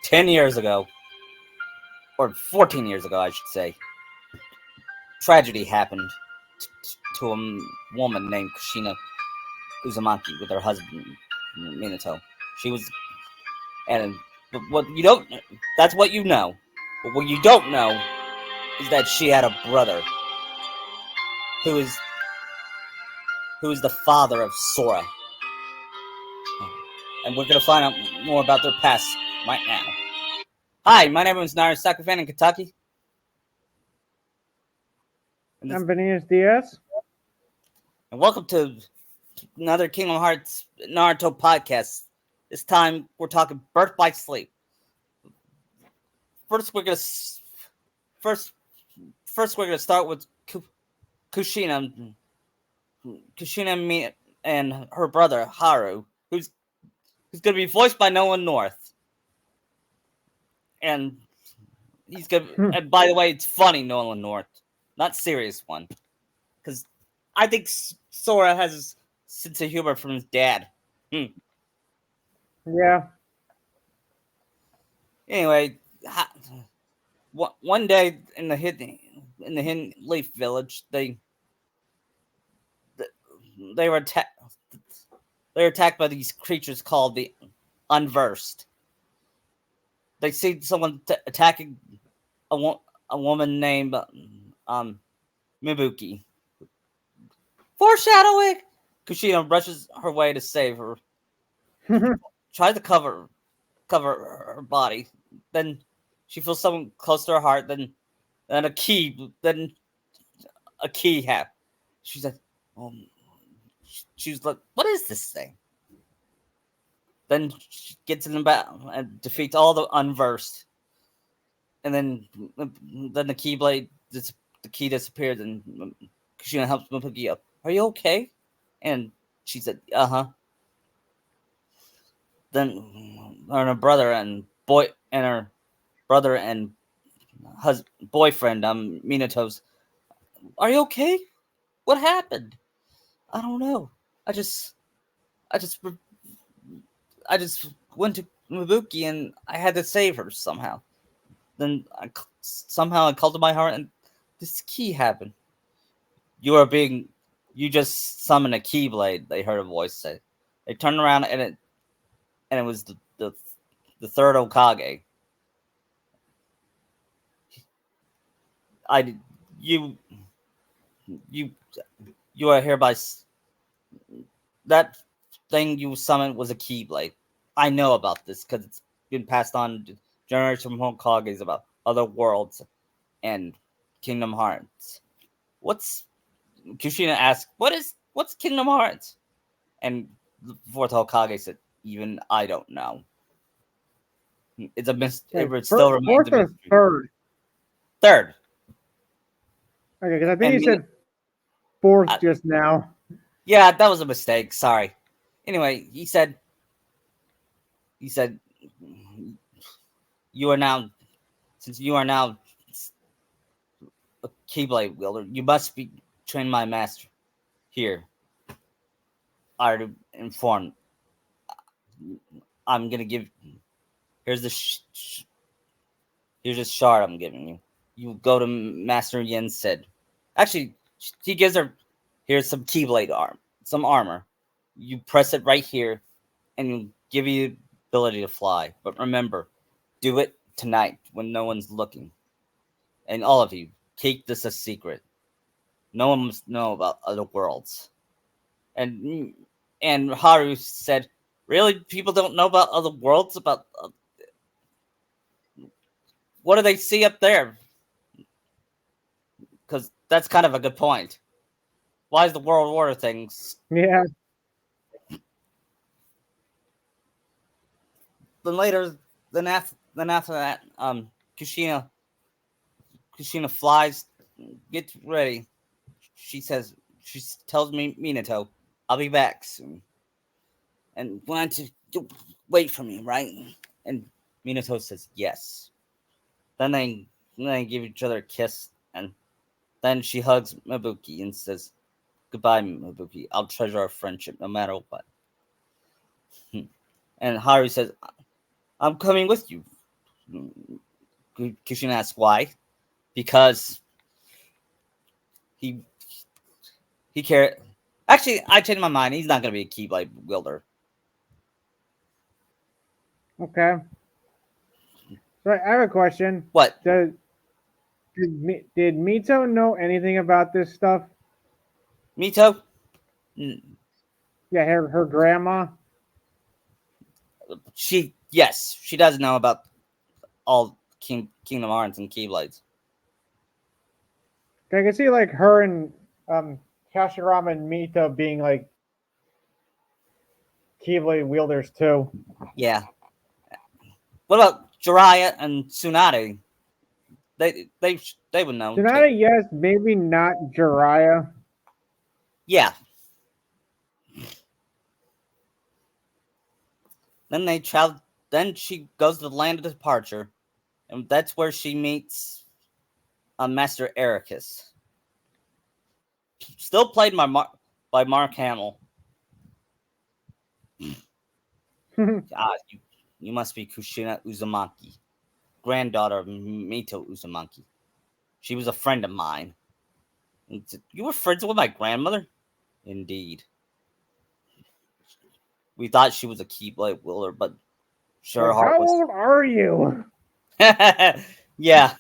10 years ago, or 14 years ago, I should say, tragedy happened to a woman named Kushina Uzumaki with her husband, Minato. She was, and but what you don't, that's what you know. But what you don't know is that she had a brother who is the father of Sora. And we're going to find out more about their past right now. Hi, my name is Nair Sakafan in Kentucky. I'm Benias Diaz. And welcome to another Kingdom Hearts Naruto podcast. This time we're talking Birth by Sleep. First, we're gonna start with Kushina. Kushina and her brother Haru, who's gonna be voiced by Nolan North. And he's gonna. And by the way, it's funny Nolan North, not serious one, because I think Sora has a sense of humor from his dad. Yeah. Anyway, one day in the Hidden Leaf Village, they were attacked. They were attacked by these creatures called the Unversed. They see someone attacking a woman named Mibuki. Foreshadowing. Kushina rushes her way to save her. Tries to cover her body. Then she feels something close to her heart. Then a key. Then a key happened. She's like, she's like, what is this thing? Then she gets in the battle and defeats all the Unversed. And then the Keyblade, the key disappears, and Kushina helps Mibuki up. Are you okay? And she said, uh-huh. Then her brother and boyfriend, Minato's. Are you okay? What happened? I don't know. I just went to Mibuki and I had to save her somehow. Then somehow I called to my heart and this key happened. You just summoned a Keyblade, they heard a voice say. They turned around and it was the third Hokage. You are hereby. That thing you summoned was a Keyblade. I know about this because it's been passed on to generations from Hokages about other worlds and Kingdom Hearts. Kushina asked, what's Kingdom Hearts? And the fourth Hokage said, even I don't know. It's a mystery. It still remains a mystery. Third. Third. Okay, because I think you said fourth just now. Yeah, that was a mistake. Sorry. Anyway, he said, you are now a Keyblade wielder, you must be trained my master. Here, I already informed. I'm gonna give. Here's the here's a shard I'm giving you. You go to Master Yen said. Actually, he gives her. Here's some Keyblade some armor. You press it right here, and it'll give you the ability to fly. But remember, do it tonight when no one's looking. And all of you, keep this a secret. No one must know about other worlds. And Haru said, really? People don't know about other worlds? About what do they see up there? Because that's kind of a good point. Why is the world order things? Yeah. Then after that, Kushina flies, gets ready. She tells me, Minato, I'll be back soon. And want to wait for me, right? And Minato says yes. Then they give each other a kiss, and then she hugs Mibuki and says, goodbye, Mibuki. I'll treasure our friendship no matter what. And Haru says, I'm coming with you. Kushina asks why. Because he cared. Actually, I changed my mind. He's not going to be a Keyblade wielder. Okay. So I have a question. What? Did Mito know anything about this stuff? Mito? Yeah, her grandma. Yes, she does know about all Kingdom Hearts and Keyblades. I can see like her and Kashirama and Mito being like Keyblade wielders too. Yeah. What about Jiraiya and Tsunade? They would know. Tsunade, yes, maybe not Jiraiya. Yeah. Then they travel. Then she goes to the land of departure, and that's where she meets Master Ericus, still played by Mark Hamill. You must be Kushina Uzumaki, granddaughter of Mito Uzumaki. She was a friend of mine. You were friends with my grandmother? Indeed. We thought she was a Keyblade wielder, but sure heart How was. old are you? Yeah.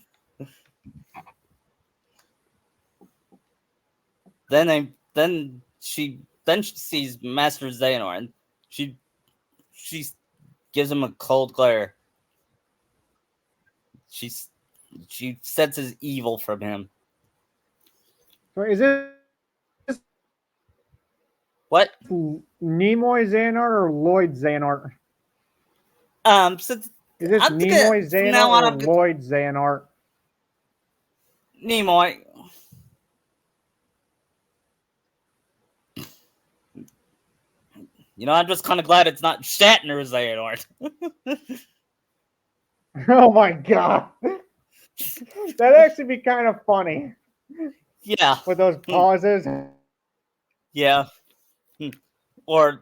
Then she sees Master Xehanort, and she gives him a cold glare. She senses evil from him. So is this What? Nimoy Xehanort or Lloyd Xehanort? So Is this I'm Nimoy from now Xehanort on, or Lloyd Xehanort? Nimoy. I'm just kind of glad it's not Shatner Xehanort. Oh my god. That'd actually be kind of funny. Yeah. With those pauses. Yeah. Or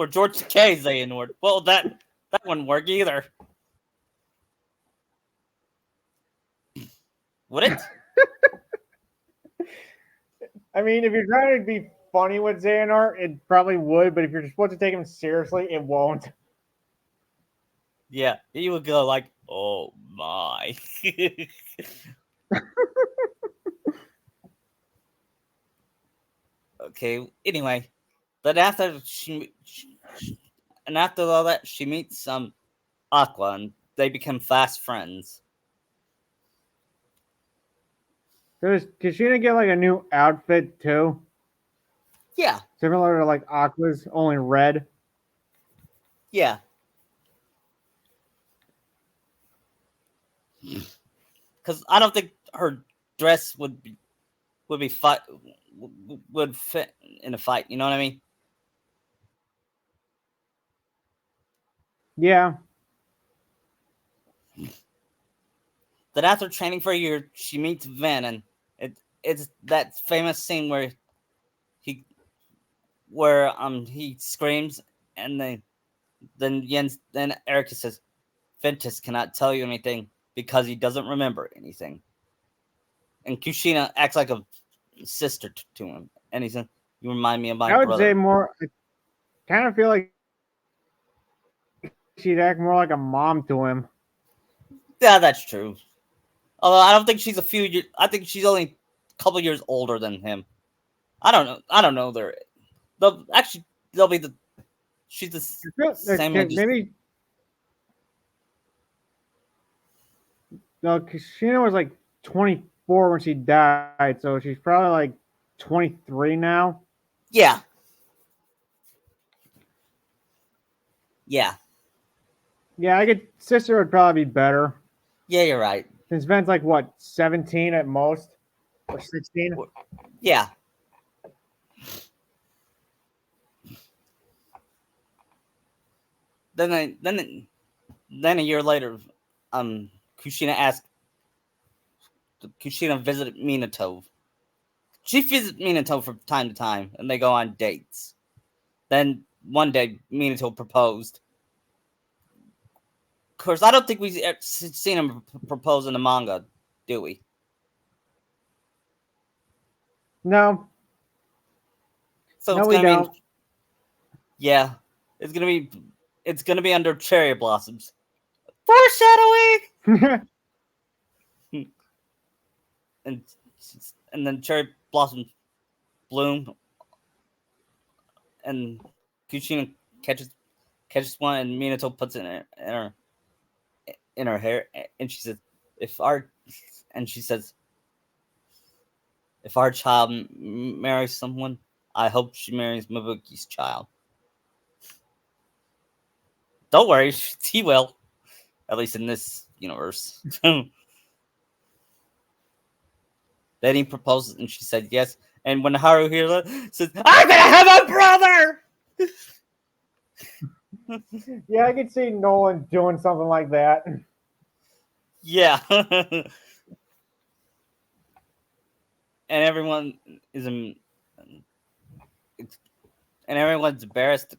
George Takei Xehanort. Well, that wouldn't work either. Would it? I mean, if you're trying to be funny with Xehanort, it probably would, but if you're supposed to take him seriously, it won't. Yeah, he would go like, "Oh my." Okay. Anyway, then after after all that, she meets Aqua, and they become fast friends. Does Kushina get like a new outfit too? Yeah, Similar to like Aqua's, only red. yeah. Because I don't think her dress would be would fit in a fight. You know what I mean? Yeah. Then after training for a year, she meets Vin, and it's that famous scene he he screams, and then Erica says, "Ventus cannot tell you anything because he doesn't remember anything." And Kushina acts like a sister to him, and he said, "You remind me of my I would say brother." more, I kind of feel like she'd act more like a mom to him. Yeah, that's true. Although I don't think she's a few years. I think she's only a couple years older than him. I don't know. They'll be the. She's the same age. Maybe. No, Kushina was like 24 when she died, so she's probably like 23 now. Yeah. Yeah. Yeah, I get sister would probably be better. Yeah, you're right. Since Ben's like what, 17 at most? Or 16? Yeah. Then a year later, Kushina visited Minato. She visits Minato from time to time, and they go on dates. Then one day, Minato proposed. course, I don't think we've seen him propose in the manga, do we? No, So no, it's we gonna don't. be, yeah, it's gonna be under cherry blossoms. Foreshadowing. and and then cherry blossoms bloom, and Kushina catches one, and Minato puts it in her hair, and she says, "If our," and she says, "If our child marries someone, I hope she marries Mabuki's child." Don't worry, he will. At least in this universe. Then he proposes, and she said yes. And when Haruhiro says, "I'm gonna have a brother," Yeah, I could see Nolan doing something like that. yeah, and everyone is and everyone's embarrassed,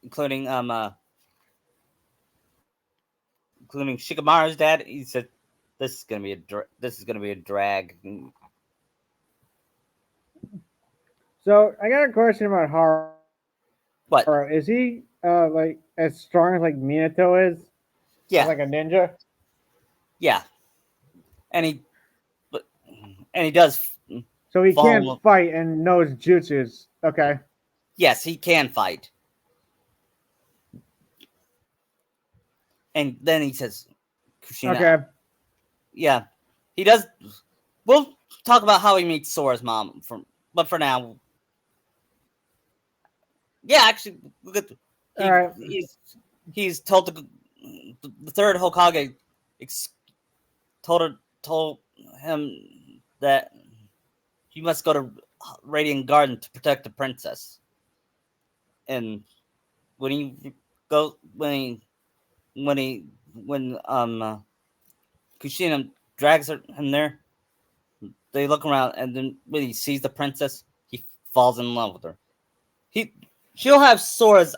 including including Shikamaru's dad. He said, "This is gonna be this is gonna be a drag." So I got a question about Haru. What? Is he like as strong as like Minato is? As Yeah, like a ninja? yeah, and he but and he does So he can't fall. fight and knows jutsus. Okay. Yes, he can fight. And then he says, "Kushina." Okay. Yeah, he does. We'll talk about how he meets Sora's mom. But for now, yeah, actually, All right. he's told the third Hokage told him that he must go to Radiant Garden to protect the princess. And when he go when Kushina drags him there, they look around, and then when he sees the princess, he falls in love with her. He she'll have Sora's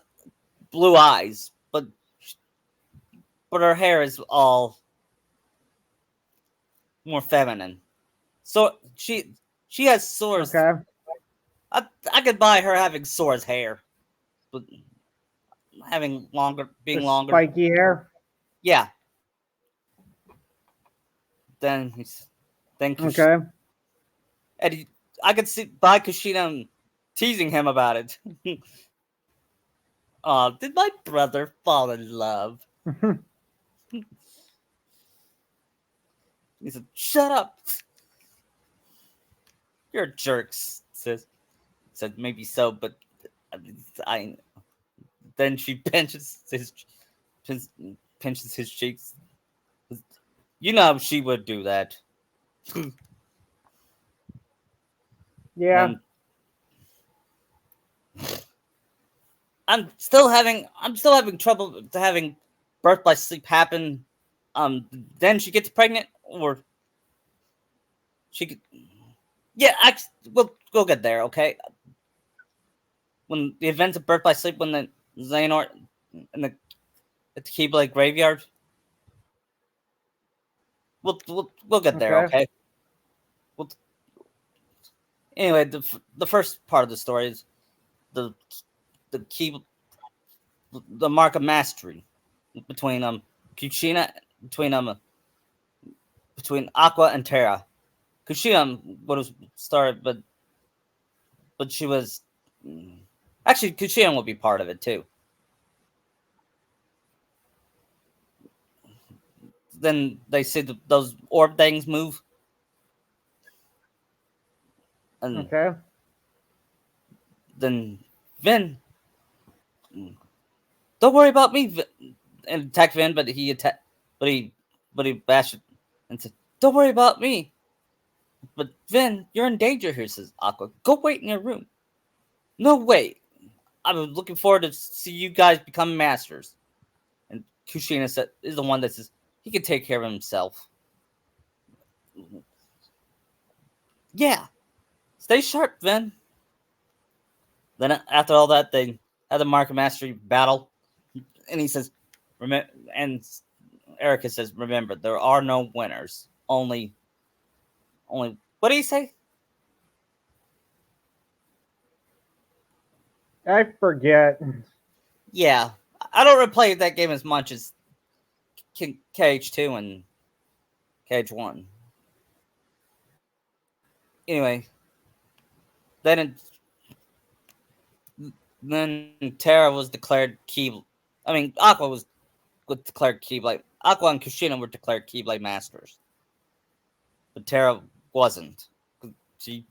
blue eyes, but her hair is all more feminine. So she has Sora's. Okay. I could buy her having Sora's hair, but being The longer. spiky hair. Yeah. Then he's then Okay. and I could see by Kushina teasing him about it. Oh, did my brother fall in love? He said, "Shut up. You're a jerk." Said maybe so, but I. Then she pins, pinches his cheeks. You know she would do that. Yeah. Then I'm still having trouble having birth by sleep happen. Then she gets pregnant, or she could. Yeah, we'll get there. Okay, when the events of birth by sleep, when the Xehanort in the at the Keyblade graveyard, we'll get there. Okay. Okay. Well, anyway, the first part of the story is the the key the mark of mastery between Kuchina between Aqua and Terra. Kushina would have started, but she was actually Kushina will be part of it too. Then they see those orb things move, and Okay. then Vin, don't worry about me, and attack Vin, but he bashed it and said, "Don't worry about me." But Vin, you're in danger here, says Aqua. Go wait in your room. No way. I'm looking forward to see you guys become masters. And Kushina is the one that says he can take care of himself. Yeah, stay sharp, Vin. Then after all that, they had the Mark of Mastery battle, and he says, and Erica says, "Remember, there are no winners. Only. What do you say? I forget. Yeah, I don't replay that game as much as KH2 and KH1. Anyway, then then Terra was declared key. I mean, Aqua was declared Keyblade. Aqua and Kushina were declared Keyblade masters, but Terra wasn't. She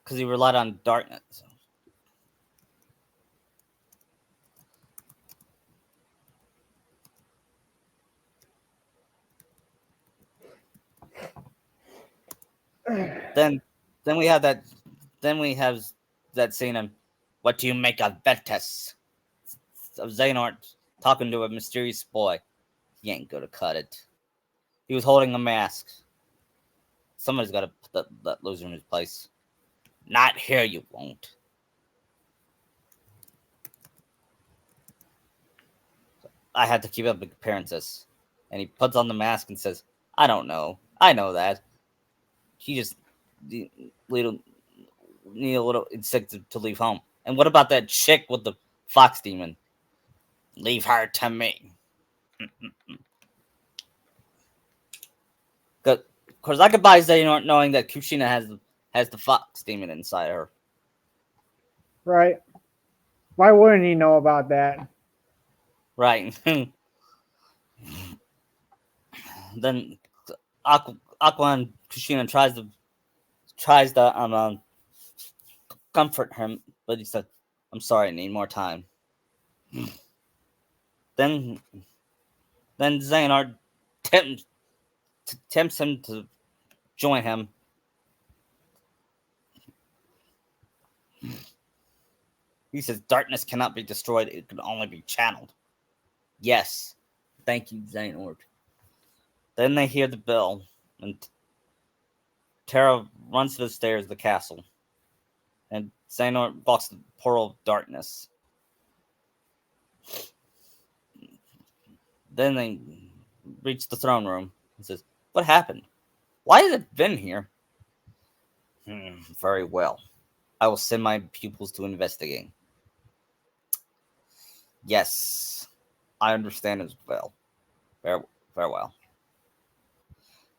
because he relied on darkness. Then then we have that then we have that scene of what do you make of Ventus? Of Xehanort talking to a mysterious boy. He ain't gonna cut it. He was holding a mask. Somebody's gotta put that loser in his place. Not here, you won't. I had to keep up appearances. And he puts on the mask and says, I don't know. I know that. He just need a little incentive to leave home. And what about that chick with the fox demon? Leave her to me. Because I could buy Xehanort knowing that Kushina has the fox demon inside her. Right. Why wouldn't he know about that? Right. Then Aqua and Kushina tries to comfort him, but he said, "I'm sorry, I need more time." then then Xehanort tempts him to join him. He says, "Darkness cannot be destroyed; it can only be channeled." Yes, thank you, Xehanort. Then they hear the bell, and Terra runs to the stairs of the castle, and Xehanort walks the portal of darkness. Then they reach the throne room and says, "What happened? Why has it been here?" Very well. I will send my pupils to investigate. Yes, I understand as well. Very, very well.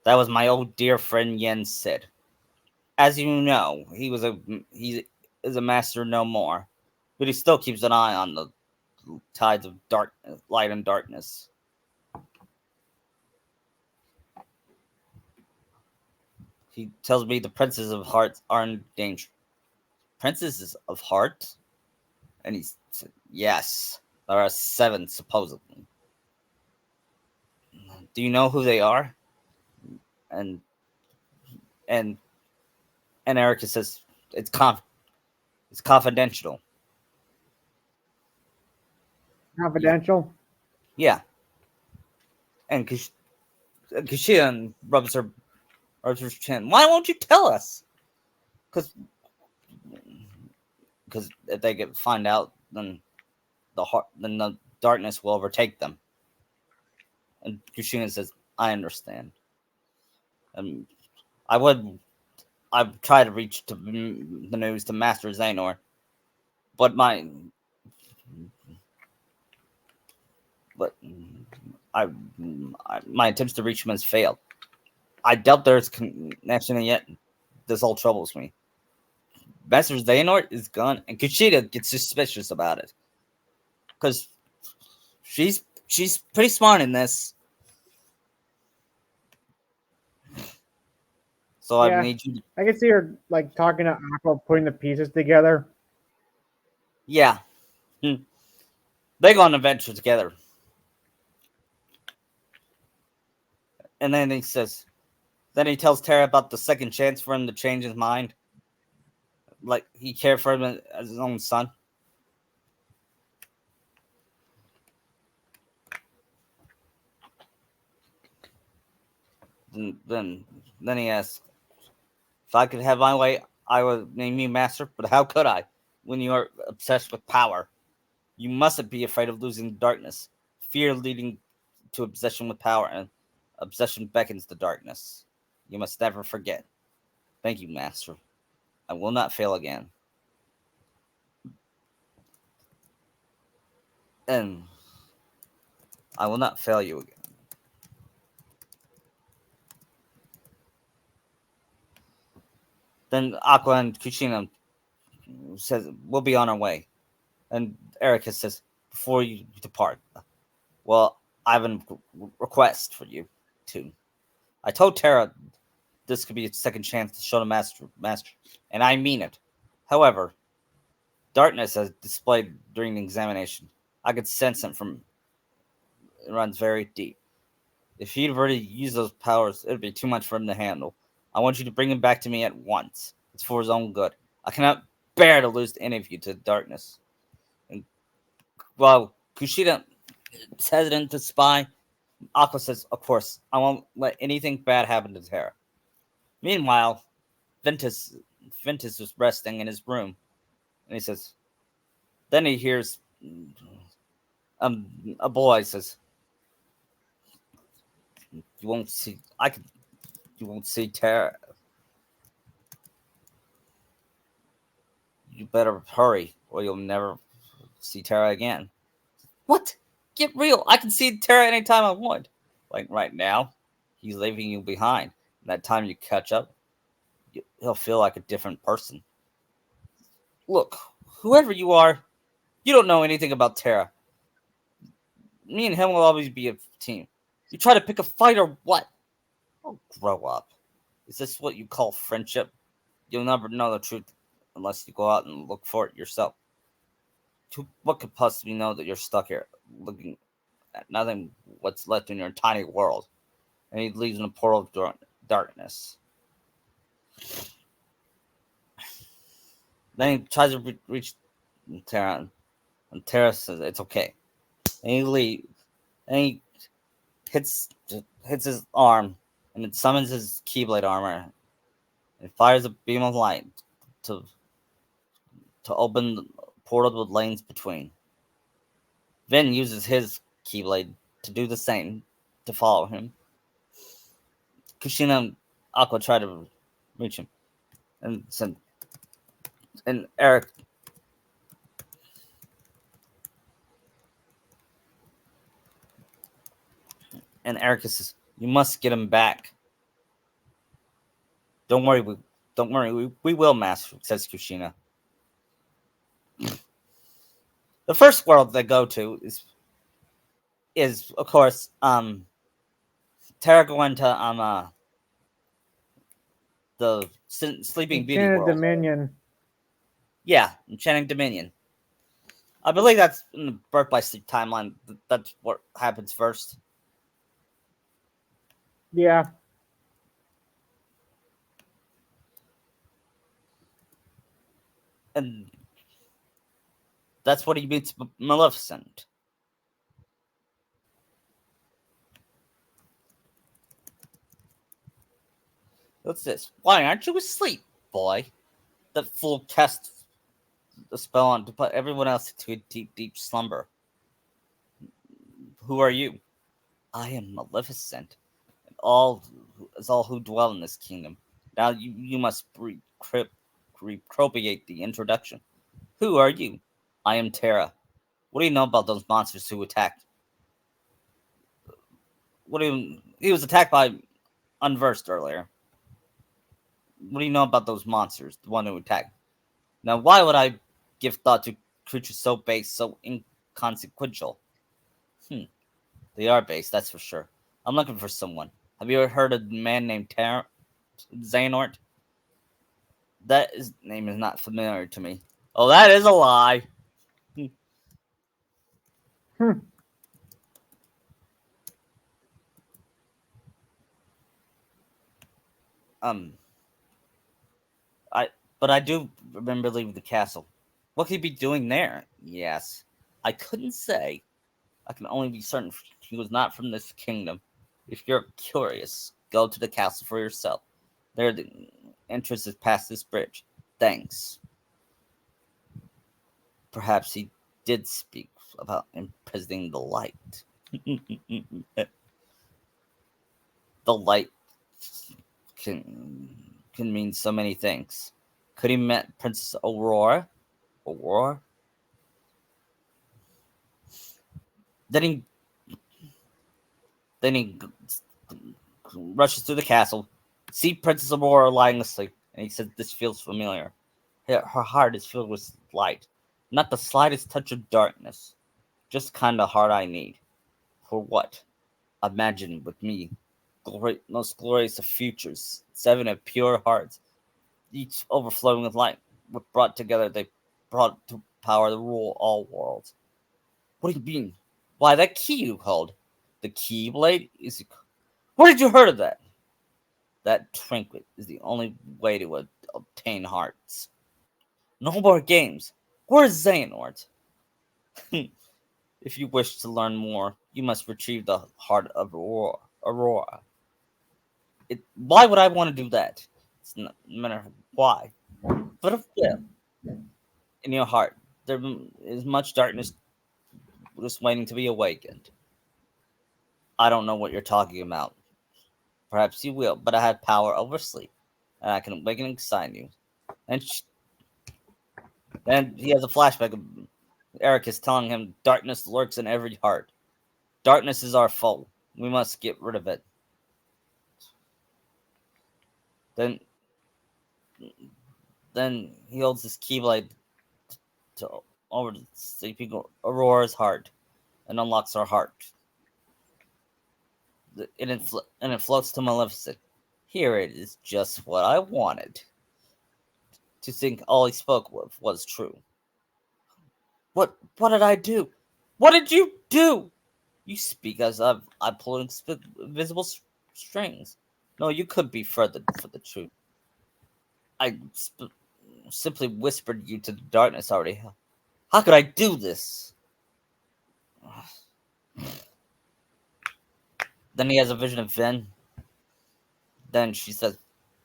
That was my old dear friend Yen said. As you know, he is a master no more, but he still keeps an eye on the tides of light and darkness. He tells me the princes of hearts are in danger. Princesses of heart? And he said, yes, there are 7 supposedly. Do you know who they are? And and and Erica says it's confidential. Confidential. Yeah, and Kushina rubs her chin. Why won't you tell us? Because if they find out, then the darkness will overtake them. And Kushina says, "I understand." And I would I've tried to reach the news to Master Xehanort, but but I, my attempts to reach him has failed. I doubt there's connection, and yet this all troubles me. Master Xehanort is gone, and Kushina gets suspicious about it because she's pretty smart in this. So I Yeah. need you. I can see her like talking to Aqua, putting the pieces together. Yeah, they go on an adventure together, and then he says, then he tells Terra about the second chance for him to change his mind. Like he cared for him as his own son. Then he asks, "If I could have my way, I would name you master. But how could I, when you are obsessed with power? You mustn't be afraid of losing darkness. Fear leading to obsession with power, and obsession beckons the darkness. You must never forget. Thank you, Master. I will not fail again. And I will not fail you again. Then Aqua and Kushina says, we'll be on our way. And Erica says, before you depart, well, I have a request for you, too. I told Terra this could be a second chance to show the master, and I mean it. However, darkness as displayed during the examination, I could sense it from it runs very deep. If he'd already used those powers, it'd be too much for him to handle. I want you to bring him back to me at once. It's for his own good. I cannot bear to lose any of you to the darkness. And while Kushina is hesitant to spy, Aqua says, of course, I won't let anything bad happen to Terra. Meanwhile, Ventus is resting in his room, and he says, then he hears a boy says, you won't see, you won't see Terra. You better hurry, or you'll never see Terra again. What? Get real. I can see Terra anytime I want. Like right now, he's leaving you behind. That time you catch up, he'll feel like a different person. Look, whoever you are, you don't know anything about Terra. Me and him will always be a team. You try to pick a fight or what? Oh, grow up. Is this what you call friendship? You'll never know the truth unless you go out and look for it yourself. What could possibly know that you're stuck here looking at nothing what's left in your tiny world? And he leaves in a portal of darkness. Then he tries to reach Terra, and Terra says it's okay. And he leaves. And he hits his arm, and it summons his Keyblade armor. It fires a beam of light to open the portal with lanes between. Vin uses his Keyblade to do the same, to follow him. Kushina and Aqua try to reach him, and Eric and Erica says, "You must get him back." Don't worry, we will, Master," says Kushina. The first world they go to is of course Terra going to the Sleeping Beauty Enchanted world. Dominion. Yeah, Enchanting Dominion. I believe that's in the Birth by Sleep timeline. That's what happens first. Yeah. And that's what he meets Maleficent. What's this? Why aren't you asleep, boy? That fool cast the spell on to put everyone else into a deep, deep slumber. Who are you? I am Maleficent, and all who dwell in this kingdom. Now you must repropriate the introduction. Who are you? I am Terra. What do you know about those monsters who attacked? He was attacked by Unversed earlier. What do you know about those monsters? The one who attacked. Now, why would I give thought to creatures so base, so inconsequential? They are base, that's for sure. I'm looking for someone. Have you ever heard of a man named Xehanort? His name is not familiar to me. Oh, that is a lie. Um, but I do remember leaving the castle. What could he be doing there? Yes, I couldn't say. I can only be certain he was not from this kingdom. If you're curious, go to the castle for yourself. There, the entrance is past this bridge. Thanks. Perhaps he did speak about imprisoning the light. The light can mean so many things. Could he met Princess Aurora? Aurora? Then he then he rushes through the castle, see Princess Aurora lying asleep, and he says, "This feels familiar." Her heart is filled with light, not the slightest touch of darkness. Just the kind of heart I need. For what? Imagine with me, most glorious of futures, 7 of pure hearts, each overflowing with light. What brought together, they brought to power to rule all worlds. What do you mean? Why, that key you called. The Keyblade? Where did you heard of that? That trinket is the only way to obtain hearts. No more games. Where's Xehanort? If you wish to learn more, you must retrieve the heart of Aurora. Why would I want to do that? It's not no matter why. But if yeah, in your heart, there is much darkness just waiting to be awakened. I don't know what you're talking about. Perhaps you will, but I have power over sleep, and I can awaken inside you. And then he has a flashback of Eric is telling him darkness lurks in every heart. Darkness is our foe. We must get rid of it. Then then he holds his keyblade to over the sleeping Aurora's heart and unlocks her heart. And it floats to Maleficent. Here it is, just what I wanted. To think all he spoke of was true. What did I do? What did you do? You speak as I pulled invisible strings. No, you could be further for the truth. I simply whispered you to the darkness already. How could I do this? Then he has a vision of Ven. Then she says,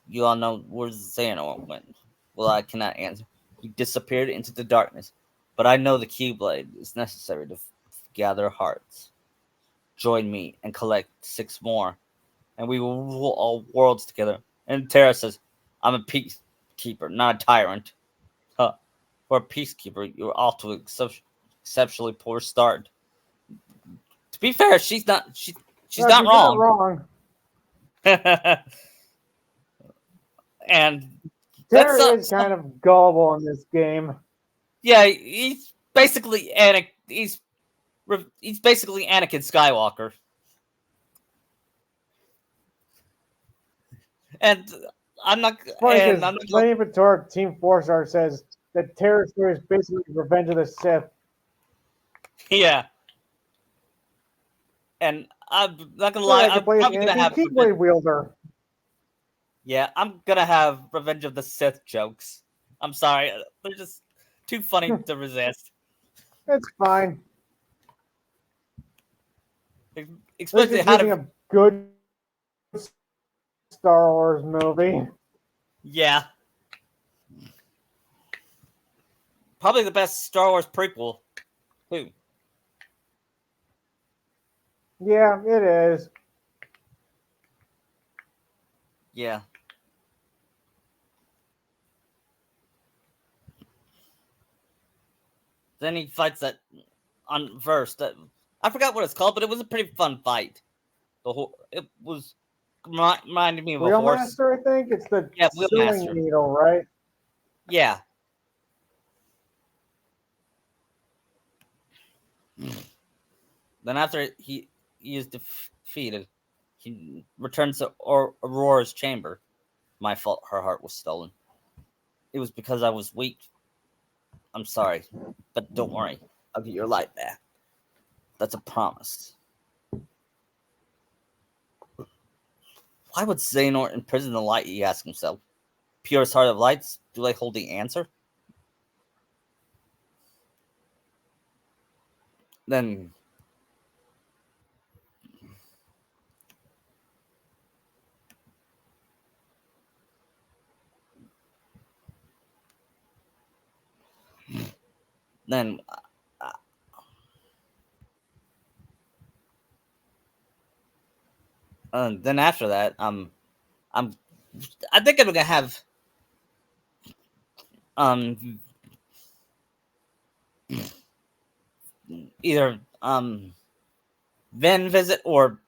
"You all know where Xehanort went." Well, I cannot answer. He disappeared into the darkness, but I know the Keyblade is necessary to gather hearts. Join me and collect 6 more, and we will rule all worlds together. And Terra says, "I'm a peacekeeper, not a tyrant." Huh. For a peacekeeper, you're off to an exceptionally poor start. To be fair, she's not She's not wrong. wrong. And that's Terry is kind of gullible in this game. yeah, he's basically he's basically Anakin Skywalker. And I'm not It's funny and because I'm not gonna, Lenny Patork, Team 4-Star, says that Terror Story is basically Revenge of the Sith. yeah. And I'm not gonna So lie, I can I'm play as probably gonna Anakin have Revenge, Keyblade wielder. yeah, I'm gonna have Revenge of the Sith jokes. I'm sorry, they're just too funny to resist. It's fine. At least Especially it's how using to a good Star Wars movie. yeah, probably the best Star Wars prequel too. Yeah, it is. Yeah. Then he fights that on verse that I forgot what it's called, but it was a pretty fun fight. It was reminded me of a horse. Wheelmaster, I think it's the Yeah, sewing Wheelmaster. needle, right? Yeah. Then after he is defeated, he returns to Aurora's chamber. My fault. Her heart was stolen. It was because I was weak. I'm sorry, but don't worry. I'll get your light back. That's a promise. Why would Xehanort imprison the light? He asked himself. Purest heart of lights. Do they hold the answer? Then then Then after that, I'm I think I'm gonna have um either Vin visit or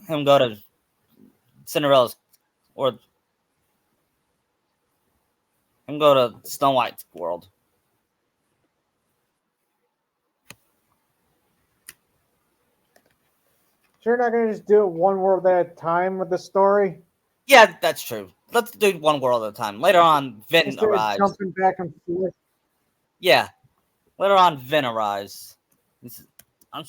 him go to Cinderella's or him go to Snow White's world. So you're not gonna just do it one world at a time with the story Yeah, that's true. Let's do one world at a time. Later on, Vin instead of arrives. jumping back and forth. Yeah, later on, Vin arrives. He's- I'm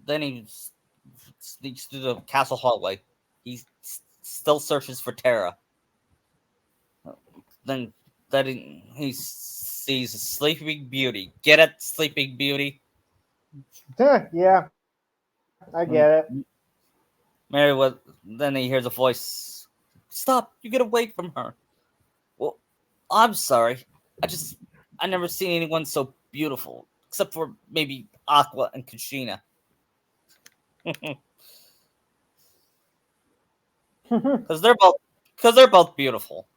then he sneaks through the castle hallway. He still searches for Terra. Then he sees a Sleeping Beauty. Get it, Sleeping Beauty. Yeah, I get it. Mary was. Then he hears a voice. Stop! You get away from her. Well, I'm sorry. I never seen anyone so beautiful, except for maybe Aqua and Kushina. Because they're both beautiful.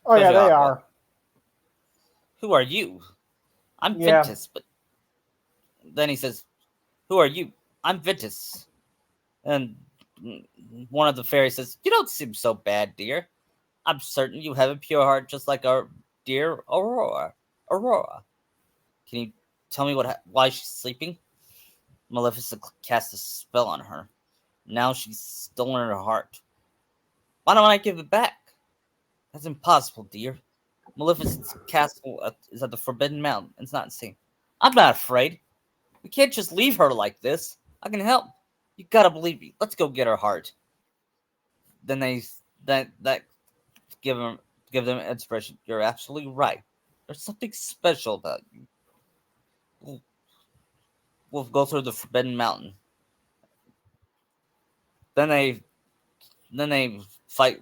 Oh yeah, Especially they Aqua. are. Who are you? I'm Yeah. Ventus, but then he says, "Who are you?" I'm Ventus. And one of the fairies says, "You don't seem so bad, dear. I'm certain you have a pure heart, just like our dear Aurora. Aurora, can you tell me why she's sleeping?" Maleficent cast a spell on her. Now she's stolen her heart. Why don't I give it back? That's impossible, dear. Maleficent's castle is at the Forbidden Mountain. It's not insane. I'm not afraid. We can't just leave her like this. I can help. You gotta believe me. Let's go get her heart. Then they that give them inspiration. You're absolutely right. There's something special about you. We'll go through the Forbidden Mountain. Then they fight.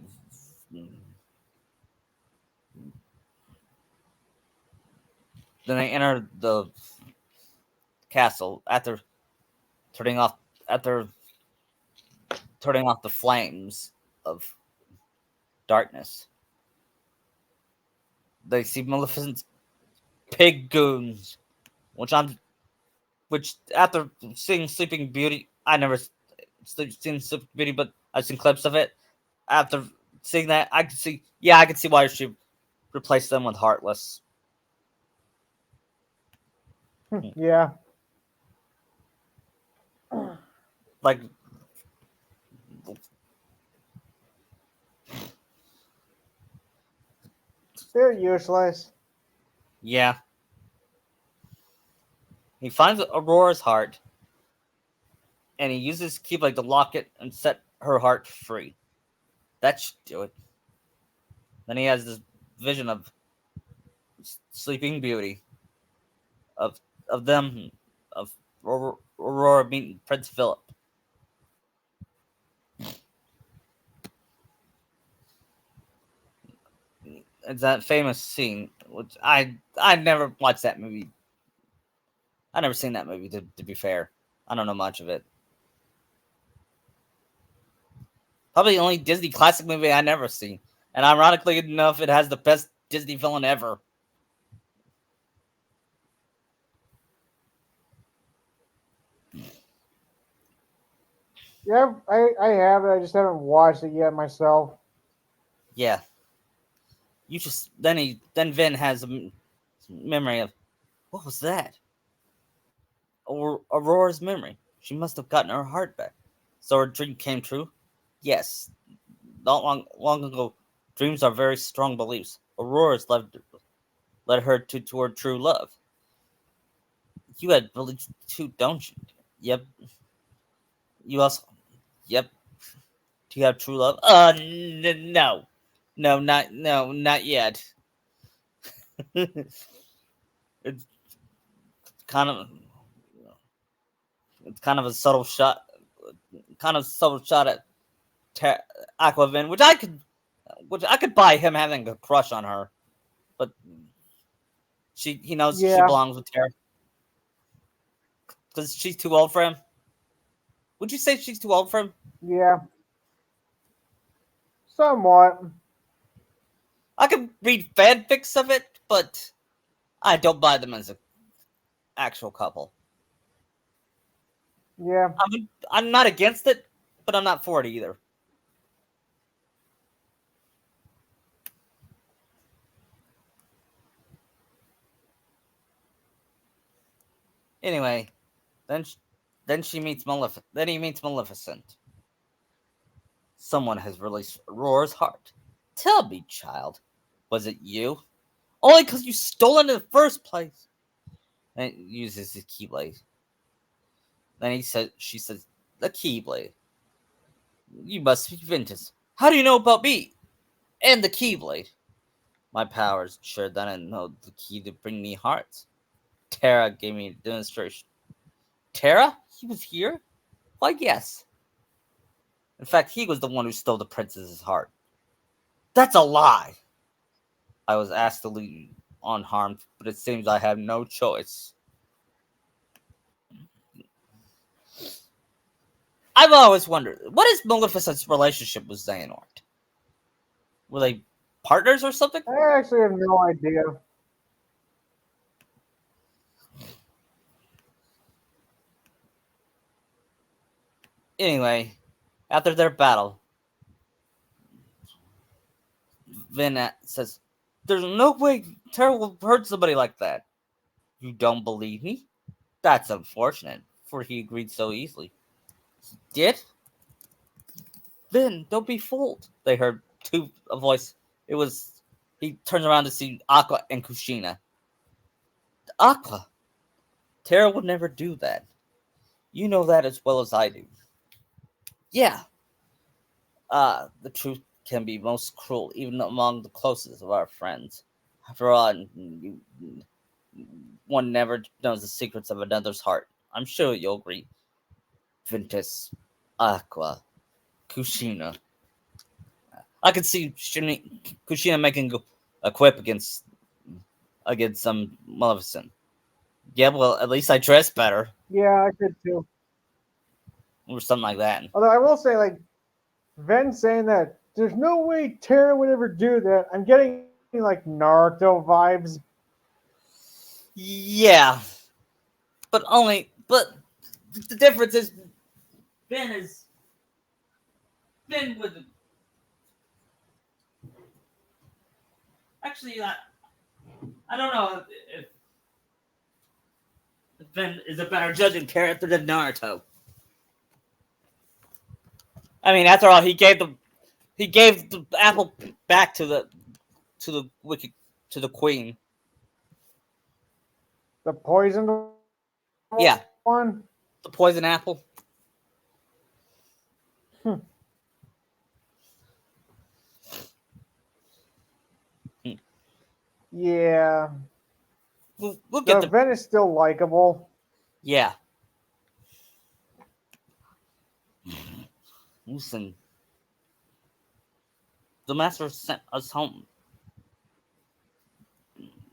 Then they enter the castle turning off after turning off the flames of darkness. They see Maleficent's pig goons, which I'm which after seeing Sleeping Beauty, I never seen Sleeping Beauty, but I've seen clips of it. After seeing that, I can see why she replaced them with Heartless. Yeah. Like, They're useless. yeah, he finds Aurora's heart, and he uses Keyblade to lock it and set her heart free. That should do it. Then he has this vision of Sleeping Beauty, of of them, of Aurora meeting Prince Philip. It's that famous scene, which I never watched that movie. I never seen that movie. To be fair, I don't know much of it. Probably the only Disney classic movie I never seen, and ironically enough, it has the best Disney villain ever. Yeah, I have it. I just haven't watched it yet myself. Yeah, you just then Vin has a memory of what was that? Or Aurora's memory. She must have gotten her heart back. So her dream came true. Yes, not long ago. Dreams are very strong beliefs. Aurora's led her to her true love. You had beliefs too, don't you? Yep. You also. Yep. Do you have true love? No, not yet. it's kind of it's kind of a subtle shot, at Aquavin, which I could buy him having a crush on her, but he knows she Yeah, belongs with Tara because she's too old for him. Would you say she's too old for him? yeah, somewhat. I could read fanfics of it, but I don't buy them as an actual couple. Yeah, I'm not against it, but I'm not for it either. Anyway, then then she meets Maleficent. Then he meets Maleficent. Someone has released Aurora's heart. Tell me, child, was it you? Only because you stole it in the first place. And he uses his keyblade. Then she says, the keyblade. You must be Ventus. How do you know about me and the keyblade? My powers sure that I know the key to bring me hearts. Tara gave me a demonstration. Tara? He was here? Why, yes. In fact, he was the one who stole the princess's heart. That's a lie. I was asked to leave unharmed, but it seems I have no choice. I've always wondered, what is Maleficent's relationship with Xehanort? Were they partners or something? I actually have no idea. Anyway, after their battle, Vin says, there's no way Tara will hurt somebody like that. You don't believe me? That's unfortunate, for he agreed so easily. Did? Vin, don't be fooled. They heard a voice. It was. He turns around to see Aqua and Kushina. Aqua, Tara would never do that. You know that as well as I do. Yeah. The truth can be most cruel, even among the closest of our friends. After all, one never knows the secrets of another's heart. I'm sure you'll agree. Ventus, Aqua, Kushina. I could see Kushina making a quip against some Maleficent. Yeah, well, at least I dress better, Yeah, I could too. or something like that. Although I will say, like, Ven saying that there's no way Tara would ever do that. I'm getting like Naruto vibes. Yeah, but the difference is Ben is Ben would actually. I don't know if Ben is a better judging character than Naruto. I mean, after all, he gave the apple back to the wicked to the queen. The poisoned Yeah, one. the poison apple. Hmm. Hmm. Yeah. We'll get The the Ven is still likable. yeah. Listen, the master sent us home.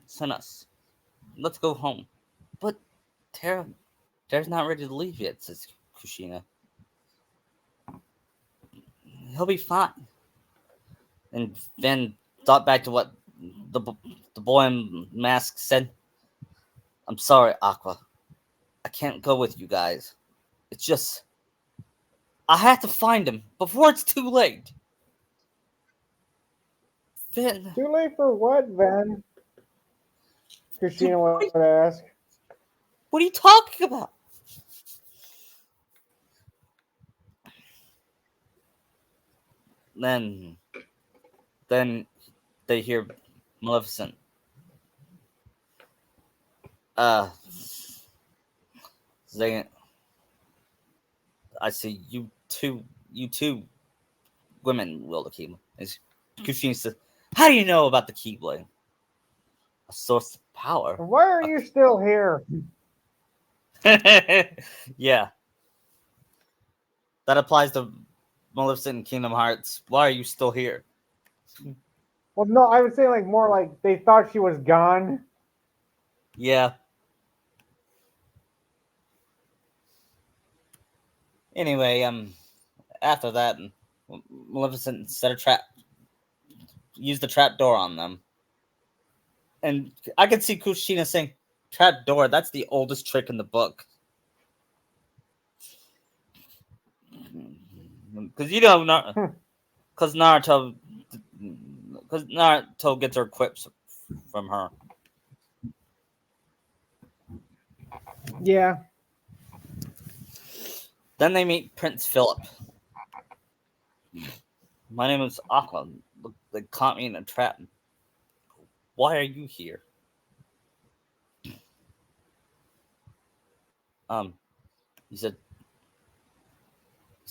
Sent us. Let's go home. But Tara, Tara's not ready to leave yet, says Kushina. He'll be fine. And then thought back to what the the boy in mask said. I'm sorry, Aqua. I can't go with you guys. It's just I have to find him before it's too late. Then Too late for what, Ven? dude, Kushina would ask. what are you talking about? Then then they hear Maleficent. Uh, saying, I see you two women will the keyblade. And Kushina says, how do you know about the keyblade? A source of power. Why are you still here? Yeah, that applies to Maleficent in Kingdom Hearts. Why are you still here? Well, no, I would say like more like they thought she was gone. Yeah. Anyway, after that, Maleficent set a trap, used the trap door on them, and I could see Kushina saying, "Trap door. That's the oldest trick in the book." Because you know, because Naruto gets her quips from her. Yeah. Then they meet Prince Philip. My name is Aqua. They caught me in a trap. Why are you here? Um, he said.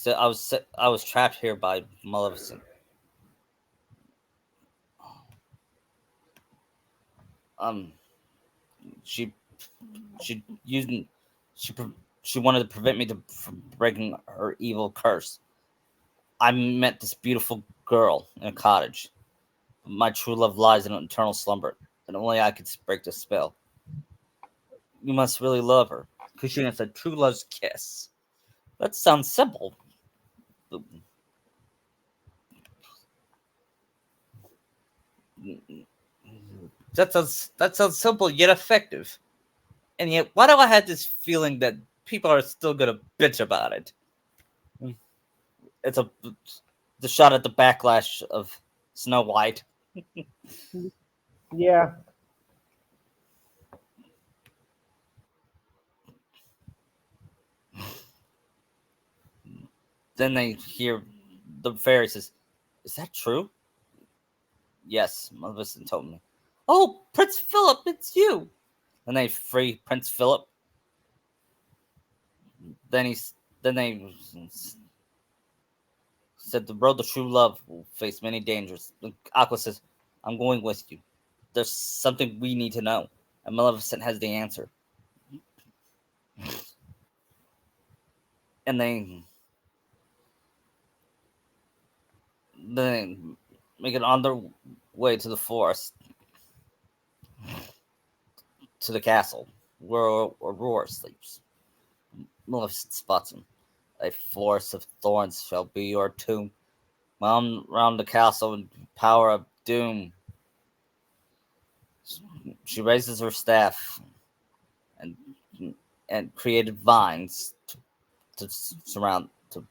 I was trapped here by Maleficent. Um, she she used she she wanted to prevent me from breaking her evil curse. I met this beautiful girl in a cottage. My true love lies in an eternal slumber, and only I could break the spell. You must really love her. Kushina said, "True love's kiss." That sounds simple. That sounds simple yet effective. And yet, why do I have this feeling that people are still gonna bitch about it? It's the shot at the backlash of Snow White. Yeah. Then they hear the fairy says, "Is that true?" Yes, Maleficent told me. Oh, Prince Philip, it's you. And they free Prince Philip. Then he's then they said the road to true love will face many dangers. Aqua says, "I'm going with you. There's something we need to know." And Maleficent has the answer. And they make it on their way to the forest, to the castle, where Aurora sleeps. Maleficent spots him. A forest of thorns shall be your tomb. Round the castle in power of doom. She raises her staff and created vines to surround to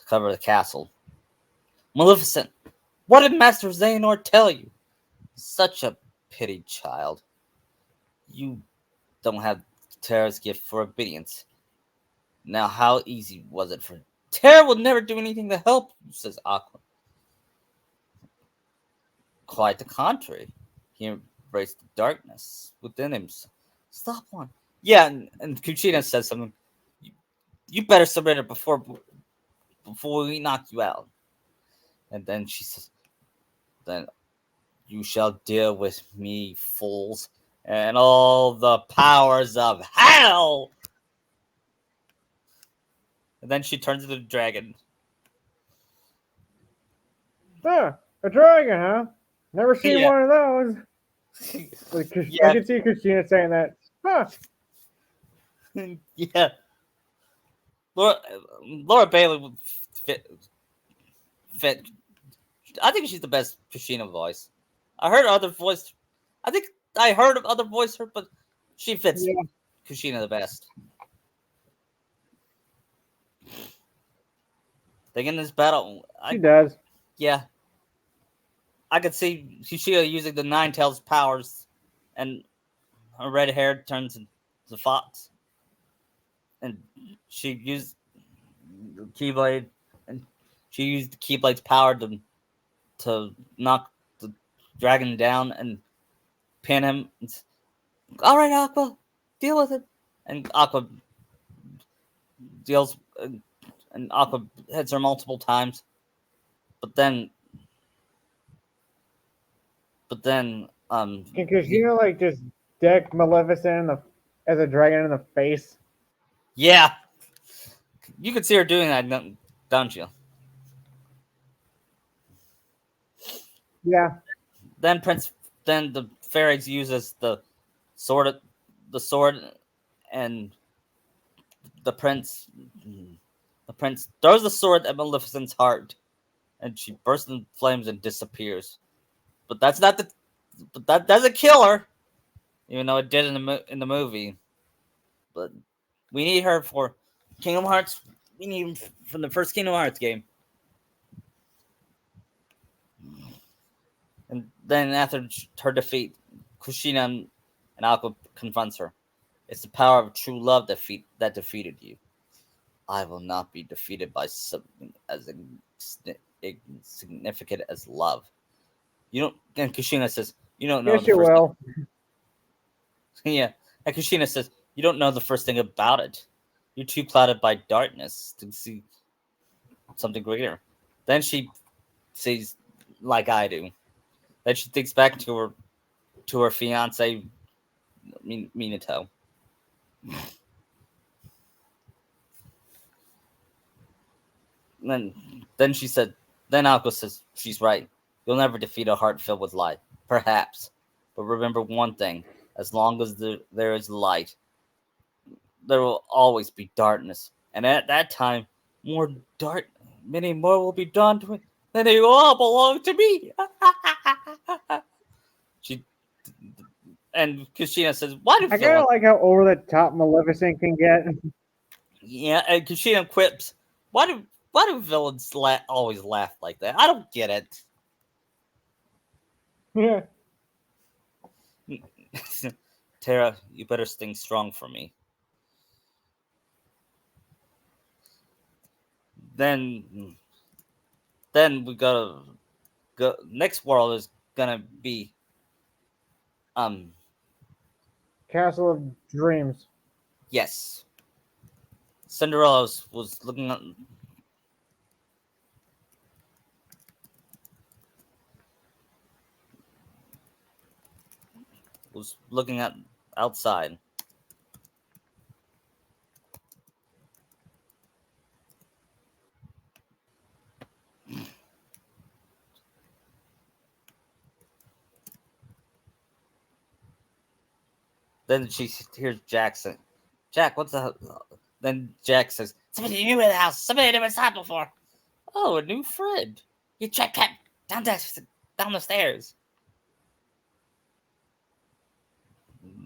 cover the castle. Maleficent, what did Master Xehanort tell you? Such a pity, child. You don't have Terra's gift for obedience. Now, how easy was it for Terra will never do anything to help you, says Aqua. Quite the contrary. He embraced the darkness within him. Stop one. Yeah, and Kuchina says something. You better surrender before we knock you out. And then she says, "Then you shall deal with me, fools, and all the powers of hell." And then she turns into the dragon. Huh, a dragon, huh? Never seen Yeah, one of those. Like, I yeah, could see Christina saying that. Huh. yeah. Laura, Laura Bailey would fit. I think she's the best Kushina voice. I heard other voice. I think I heard of other voice her, but she fits Yeah, Kushina the best. They get in this battle. she does. Yeah, I could see Kushina using the Nine Tails powers, and her red hair turns into fox, and she used the Keyblade, and she used the Keyblade's power to knock the dragon down and pin him. All right, Aqua, deal with it. And Aqua deals, and Aqua hits her multiple times. But then, Can Christina like just deck Maleficent in the as a dragon in the face? yeah, you could see her doing that, don't you? Yeah. Then the fairies uses sword, the sword, and the prince, the prince throws the sword at Maleficent's heart, and she bursts in flames and disappears. But that's not the, but that doesn't kill her, even though it did in the movie. But we need her for Kingdom Hearts. We need her from the first Kingdom Hearts game. And then after her defeat, Kushina and Aqua confronts her. It's the power of true love that defeated you. I will not be defeated by something as insignificant as love. You don't. And Kushina says, "You don't know Yes, the you first thing." will. Yeah, and Kushina says, "You don't know the first thing about it. You're too clouded by darkness to see something greater." Then she sees like I do. Then she thinks back to her fiance Minato. And then she said, then Alko says, she's right. You'll never defeat a heart filled with light. Perhaps. But remember one thing. As long as there is light, there will always be darkness. And at that time, more dark, many more will be done to it. Then they will all belong to me. she and Kushina says, "Why do I kind villains?" of like how over the top Maleficent can get. Yeah, and Kushina quips, "Why do villains always laugh like that? I don't get it." Yeah. Tara, you better sting strong for me. Then, then we gotta go. Next world is gonna be um Castle of Dreams. yes. Cinderella was looking at outside. Then she hears Jackson. Jack, what's the? Then Jack says, "Somebody new in the house. Somebody I never saw before. Oh, a new friend. You check cat down the stairs."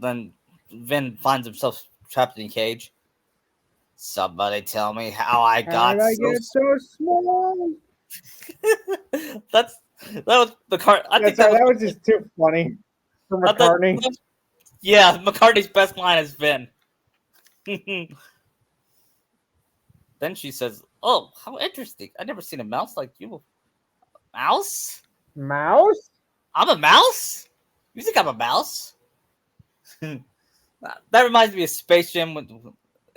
Then Vin finds himself trapped in a cage. Somebody tell me how I How got did I so. get so small? That was McCartney. I Yeah, think that sorry, was. that was just too funny for McCartney. Yeah, McCartney's best line has been. Then she says, "Oh, how interesting! I never seen a mouse like you. Mouse? Mouse? I'm a mouse? You think I'm a mouse?" That reminds me of Space Jam when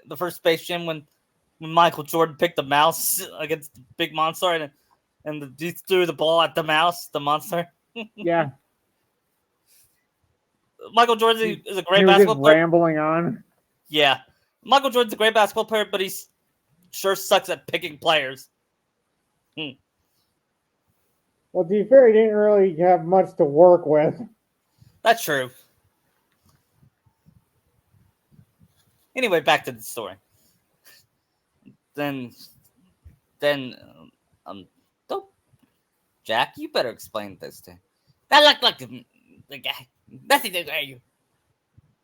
the first Space Jam when Michael Jordan picked the mouse against the big monster and he threw the ball at the monster. Yeah. Michael Jordan is a He great was just basketball player. rambling on. Yeah, Michael Jordan's a great basketball player, but he sure sucks at picking players. Well, to be fair, he didn't really have much to work with. That's true. Anyway, back to the story. Then, then, um, don't Jack, you better explain this to him. That looked like the guy. Nothing to wear you.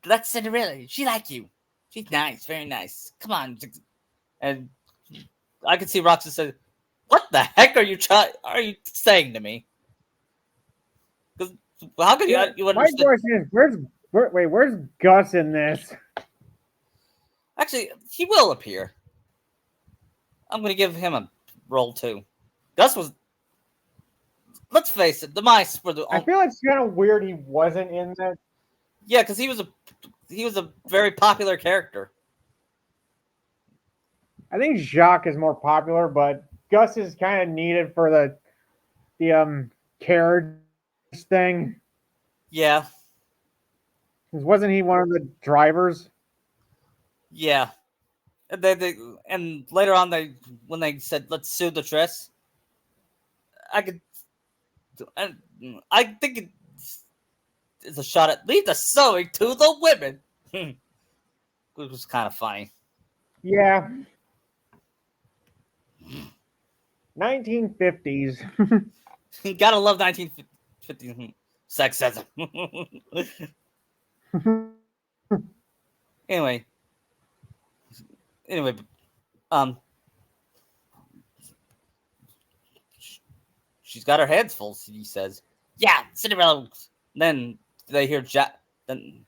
That's Cinderella. She like you. She's nice, very nice. Come on. And I could see Roxas say, "What the heck are you saying to me?" Because how could Yeah, you my understand? question is, where's Gus in this? Actually, he will appear. I'm going to give him a role too. Gus was. Let's face it, the mice were the I only. feel it's kind of weird he wasn't in that. Yeah, because he was a very popular character. I think Jacques is more popular, but Gus is kind of needed for the carriage thing. Yeah, 'Cause wasn't he one of the drivers? yeah. And later on, when they said let's sue the Triss, I could And I think it's a shot at leave the sewing to the women. Which was kind of funny. Yeah. 1950s. You gotta love 1950s sexism. anyway, anyway, um, she's got her hands full. He says, "Yeah, Cinderella." Then they hear Then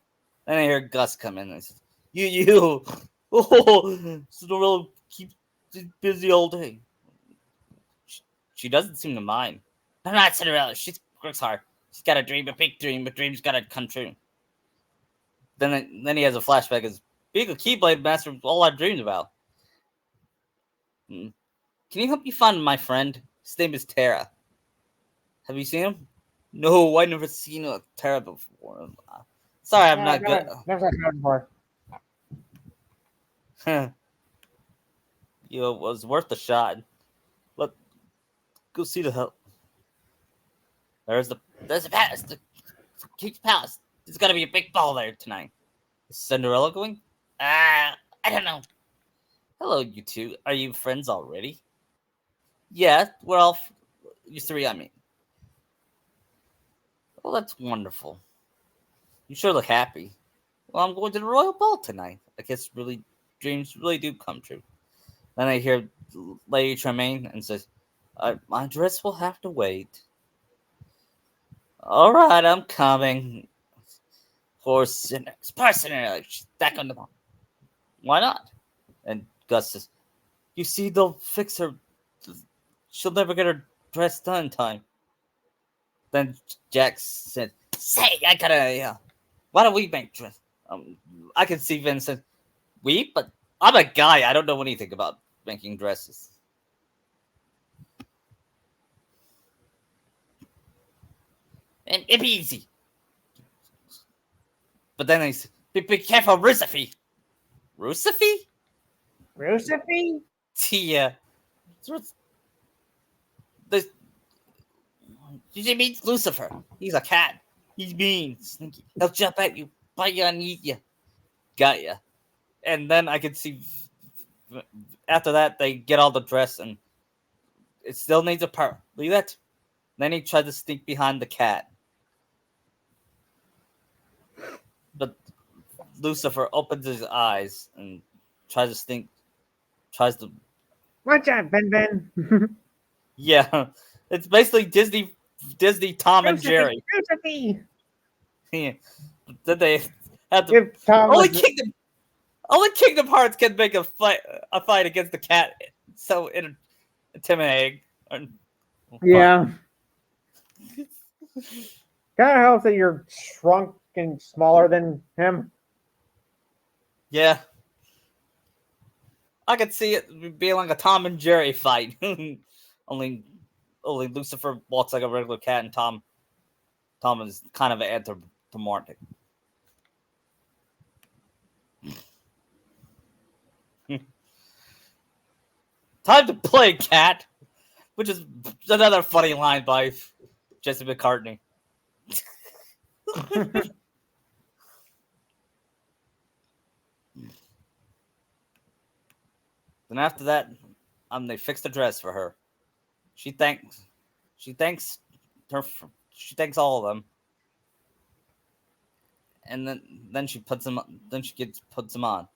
I hear Gus come in and says, "You, oh, Cinderella keeps busy all day." She doesn't seem to mind. I'm not Cinderella. She works hard. She's got a dream, a big dream, but dreams gotta come true. Then he has a flashback as being a Keyblade Master was all I dreamed about. Can you help me find my friend? His name is Tara. Have you seen him? No, I never seen a Tara before. Sorry, I'm not good. Never seen before. You know, it was worth a shot. Let's go see the hell. There's the palace, the King's Palace. There's gotta be a big ball there tonight. Is Cinderella going? I don't know. Hello, you two. Are you friends already? Yeah, we're all you three. I mean, well, that's wonderful. You sure look happy. Well, I'm going to the royal ball tonight. I guess dreams really do come true. Then I hear Lady Tremaine and says, "My dress will have to wait." All right, I'm coming. Poor Cinderella. She's back on the ball. Why not? And Gus says, "You see, they'll fix her. She'll never get her dress done in time." Then Jack said, "Say, I gotta. Why don't we make dress?" I can see Vincent. But I'm a guy. I don't know anything about making dresses. It'd be easy. But then they said, be careful, Rucife. Rucife? Rucife? Yeah. Did you meet Lucifer? He's a cat. He's mean, sneaky. He'll jump at you, bite you, and eat you. Got ya. And then I could see. After that, they get all the dress, and it still needs a part. Leave it. Then he tried to sneak behind the cat. But Lucifer opens his eyes and tries to. Watch out, Ben. Yeah, it's basically Disney Tom and Jerry. Rucife. Yeah. Did they have to? If Tom Only Kingdom Hearts can make a fight against the cat so intimidating. Yeah. Kind of helps that you're shrunk and smaller than him. Yeah. I could see it being like a Tom and Jerry fight. only Lucifer walks like a regular cat, and Tom is kind of anthropomorphic. Time to play, cat, which is another funny line by Jesse McCartney. Then after that, they fixed the dress for her. She thanks all of them, and then she puts them. Then she puts them on.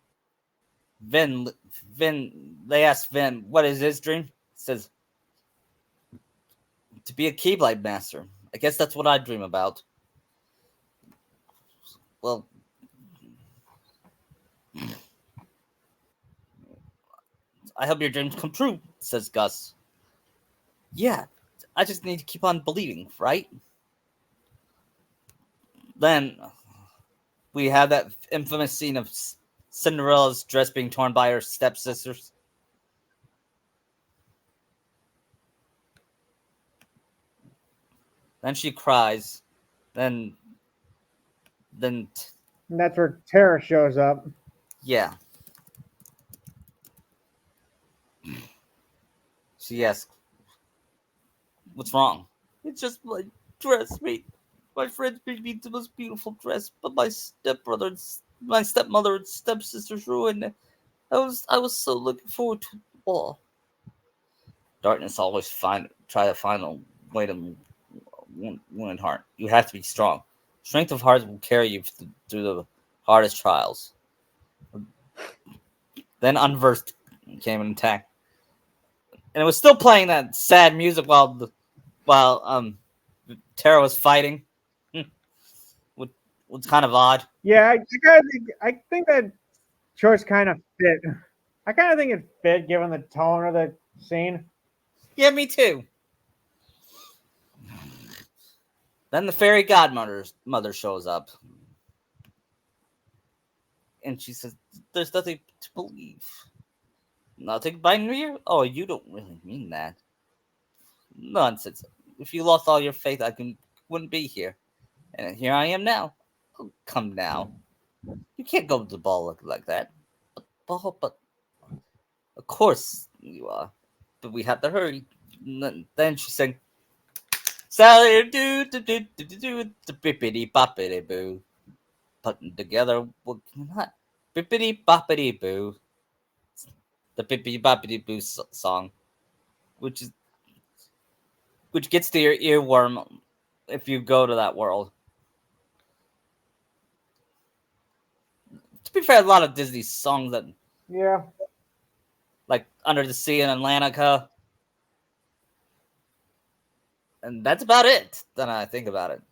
Vin. They ask Vin, "What is his dream?" He says, "To be a Keyblade Master. I guess that's what I dream about." Well, I hope your dreams come true, says Gus. Yeah, I just need to keep on believing, right? Then we have that infamous scene of Cinderella's dress being torn by her stepsisters. Then she cries. Then and that's where Tara shows up. Yeah. She asks, "What's wrong?" It's just my dress made my friends made me the most beautiful dress, but my stepmother and stepsisters ruined it. I was so looking forward to the ball. Darkness always try to find a way to win heart. You have to be strong. Strength of heart will carry you through the hardest trials. Then Unversed came and attacked, and it was still playing that sad music while Tara was fighting. Which was kind of odd. Yeah, I think that choice kind of fit. I kind of think it fit given the tone of the scene. Yeah, me too. Then the fairy godmother shows up, and she says, "There's nothing to believe. Nothing by New Year? Oh, you don't really mean that. Nonsense. If you lost all your faith, wouldn't be here. And here I am now. Oh, come now. You can't go to the ball like that. But of course you are. But we have to hurry." Then she sang, "Sally do do do do do do the bippity boppity boo." Putting together, what? Bippity boppity boo. The bippity boppity boo song, which is which gets to your earworm if you go to that world. To be fair, a lot of Disney songs that Yeah, like Under the Sea and Atlantica, and that's about it. Then I think about it.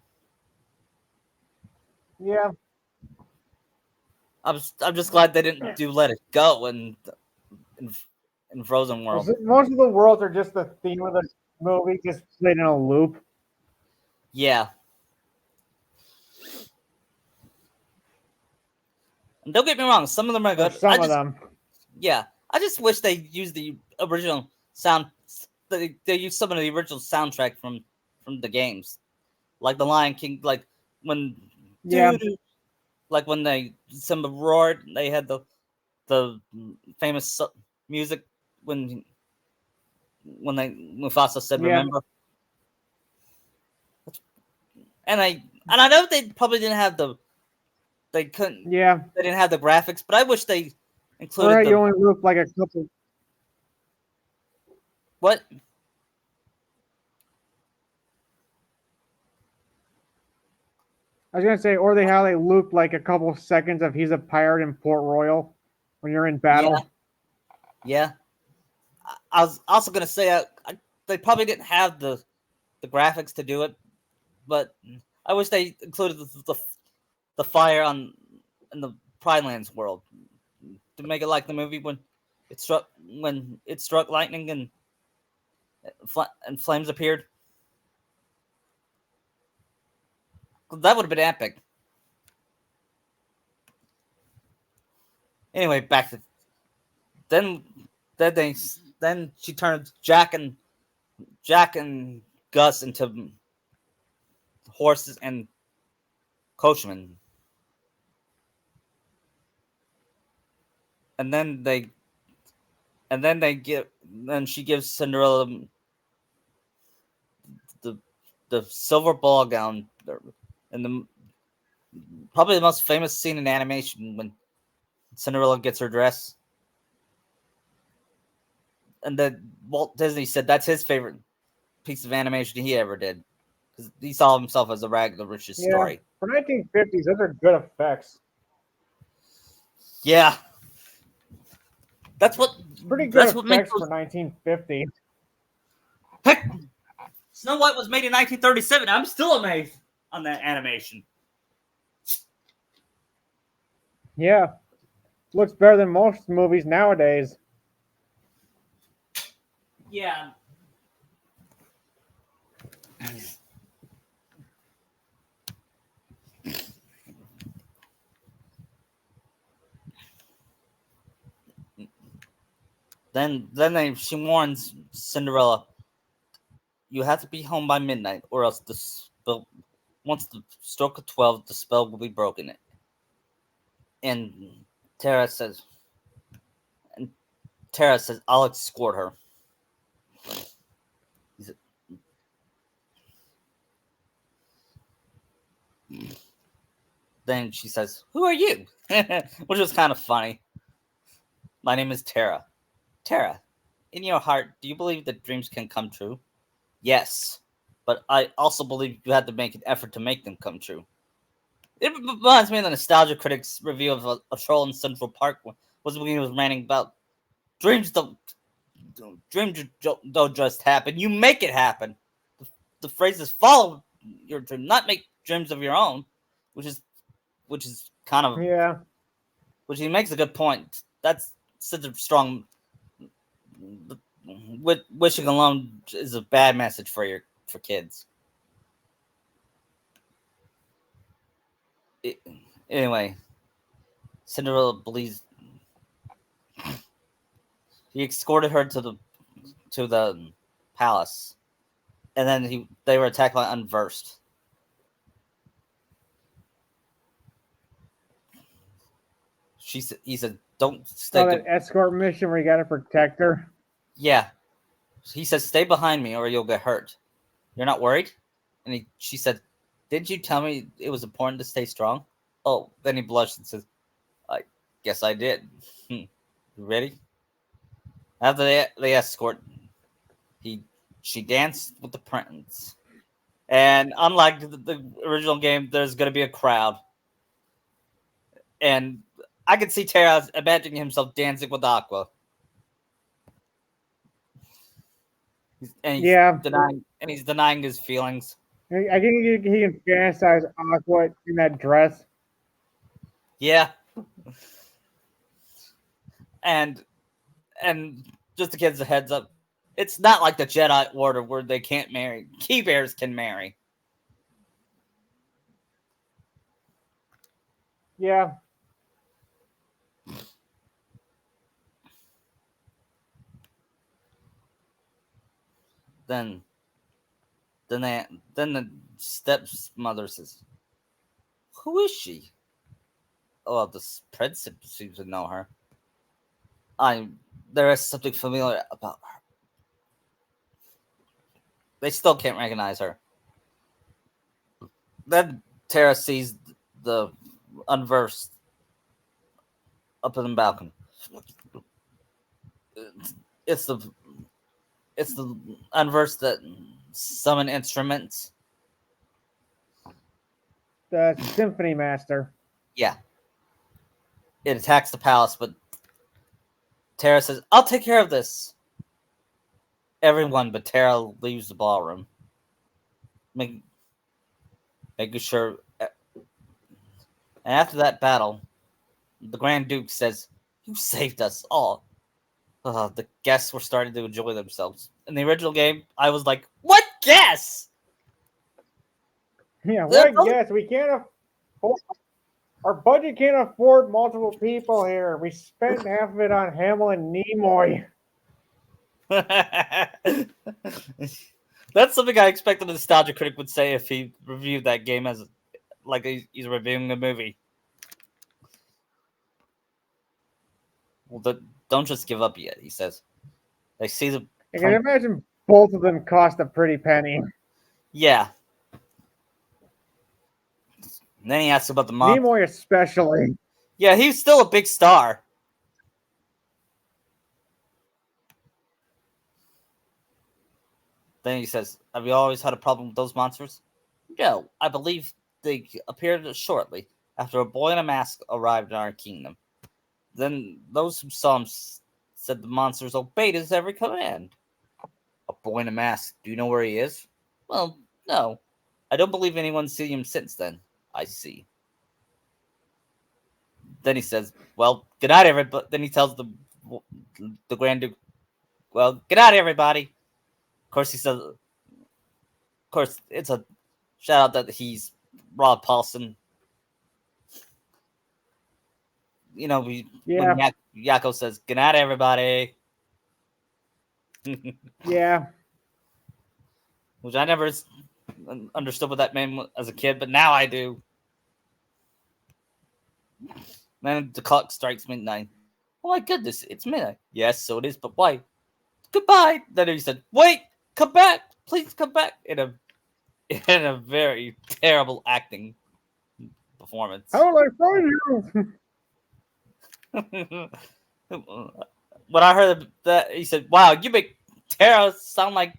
yeah. I'm just glad they didn't do Let It Go in, in Frozen World. Most of the worlds are just the theme of the movie, just played in a loop. Yeah, and don't get me wrong, some of them are Or good. I some of just them. Yeah, I just wish they used the original sound. They used some of the original soundtrack from the games, like the Lion King, like when Yeah, dude, like when they Simba roared. They had the famous music when they Mufasa said, yeah, "Remember." And I know they probably didn't have they couldn't yeah. they didn't have the graphics, but I wish they included Or you the only loop like a couple. what. I was gonna say, or how they loop like a couple seconds of "He's a Pirate" in Port Royal when you're in Yeah, battle. yeah. I was also gonna say they probably didn't have the graphics to do it, but I wish they included the fire on in the Pride Lands world to make it like the movie when it struck lightning and flames appeared. That would have been epic. Anyway, back to then. Then they then she turned Jack and Gus into horses and coachmen, and then she gives Cinderella the the silver ball gown, and the probably the most famous scene in animation when Cinderella gets her dress, and then Walt Disney said that's his favorite piece of animation he ever did because he saw himself as a rag the richest Yeah, story. for 1950s, those are good effects. Yeah, that's what It's pretty good that's what makes effects those. for 1950. Heck, Snow White was made in 1937. I'm still amazed on that animation. Yeah, looks better than most movies nowadays. Yeah. She warns Cinderella, "You have to be home by midnight, or else the spell. Once the stroke of 12, the spell will be broken." And Tara says, and Tara says, "I'll escort her." Then she says, "Who are you?" Which was kind of funny. My name is Tara. Tara, in your heart, do you believe that dreams can come true? Yes, but I also believe you have to make an effort to make them come true. It reminds me of the Nostalgia Critics review of a Troll in Central Park was when he was ranting about dreams don't just happen. You make it happen. The phrase is follow your dream, not make dreams of your own, which is which is kind of Yeah. which he makes a good point. That's such a strong. Wishing alone is a bad message for kids. It, anyway, Cinderella believes he escorted her to the palace, and then they were attacked by Unversed. He said, "Don't stay." Oh, that escort mission where you gotta protect her. Yeah, he says, "Stay behind me, or you'll get hurt. You're not worried?" And she said, "Didn't you tell me it was important to stay strong?" Oh, then he blushed and says, "I guess I did." You ready? After the escort, he she danced with the prince. And unlike the original game, there's going to be a crowd. And I could see Terra imagining himself dancing with Aqua. And Yeah. he's denying his feelings. I think he can fantasize Aqua in that dress. Yeah. And and just to give the heads up, it's not like the Jedi Order where they can't marry. Key bears can marry. Yeah. Then then they then the stepmother says, "Who is she?" Oh, well, the prince seems to know her. I There is something familiar about her. They still can't recognize her. Then Tara sees the Unversed up in the balcony. It's the it's the Unversed that summon instruments. The symphony master. Yeah, it attacks the palace, but Tara says, "I'll take care of this." Everyone but Tara leaves the ballroom, making sure. And after that battle, the Grand Duke says, "You saved us all." The guests were starting to enjoy themselves. In the original game, I was like, "What guests?" Yeah, what guess? We can't afford. Our budget can't afford multiple people here. We spent half of it on Hamill and Nimoy. That's something I expected a nostalgia critic would say if he reviewed that game as like he's reviewing a movie. Well, don't just give up yet, he says. They see the I can imagine both of them cost a pretty penny. Yeah. And then he asks about the monster. Nimoy especially. Yeah, he's still a big star. Then he says, "Have you always had a problem with those monsters?" "No, I believe they appeared shortly after a boy in a mask arrived in our kingdom. Then those who saw him said the monsters obeyed his every command." "A boy in a mask. Do you know where he is?" "Well, no. I don't believe anyone's seen him since then." "I see." Then he says, "Well, good night, everybody." Then he tells the Grand Duke, "Well, good night, everybody." Of course, he says, "Of course, it's a shout out that he's Rod Paulson." Yeah. When Yako says, "Good night, everybody." Yeah. Which I never understood what that meant as a kid, but now I do. Then the clock strikes midnight. "Oh my goodness, it's midnight." "Yes, so it is, but why?" "Goodbye." Then he said, "Wait, come back, please come back." In a very terrible acting. performance. How will I find you? When I heard that, he said, "Wow, you make Tara sound like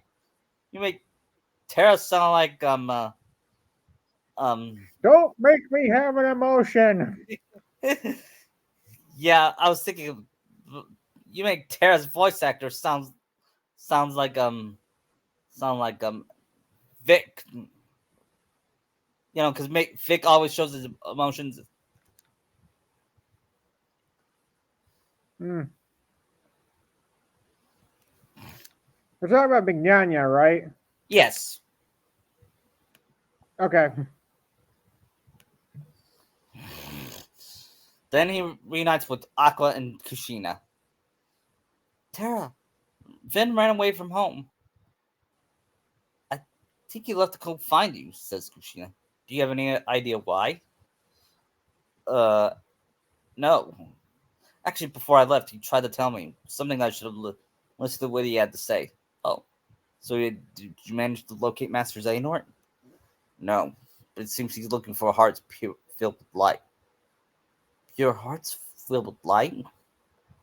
um." Don't make me have an emotion. Yeah, I was thinking, you make Tara's voice actor sounds like Vic. Because Vic always shows his emotions. Hmm. We're talking about Bignania, right? Yes. Okay. Then he reunites with Aqua and Kushina. Tara, Vin ran away from home. I think he left to go find you, says Kushina. Do you have any idea why? Uh, no. Actually, before I left, he tried to tell me something I should have listened to what he had to say. Oh, so did you manage to locate Master Xehanort? No, but it seems he's looking for hearts filled with light. Pure hearts filled with light?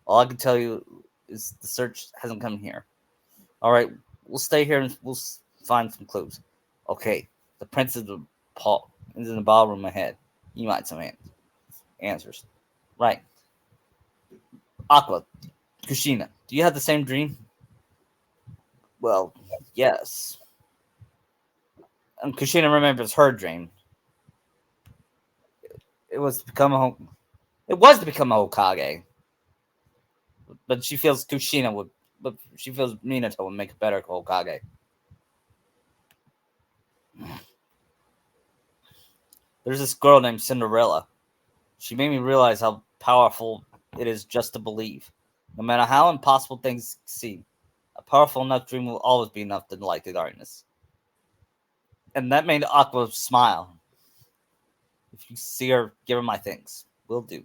All I can tell you is the search hasn't come here. All right, we'll stay here and we'll find some clues. Okay, the prince is in the ballroom ahead. You might some answers. Right. Aqua, Kushina, do you have the same dream? Well, yes. And Kushina remembers her dream. It was to become a it was to become a Hokage. But she feels Minato would make a better Hokage. There's this girl named Cinderella. She made me realize how powerful it is just to believe. No matter how impossible things seem, a powerful enough dream will always be enough to light the darkness. And that made Aqua smile. If you see her, give her my thanks. Will do.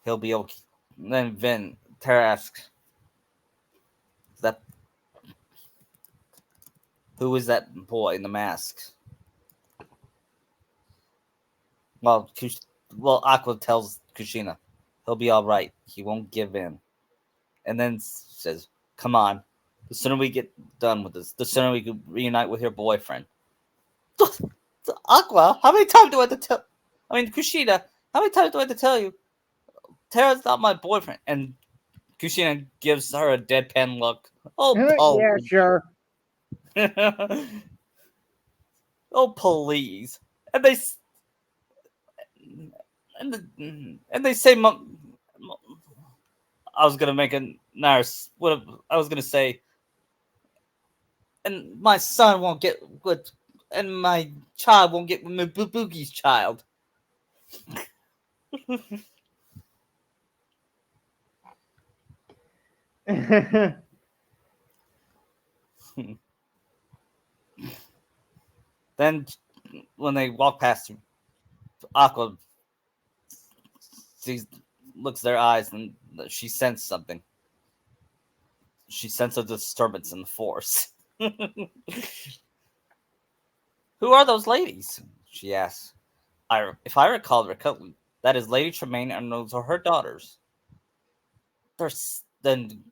He'll be okay. And then Tara asks, "That who is that boy in the mask?" Well, Aqua tells Kushina, "He'll be all right. He won't give in." And then says, "Come on. The sooner we get done with this, the sooner we can reunite with your boyfriend." Aqua, how many times do I have to tell? I mean, Kushina, how many times do I have to tell you? Tara's not my boyfriend. And Kushina gives her a deadpan look. Oh, Yeah, sure. oh, please. And they and they say, I was gonna make a nurse. What I was gonna say, and my son won't get what, and my child won't get Boogie's child. Then, when they walk past Aqua, sees, looks their eyes, and she sensed something. She sensed a disturbance in the force. Who are those ladies? She asks. If I recall correctly, that is Lady Tremaine and those are her daughters. Then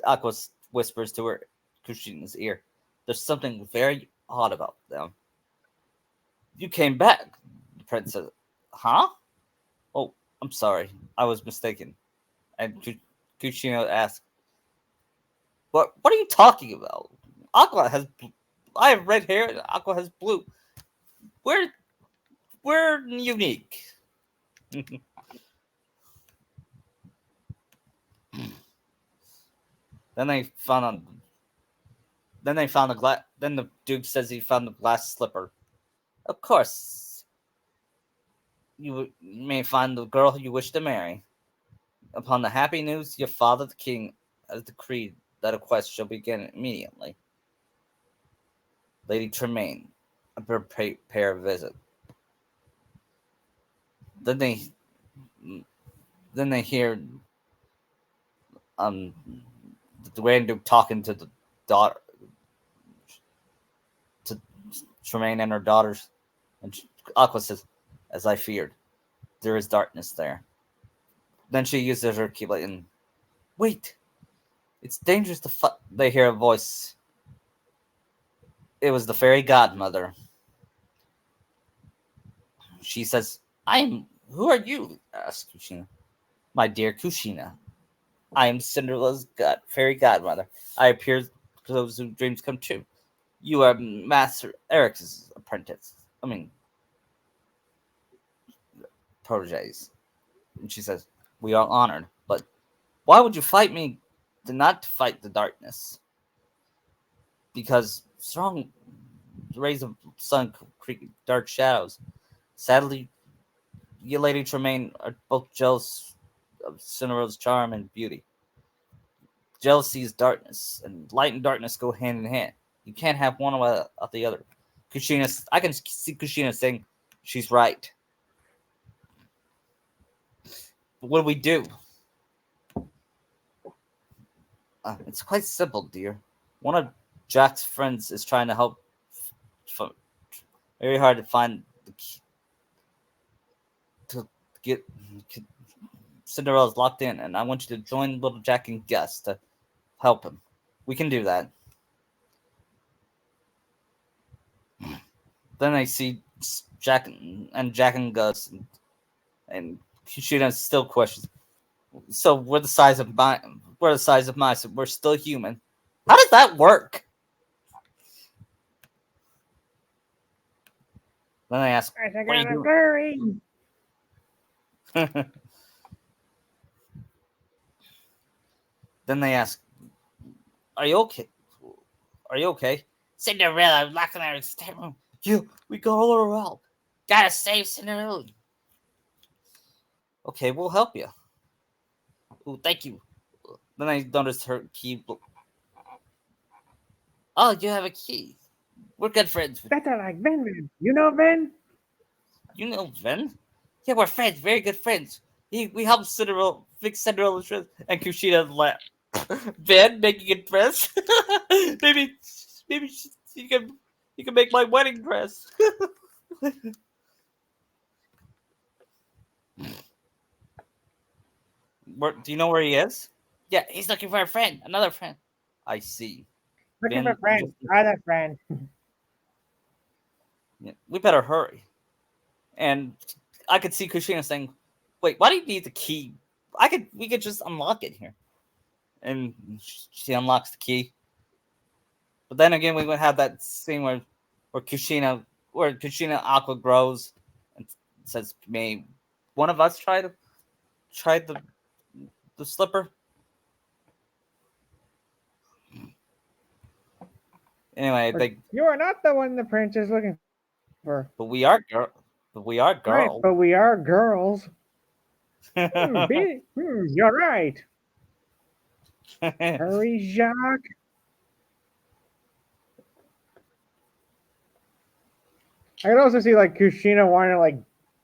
Aqua whispers to her Kushina's ear. There's something very odd about them. You came back, the prince says. Huh? Oh, I'm sorry. I was mistaken. And Kushina asks, What are you talking about? Aqua has I have red hair and Aqua has blue. We're we're unique. Then they found a glass. Then the Duke says he found the glass slipper. Of course, you may find the girl you wish to marry. Upon the happy news, your father, the king, has decreed that a quest shall begin immediately. Lady Tremaine, prepare a visit. Then they hear um the Grand Duke talking to the daughter, to Tremaine and her daughters, and Aqua says, "As I feared, there is darkness there." Then she uses her keyblade and wait. It's dangerous to fight. They hear a voice. It was the fairy godmother. She says, "I'm. Who are you?" asks Kushina. "My dear Kushina, I am Cinderella's fairy godmother. I appear to those whose dreams come true. You are Master Eric's apprentice. I mean, proteges." And she says, "We are honored, but why would you fight me to not fight the darkness? Because strong rays of sun create dark shadows. Sadly, you Lady Tremaine are both jealous of Cinderella's charm and beauty. Jealousy is darkness, and light and darkness go hand in hand. You can't have one without the other." Kushina, I can see Kushina saying, "She's right. But what do we do?" It's quite simple, dear. One of Jack's friends is trying to help. f- Very hard to find the key to get Cinderella's locked in, and I want you to join little Jack and Gus to help him. We can do that. Then I see Jack and Gus, and Kushina still questions. So we're the size of mice. We're still human. How does that work? Then I ask, I think "What are I'm a you fairy. doing?" Then they ask, "Are you okay? Are you okay?" "Cinderella, I'm locked in our stateroom. We got all her out. Gotta save Cinderella." "Okay, we'll help you." "Oh, thank you." Then I noticed her key. "Oh, you have a key. We're good friends." That's like Ben. You know Ben? "You know Ven?" "Yeah, we're friends. Very good friends. We helped Cinderella fix Cinderella's dress." And Kushina laughed. "Ben making a dress? maybe, maybe you can make my wedding dress." Do you know where he is? "Yeah, he's looking for a friend, another friend." "I see." Looking for Ben, friend. Other friend. yeah, we better hurry. And I could see Kushina saying, "Wait, why do you need the key? We could just unlock it here." And she unlocks the key. But then again, we would have that scene where Kushina Aqua grows and says, "May one of us try the slipper?" Anyway, But you are not the one the prince is looking for. but we are girl, but we are Right, girls. but we are girls. You're right. Hurry, Jacques. I can also see like Kushina wanting to like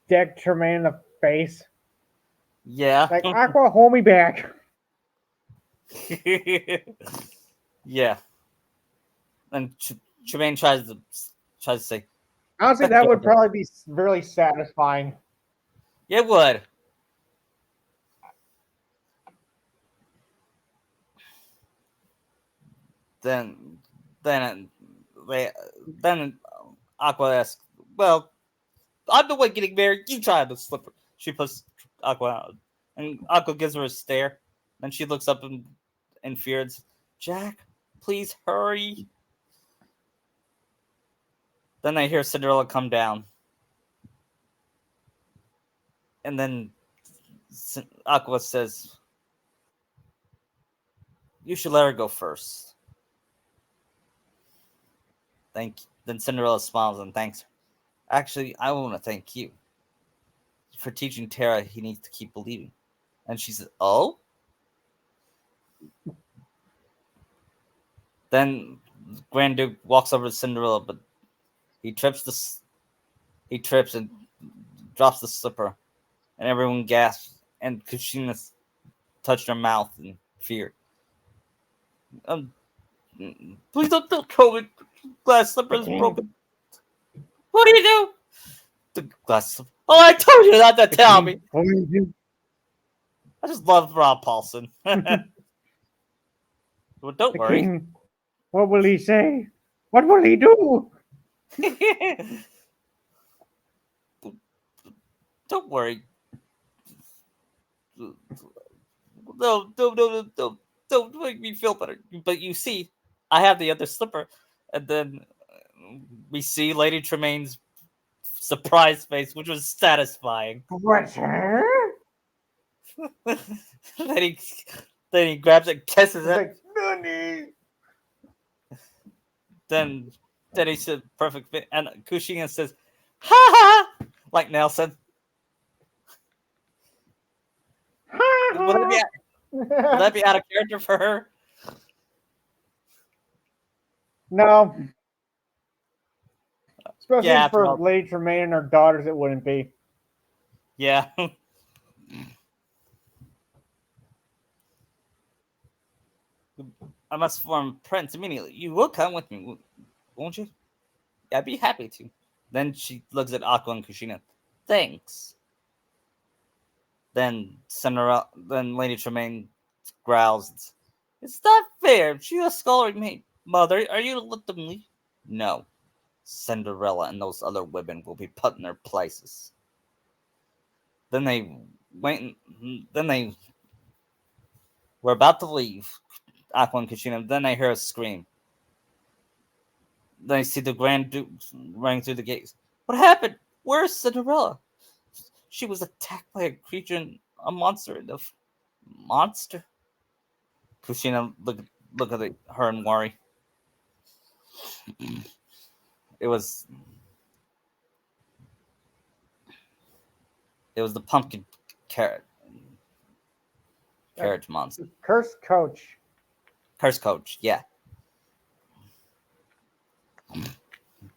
deck Tremaine in the face. Yeah. Like Aqua, hold me back. Yeah. And Tremaine tries to say, Honestly, "Let that go would of it." probably be really satisfying. It would. Then then they then Aqua asks, "Well, I'm the one getting married. You try the slipper." She puts Aqua out, and Aqua gives her a stare. Then she looks up in fear and says, "Jack, please hurry." Then they hear Cinderella come down, and then Aqua says, "You should let her go first." Thank. Then Cinderella smiles and thanks her. "Actually, I want to thank you for teaching Tara he needs to keep believing." And she says, "Oh." Then Grand Duke walks over to Cinderella, but he trips he trips and drops the slipper, and everyone gasps. And Kushina touched her mouth in fear. Um, "Please don't kill me. Glass slipper The is king. broken. What do you do?" The glass. Oh, I told you not to tell me. Poison. I just love Rob Paulson. Well, don't The worry. king. What will he say? What will he do? Don't worry. Don't make me feel better. But you see, I have the other slipper, and then we see Lady Tremaine's surprise face, which was satisfying. What? Huh? then he then he grabs it, kisses He's it. like, Nani? Then he said, "Perfect fit." And Kushina says, "Ha ha!" Like Nelson. Would that be out of character for her? No. Especially Yeah, for well, Lady Tremaine and her daughters, it wouldn't be. yeah. I must form Prince immediately. You will come with me, won't you? I'd be happy to. Then she looks at Aqua and Kushina. Thanks. Then Cinderella. Then Lady Tremaine growls. It's not fair. She a scullery maid. Mother, are you to let them leave? No. Cinderella and those other women will be put in their places. Then they went. Then they were about to leave. Aqua and Kushina. Then I hear a scream. Then I see the Grand Duke running through the gates. What happened? Where's Cinderella? She was attacked by a creature, a monster. The monster. Kushina look at her and worry. It was the pumpkin carrot carriage monster. Cursed coach. Curse coach, yeah.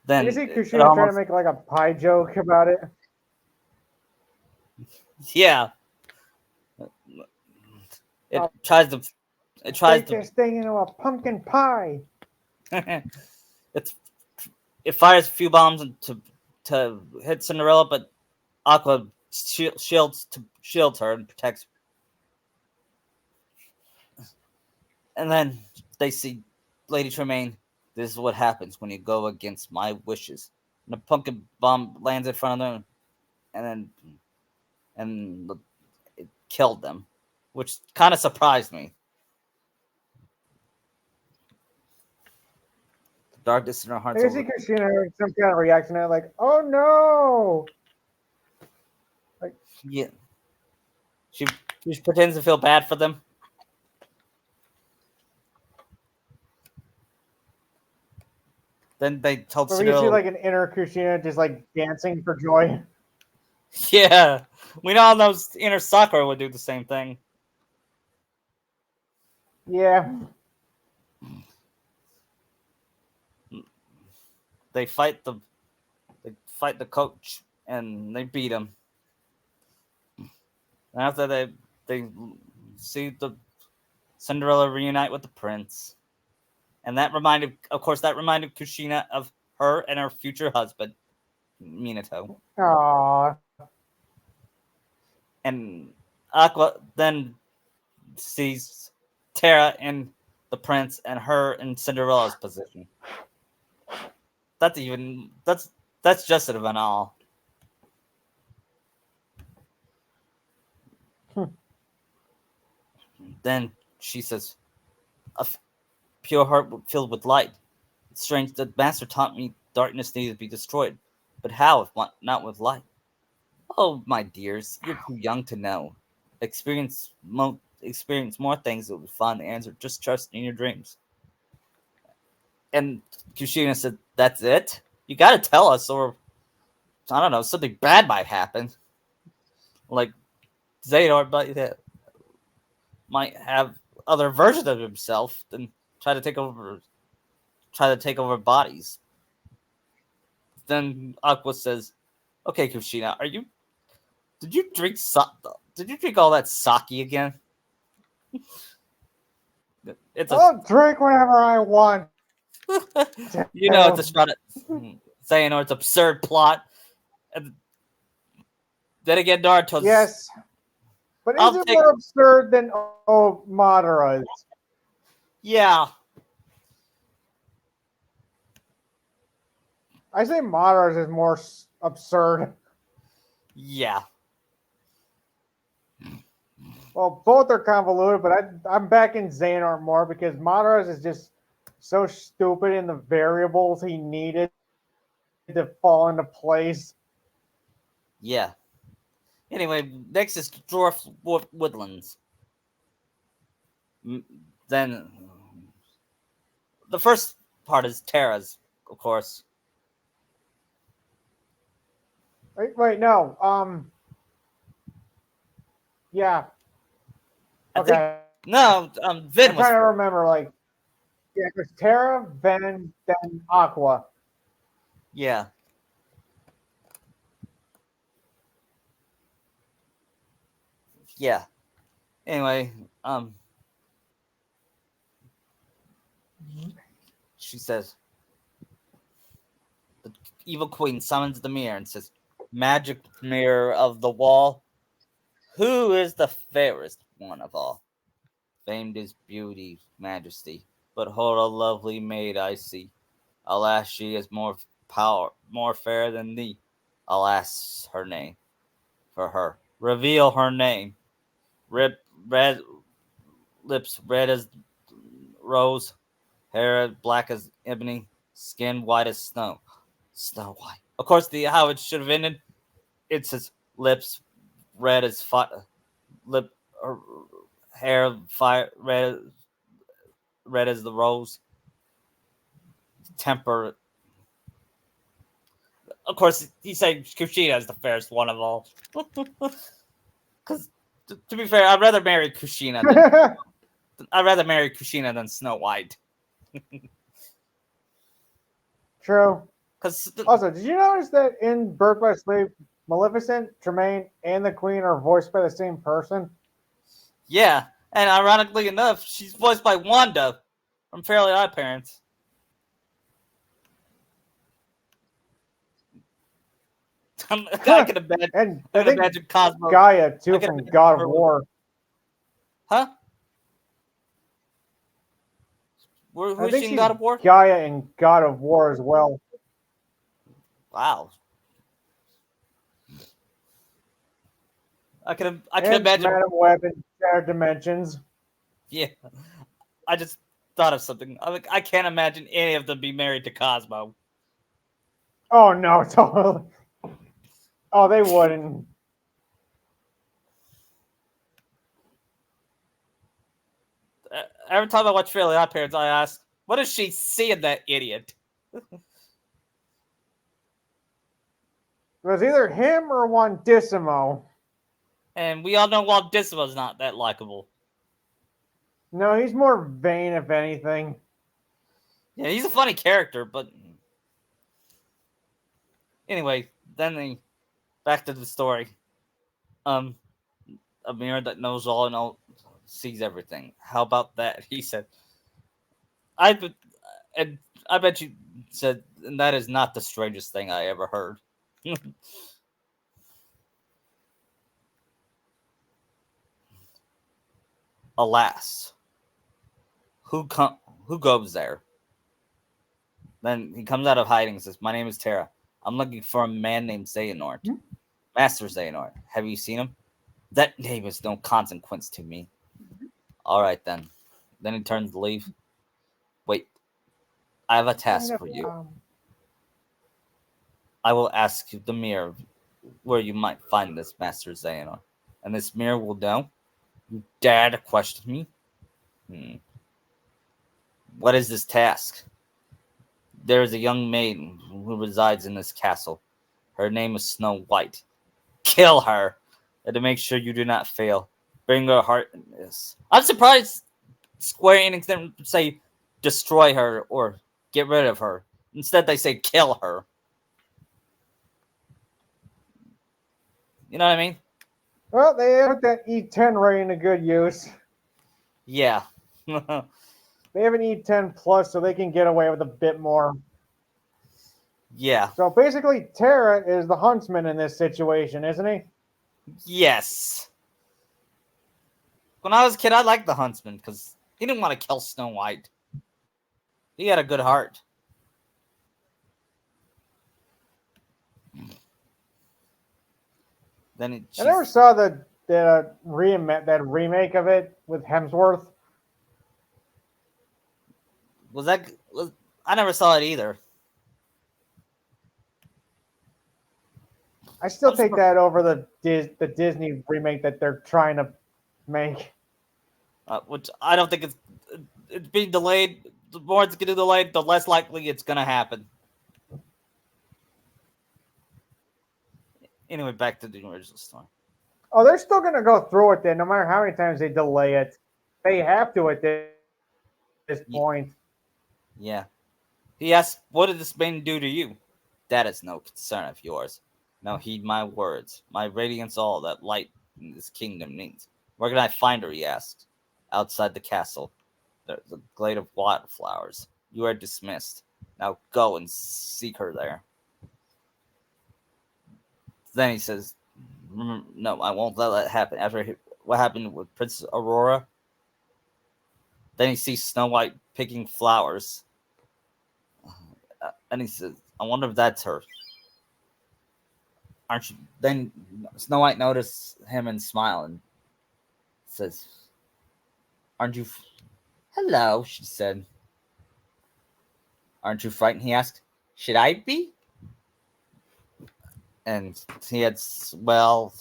Then You see Kushina trying to make like a pie joke about it. yeah. It tries to Make this thing into a pumpkin pie. it fires a few bombs to hit Cinderella, but Aqua shields her and protects her. And then they see Lady Tremaine. This is what happens when you go against my wishes. And a pumpkin bomb lands in front of them, and it killed them, which kind of surprised me. The darkness in her heart. I see Kushina having some kind of reaction to it, like, oh no. Like, Yeah. She pretends to feel bad for them. Then they told but you Cinderella. see like an inner Kushina just like dancing for joy. Yeah, we all know inner Sakura would do the same thing. Yeah. They fight the coach and they beat him. And after they see the Cinderella reunite with the prince, and that reminded Kushina of her and her future husband, Minato. Aww. And Aqua then sees Terra in the prince and her in Cinderella's position. That's just an event all. Then she says, "A pure heart filled with light. It's strange that Master taught me darkness needed to be destroyed, but how if not with light? Oh, my dears, you're too young to know. Experience more things that will find the answer. Just trust in your dreams." And Kushina said, "That's it? You gotta tell us, or I don't know, something bad might happen. Like Xehanort might have other versions of himself and try to take over bodies." Then Aqua says, "Okay, Kushina, did you drink all that sake again?" I'll drink whatever I want. It's a shot at Xehanort's absurd plot. And Then again, Naruto's. Yes. But is I'll it take. more absurd than Madara's? Yeah, I say Madara's is more absurd. yeah. Well, both are convoluted, but I'm backing Xehanort more because Madara's is just so stupid in the variables he needed to fall into place. Yeah. Anyway, next is Dwarf Woodlands. Then the first part is Terra's, of course. Wait, no. Yeah. I think Okay. no. I'm Vin was trying to first. remember. Like, yeah, it was Terra, Ven, then Aqua. Yeah. Yeah. Anyway, she says the evil queen summons the mirror and says, "Magic mirror of the wall, who is the fairest one of all? Famed is beauty, majesty, but hold a lovely maid I see. Alas, she is more fair than thee. Alas, her name for her. Reveal her name. Red lips red as rose, hair black as ebony, skin white as snow. Snow White. Of course, the how it should have ended. It says lips red as fire, lip hair fire red as the rose. Temper. Of course, he said Kushina is the fairest one of all. Because to be fair, I'd rather marry Kushina than Snow White. True. Because Also, did you notice that in Birth by Sleep, Maleficent, Tremaine, and the Queen are voiced by the same person? yeah, and ironically enough, she's voiced by Wanda from Fairly Odd Parents. I can imagine. And I I can think imagine Cosmo. Gaia, I too, can from imagine God of her with, War. huh? I Who's think she in she's God of War? Gaia in God of War as well. Wow. I can And imagine. Madam Web in Shattered Dimensions. Yeah, I just thought of something. I can't imagine any of them be married to Cosmo. Oh, no, totally. Oh, they wouldn't. Every time I watch Fairly Odd Parents, I ask, what does she see in that idiot? It was either him or Wandissimo. And we all know Walt Disney's not that likable. No, he's more vain, if anything. Yeah, he's a funny character, but anyway, back to the story. Um, a mirror that knows all and all sees everything. How about that? He said. I bet, and I bet you said, and that is not the strangest thing I ever heard. Alas, who com- who goes there? Then he comes out of hiding and says, "My name is Terra. I'm looking for a man named Xehanort. Master Xehanort. Have you seen him? That name is no consequence to me." All right then. Then he turns to leave. Wait, I have a task for you. I will ask you the mirror where you might find this Master Xehanort, and this mirror will know. You dare to question me? What is this task? There is a young maiden who resides in this castle. Her name is Snow White. Kill her, and to make sure you do not fail, bring her heart in this. I'm surprised Square Enix didn't say destroy her or get rid of her. Instead, they say kill her. You know what I mean? Well, they put that E10 ray into good use. Yeah. They have an E10 plus, so they can get away with a bit more. Yeah. So basically, Terra is the huntsman in this situation, isn't he? Yes. When I was a kid, I liked the Huntsman because he didn't want to kill Snow White. He had a good heart. Then I never she's saw the remake of it with Hemsworth. was that was I never saw it either. I still I'm take surprised. that over the Disney remake that they're trying to make. Which I don't think it's being delayed. The more it's getting delayed, the less likely it's gonna happen. Anyway, back to the original story. Oh, they're still gonna go through it then, no matter how many times they delay it. They have to at this point. Yeah. He asks, "What did this man do to you?" "That is no concern of yours. Now heed my words. My radiance, all that light in this kingdom needs. Where can I find her?" he asked. "Outside the castle. There's a glade of wildflowers. You are dismissed. Now go and seek her there." Then he says, "No, I won't let that happen." After what happened with Princess Aurora, then he sees Snow White picking flowers. And he says, "I wonder if that's her. Aren't you?" Then Snow White notices him and smiles and says, "Aren't you?" "Hello," she said. "Aren't you frightened?" he asked. "Should I be?" And he had, "Well,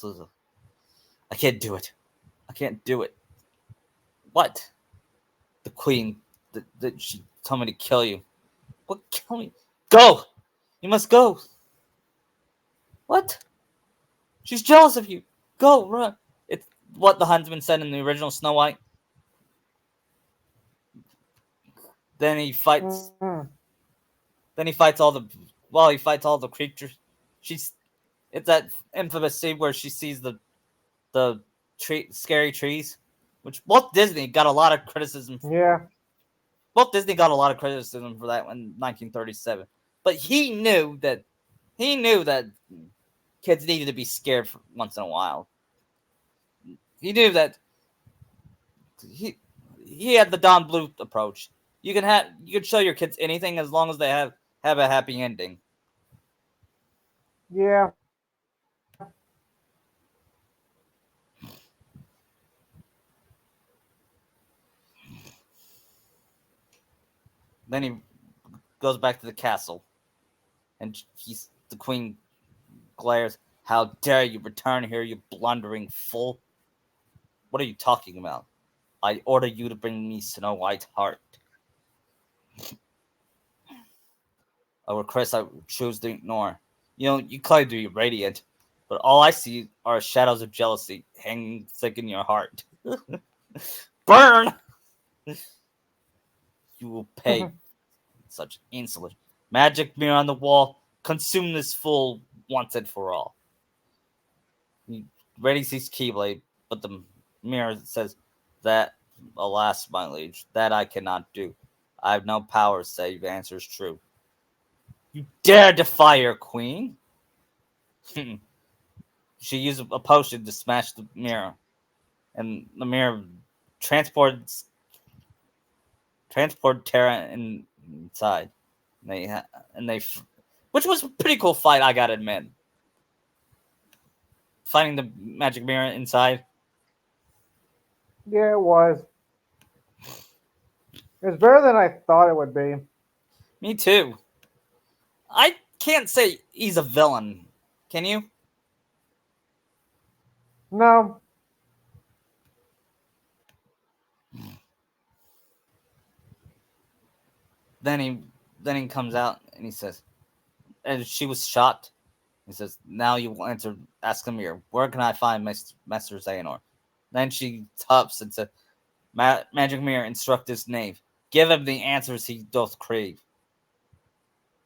I can't do it. I can't do it." "What?" "The queen, that she told me to kill you." "What, kill me?" "Go! You must go." "What?" "She's jealous of you. Go, run." It's what the huntsman said in the original Snow White. Then he fights. Mm. Then he fights all the. Well, he fights all the creatures. She's. It's that infamous scene where she sees the scary trees, which Walt Disney got a lot of criticism. Yeah, Walt Disney got a lot of criticism for that in 1937, but he knew that kids needed to be scared for once in a while. He knew that he he had the Don Bluth approach. You can show your kids anything as long as they have a happy ending. yeah. Then he goes back to the castle, and the queen glares. "How dare you return here, you blundering fool! What are you talking about? I order you to bring me Snow White's heart. A request I choose to ignore. You claim to be radiant, but all I see are shadows of jealousy hanging thick in your heart. Burn! You will pay such insolence. Magic mirror on the wall. Consume this fool once and for all." He readies his keyblade, but the mirror says, "That, alas, my liege, that I cannot do. I have no power save answers true." "You dare defy your queen?" She used a potion to smash the mirror, and the mirror transports Terra inside. And which was a pretty cool fight, I gotta admit. Finding the magic mirror inside. Yeah, it was. It was better than I thought it would be. Me too. I can't say he's a villain. Can you? No, Then he then he comes out and he says, and she was shocked. He says, "Now you will answer. Ask Amir, where can I find Master Xehanort?" Then she huffs and said, "Magic mirror, instruct this knave. Give him the answers he doth crave.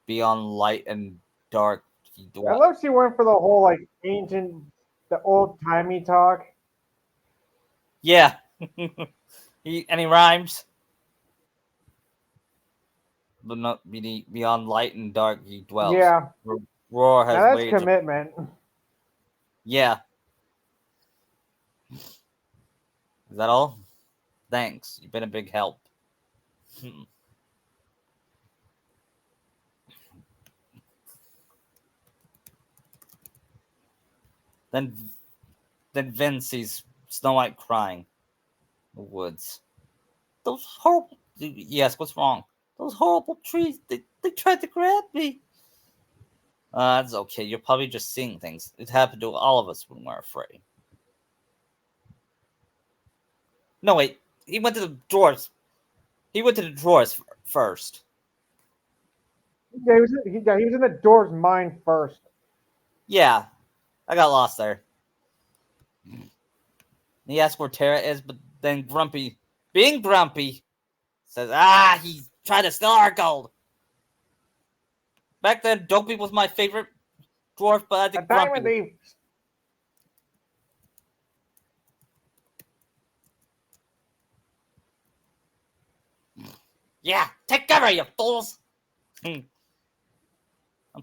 Beyond light and dark he I dwells." love she went for the whole like ancient, the old timey talk. Yeah. He rhymes. But not beyond light and dark he dwells. Yeah, Roar now has that's waged. commitment. Yeah. Is that all? Thanks. You've been a big help. Hmm. Then then Vin sees Snow White crying in the woods. Those horrible. Yes, what's wrong? Those horrible trees. They tried to grab me. That's okay. You're probably just seeing things. It happened to all of us when we're afraid. No, wait. He went to the drawers. He went to the drawers first. He was in the door's mind first. Yeah, I got lost there. He asked where Tara is, but then Grumpy, being grumpy, says, he tried to steal our gold. Back then, Dopey was my favorite dwarf, but I A think diamond Grumpy. thief. Yeah, take cover, you fools! I'm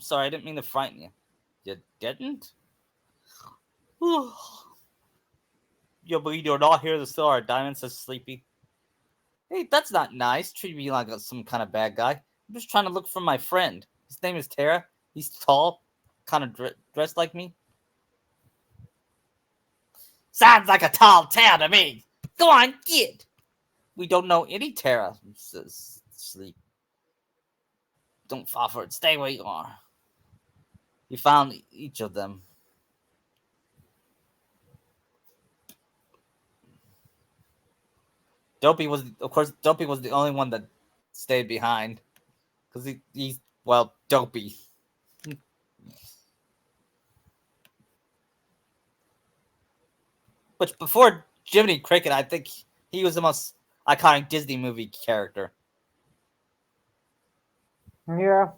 sorry, I didn't mean to frighten you. You didn't? You believe you're not here to steal our diamonds, says Sleepy. Hey, that's not nice. Treat me like some kind of bad guy. I'm just trying to look for my friend. His name is Tara. He's tall, kind of dressed like me. Sounds like a tall tale to me. Go on, get. We don't know any Tara, says Sleep. Don't fall for it. Stay where you are. You found each of them. Dopey was, of course, Dopey was the only one that stayed behind. Because he's, well, Dopey. Which, before Jiminy Cricket, I think he was the most iconic Disney movie character. Yeah.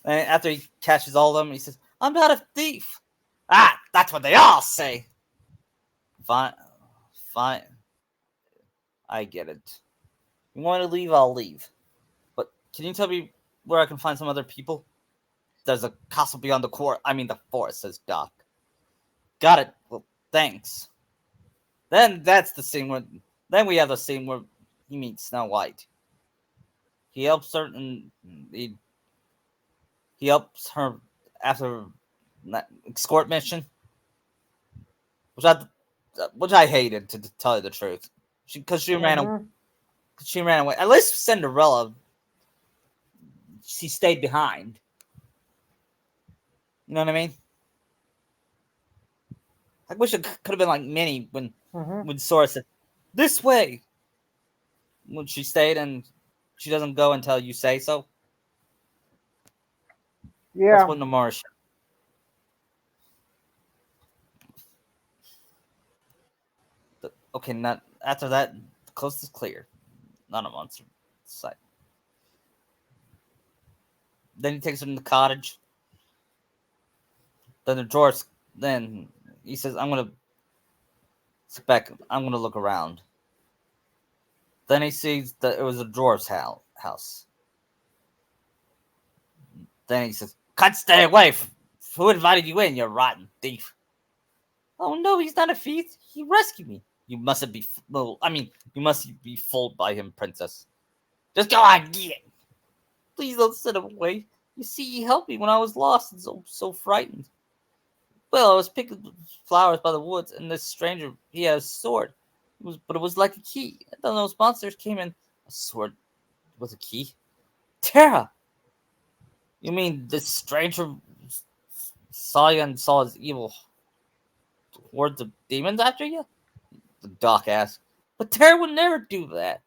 And after he catches all of them, he says, I'm not a thief. Ah, that's what they all say. Fine. Fine. I get it. You want to leave, I'll leave. But can you tell me where I can find some other people? There's a castle beyond the forest, says Doc. Got it. Well, thanks. Then that's the scene where. Then we have the scene where he meets Snow White. He helps her, and he helps her after that escort mission, which I hated, to tell you the truth. Because she ran away. At least Cinderella, she stayed behind. You know what I mean? I wish it could have been like Minnie when Sora said, "This way." When she stayed and she doesn't go until you say so. Yeah. That's what Nomura should. Okay, not after that. The coast is clear. Not a monster sight. Then he takes her in the cottage. Then the drawers. Then he says, "I'm gonna sit back. I'm gonna look around." Then he sees that it was a dwarf's house. Then he says, "Can't stay away. Who invited you in, you rotten thief?" Oh no, he's not a thief. He rescued me. You mustn't be. Well, I mean, you must be fooled by him, princess. Just go on, get it. Please don't send him away. You see, he helped me when I was lost and so frightened. Well, I was picking flowers by the woods, and this stranger, he had a sword. But it was like a key. And then those monsters came in. A sword was a key. Tara, you mean this stranger saw you and saw his evil hordes of demons after you? The doc asked. But Tara would never do that.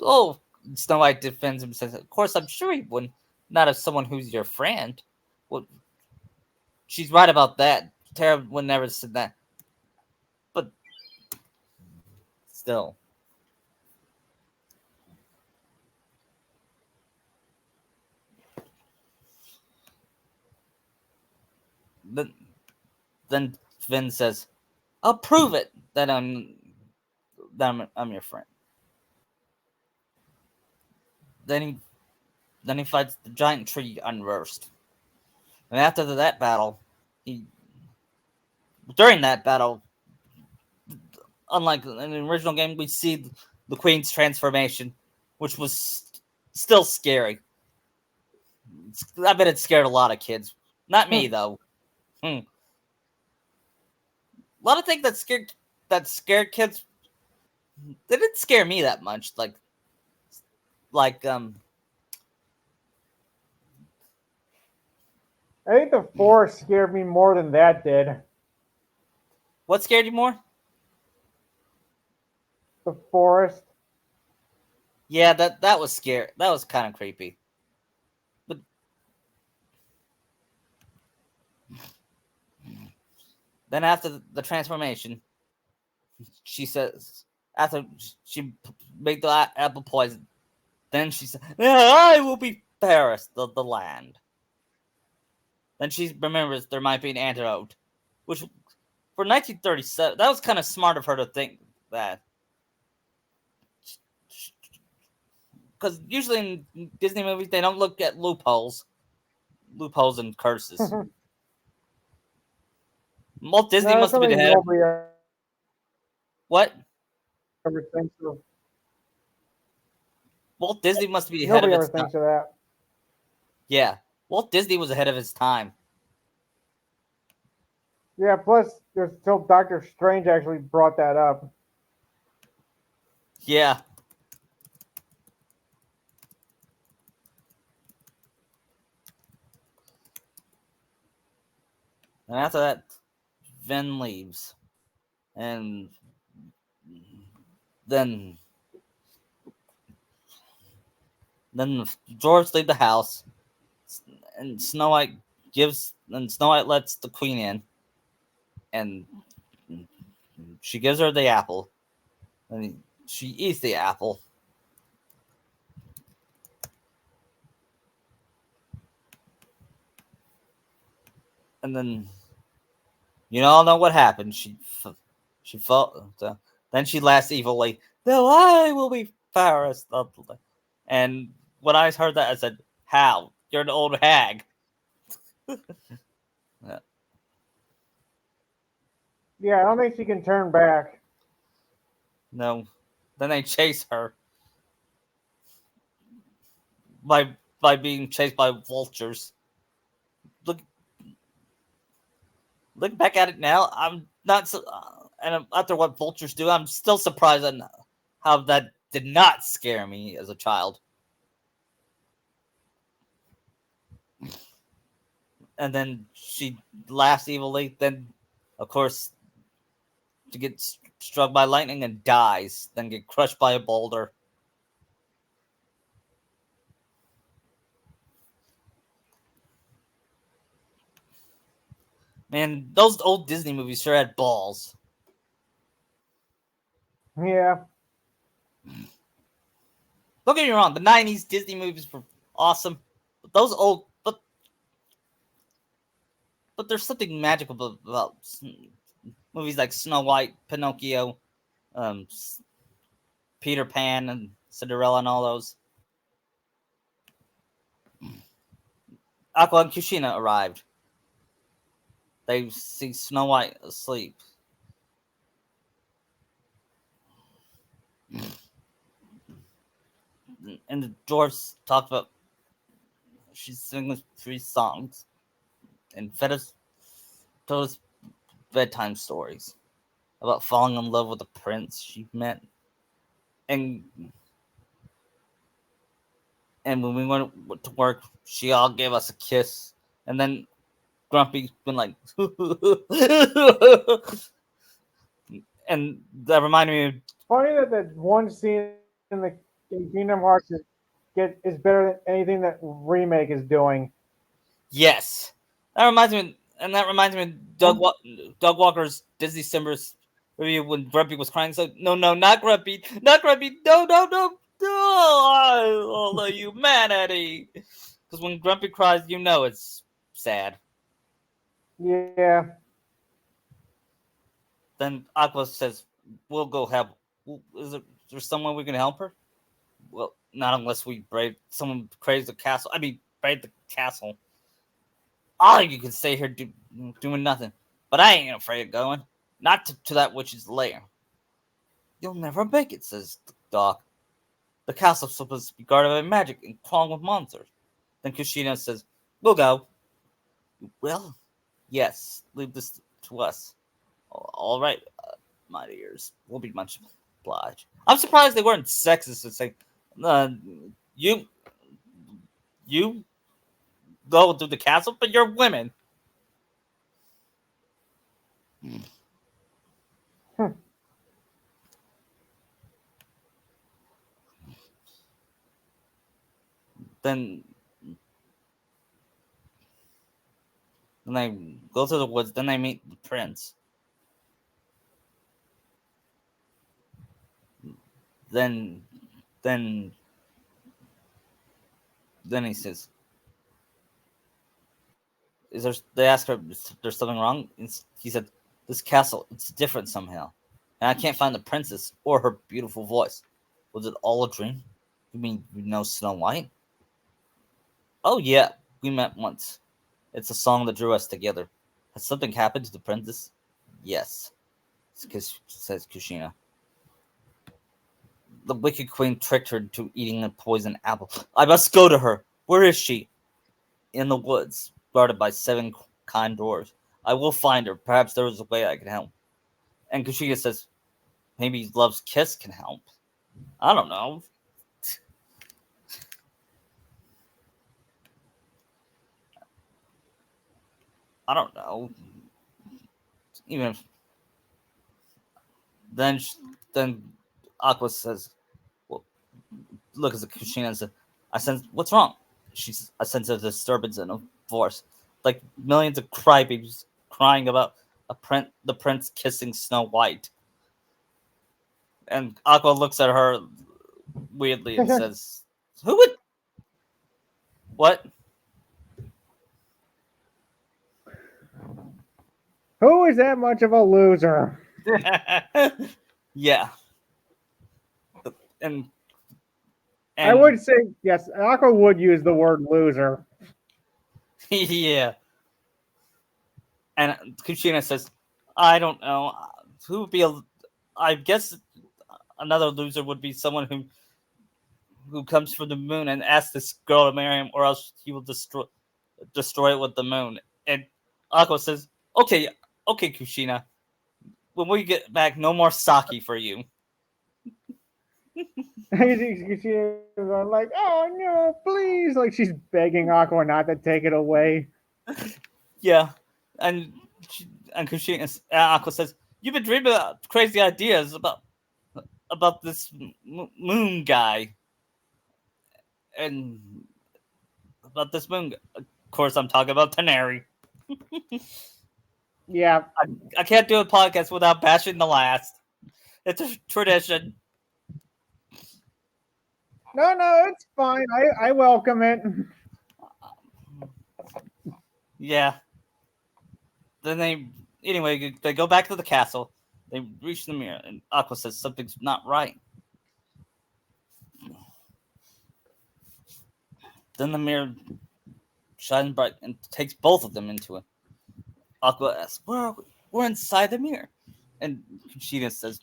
Oh, Snow White defends him and says, of course, I'm sure he wouldn't. Not as someone who's your friend. Well, she's right about that. Tara would never said that. But still. Then Finn says, I'll prove it that I'm your friend. Then he fights the giant tree unversed. And after that battle, he during that battle, unlike in the original game, we see the Queen's transformation, which was still scary. I bet it scared a lot of kids. Not me though. A lot of things that scared kids. They didn't scare me that much. Like I think the forest scared me more than that did. what scared you more? The forest. Yeah, that was scary. That was kind of creepy. But then after the transformation, she says after she made the apple poison, then she said, "Yeah, I will be Paris, the land." Then she remembers there might be an antidote, which for 1937, that was kind of smart of her to think that. Because usually in Disney movies, they don't look at loopholes and curses. Walt Disney No, that's must have been something ahead of nobody what? ever thinks of. Walt Disney must be ahead of Nobody ever its time. thinks of that. Yeah, Walt Disney was ahead of his time. Yeah, plus there's still Doctor Strange actually brought that up. Yeah. And after that, Ven leaves. And then George leaves the house. And Snow White lets the Queen in. And she gives her the apple. And she eats the apple. And then you all know what happened. She fell. Then she laughs evilly. Though I will be Paris. And when I heard that, I said, "How? You're an old hag." Yeah. Yeah, I don't think she can turn back. No. Then they chase her by being chased by vultures. Look look back at it now. I'm not so. And after what vultures do, I'm still surprised on how that did not scare me as a child. And then she laughs evilly. Then, of course, she gets struck by lightning and dies. Then get crushed by a boulder. Man, those old Disney movies sure had balls. Yeah. Don't get me wrong, the '90s Disney movies were awesome, but those old, but there's something magical about movies like Snow White, Pinocchio, um, Peter Pan, and Cinderella, and all those. Aqua and Kushina arrived. They see Snow White asleep. And the dwarfs talk about she's singing 3 songs and told us bedtime stories about falling in love with a prince she met. And when we went to work, she all gave us a kiss. And then Grumpy went like, and that reminded me of, Funny that that one scene in Kingdom Hearts is better than anything that remake is doing. yes. That reminds me of Doug Walker's Disney Simbers review when Grumpy was crying. So, no, not Grumpy. Not Grumpy. No. Oh, the humanity. Because when Grumpy cries, you know it's sad. Yeah. Then Aqua says, "We'll go help. Is there someone we can help her?" Well, not unless we brave someone craves the castle. I mean, brave the castle. All of you can stay here doing nothing. But I ain't afraid of going. Not to that witch's lair. You'll never make it, says the dog. The castle's supposed to be guarded by magic and crawling with monsters. Then Kushina says, we'll go. Well, yes, leave this to us. All right, my dears. We'll be much obliged. I'm surprised they weren't sexist and say, uh, you, you go to the castle, but you're women. Then they go to the woods. Then they meet the prince. Then, then, then he says, "Is there?" They ask her, "Is there's something wrong?" He said, "This castle, it's different somehow, and I can't find the princess or her beautiful voice. Was it all a dream? You mean you know Snow White?" "Oh yeah, we met once. It's a song that drew us together. Has something happened to the princess?" "Yes," says Kushina. "The wicked queen tricked her into eating a poisoned apple. I must go to her. Where is she?" "In the woods, guarded by 7 kind dwarves. I will find her. Perhaps there is a way I can help." And Kushina says, "Maybe Love's kiss can help." I don't know. I don't know. Even if, then then Aqua says, "Well, look at the Kushina and says, I sense what's wrong." I sense a disturbance in her voice, like millions of crybabies crying about the prince kissing Snow White. And Aqua looks at her weirdly and says, "Who would what?" Who is that much of a loser? Yeah, and I would say yes. Aqua would use the word loser. yeah, and Kuchina says, "I don't know who would be a. I guess another loser would be someone who comes from the moon and asks this girl to marry him, or else he will destroy it with the moon." And Aqua says, "Okay, okay, Kushina. When we get back, no more sake for you." She's like, "Oh no, please!" Like she's begging Aqua not to take it away. Yeah, and and Kushina Aqua says, "You've been dreaming about crazy ideas about this moon guy and about this moon. Of course, I'm talking about Teneri. Yeah. I can't do a podcast without bashing the last. It's a tradition." No, it's fine. I welcome it. Yeah. Then they go back to the castle. They reach the mirror, and Aqua says something's not right. Then the mirror shines bright and takes both of them into it. Aqua asks, "Where are we?" "We're inside the mirror." And Kushina says,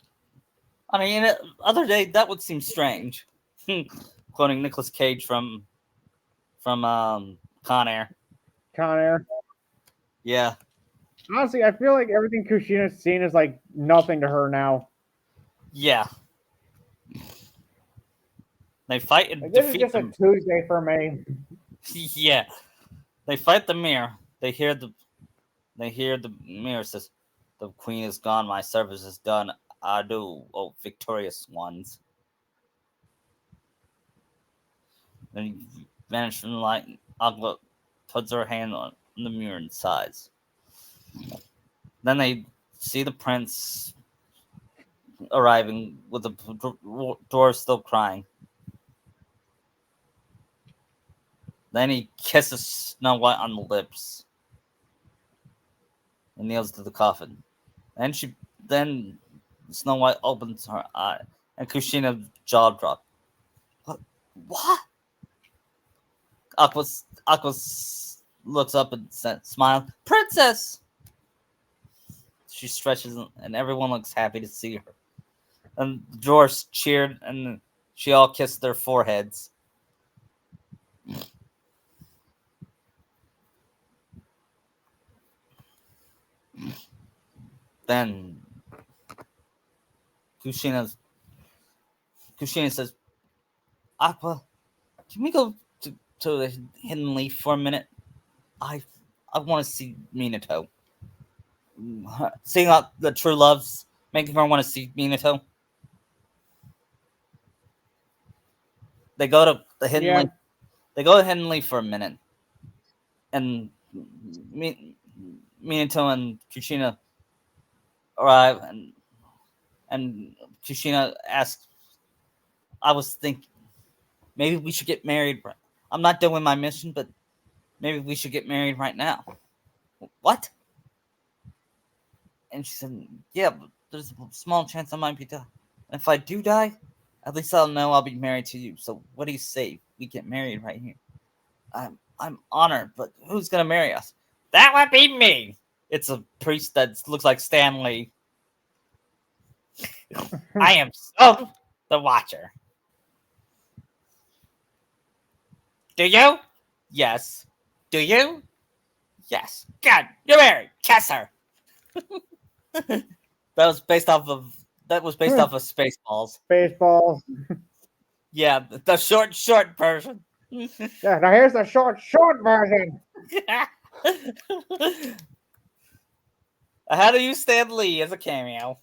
"I mean, other day that would seem strange." Quoting Nicolas Cage from Con Air. Con Air. Yeah, Honestly, I feel like everything Kushina's seen is like nothing to her now. yeah. They fight and Like, this is defeat just a them. Tuesday for me. Yeah, they fight the mirror. They hear the mirror says, "The queen is gone. My service is done. Adieu, oh victorious ones." Then he vanished from the light. And Agla puts her hand on the mirror and sighs. Then they see the prince arriving with the dwarf still crying. Then he kisses Snow White on the lips and kneels to the coffin. Then Snow White opens her eye, and Kushina's jaw dropped. What? What? Aqua looks up and smiles. "Princess!" she stretches, and everyone looks happy to see her. And the dwarfs cheered, and she all kissed their foreheads. Then Kushina Kushina says, Aqua, can we go to the Hidden Leaf for a minute? I I want to see Minato. Seeing out the true loves making her want to see Minato. They go to the Hidden Yeah. Leaf. They go to Hidden Leaf for a minute, and Minato and Kushina arrive, and Kushina asks, "I was thinking maybe we should get married. I'm not done with my mission, but maybe we should get married right now." What? And she said, "Yeah, but there's a small chance I might be dead. And if I do die, at least I'll know I'll be married to you. So what do you say? We get married right here. I'm honored, but who's gonna marry us? That would be me." It's a priest that looks like Stanley. I am so the Watcher. Do you? Yes. Do you? Yes. Good. You're married. Kiss her. that was based off of Spaceballs. Baseballs. Yeah, the short version. Yeah, now here's the short version. How do you stand Lee as a cameo?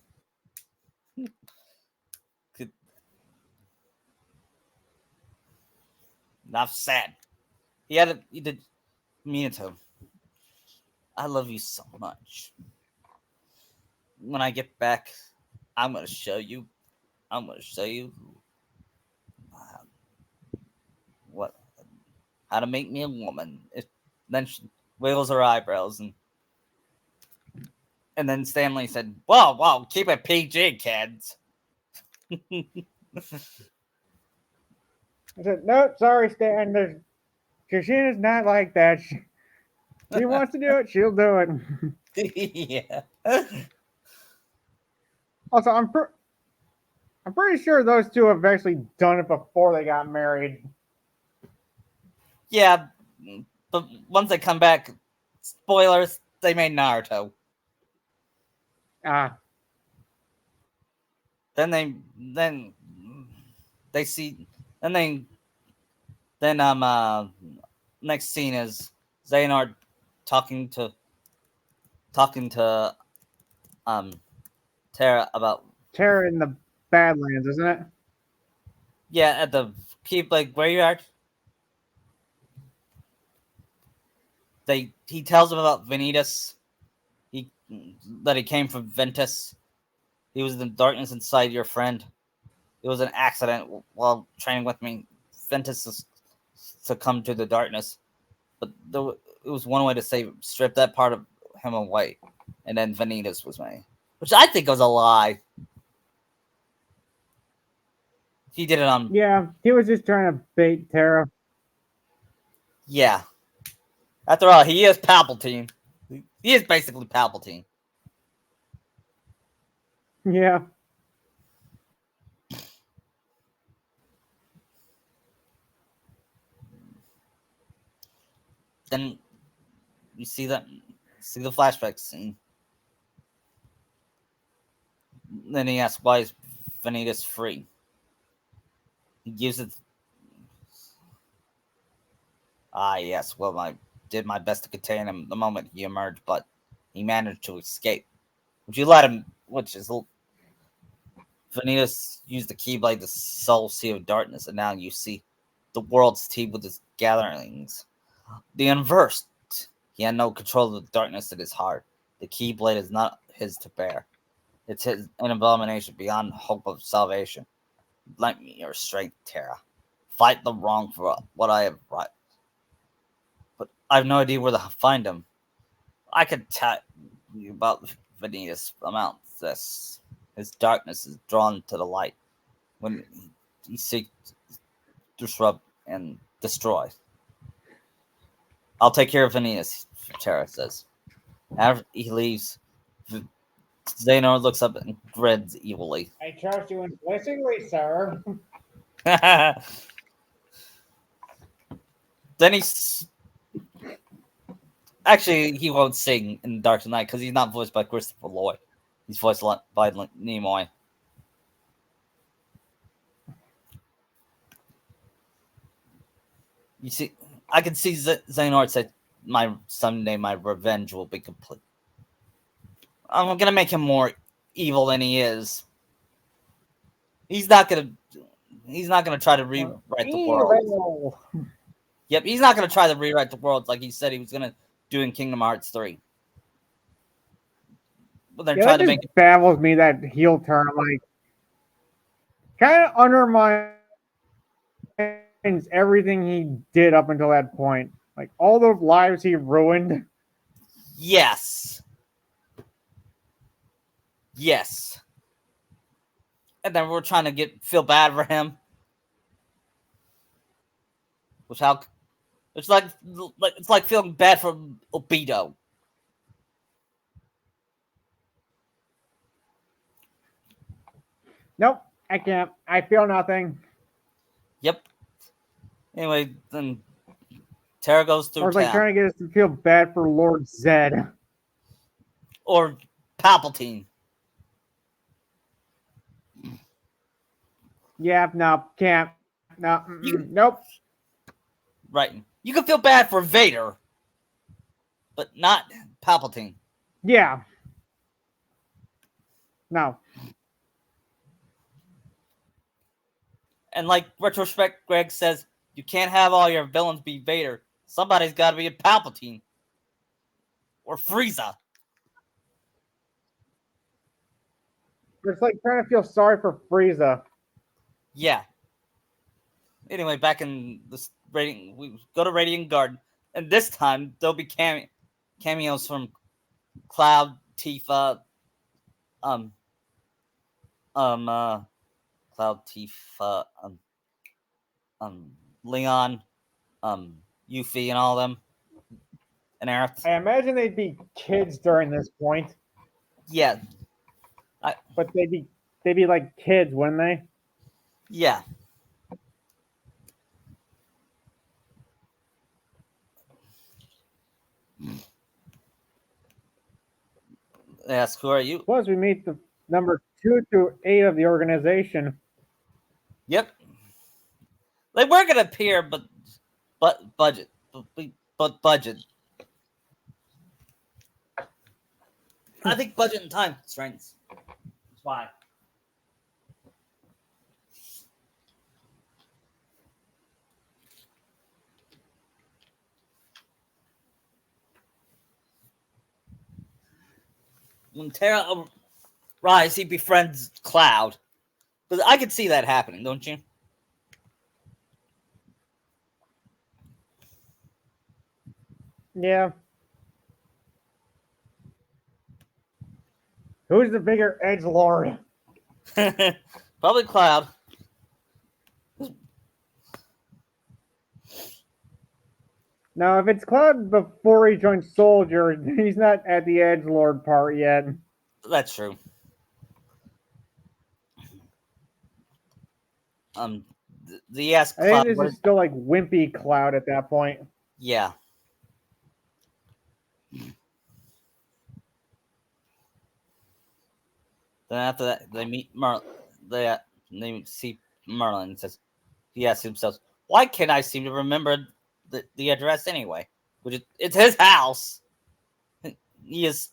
Enough said. He did Minato. I love you so much. When I get back, I'm gonna show you. I'm gonna show you uh, what how to make me a woman. Then she wiggles her eyebrows, and then Stanley said, "Whoa, whoa, keep it PG, kids." I said, no, sorry, Stan. Kushina's not like that. She wants to do it, she'll do it. Yeah. Also, I'm pretty sure those two have actually done it before they got married. Yeah, but once they come back, spoilers, they made Naruto. Ah, Then they see then they then next scene is Xehanort talking to talking to um Terra about Terra in the Badlands, isn't it? yeah at the keep like where you are. He tells him about Vanitas. He that he came from Ventus. He was in the darkness inside your friend. It was an accident while training with me. Ventus succumbed to the darkness, but it was one way to save him. Strip that part of him away, and then Vanitas was made, which I think was a lie. He did it on Yeah, he was just trying to bait Terra. yeah. After all, he is Palpatine. He is basically Palpatine. Yeah. Then you see the flashback scene. Then he asks, "Why is Vanitas free?" He gives it. Ah, yes. Well, I did my best to contain him the moment he emerged, but he managed to escape. Would you let him? Which is Vanitas used the Keyblade, the Soul Sea of Darkness, and now you see the world's teem with its gatherings. The inverse. He had no control of the darkness in his heart. The Keyblade is not his to bear. It's his an abomination beyond hope of salvation. Lend me your strength, Terra. Fight the wrong for what I have right. But I have no idea where to find him. I could tell you about Vanitas amount. This his darkness is drawn to the light when he seeks to disrupt and destroy. I'll take care of Vanitas, Terra says. After he leaves, Xehanort looks up and grins evilly. I trust you implicitly, sir. Then actually he won't sing in Dark Knight because he's not voiced by Christopher Lloyd. He's voiced by Nimoy. You see, I can see Xehanort say, someday my revenge will be complete. I'm gonna make him more evil than he is. He's not gonna try to rewrite the world. Evil. Yep, he's not gonna try to rewrite the world like he said he was gonna do in Kingdom Hearts 3. But they're Yeah, trying that to just make it. baffles me, that heel turn. Like, kind of undermines everything he did up until that point. Like, all the lives he ruined. Yes. Yes. And then we're trying to feel bad for him. It's like feeling bad for Obito. Nope, I can't. I feel nothing. Yep. Anyway, then Terra goes Or through it's like town. trying to get us to feel bad for Lord Zed. Or Palpatine. Yeah, no, can't. No, nope. Right. You can feel bad for Vader, but not Palpatine. Yeah. No. And like Retrospect Greg says, you can't have all your villains be Vader. Somebody's got to be a Palpatine. Or Frieza. It's like trying to feel sorry for Frieza. Yeah. Anyway, back in this rating, we go to Radiant Garden, and this time there'll be cameos from Cloud, Tifa, um, Cloud, Tifa, Leon, Yuffie, and all them, and Aerith. I imagine they'd be kids during this point, Yeah, but they'd be like kids, wouldn't they? yeah. They ask, who are you? Plus, we meet the number 2 through 8 of the organization. Yep. They were gonna appear, but budget, but budget. I think budget and time constraints. That's why. When Terra arrives, he befriends Cloud. But I could see that happening, don't you? Yeah. Who's the bigger edge lord? Probably Cloud. Now, if it's Cloud before he joined Soldier, he's not at the edge lord part yet. That's true. The ask I think Cloud. this is still like wimpy Cloud at that point. Yeah. Then after that, they meet Merlin. They see Merlin and says, he asks himself, "Why can't I seem to remember the address anyway?" Which it's his house.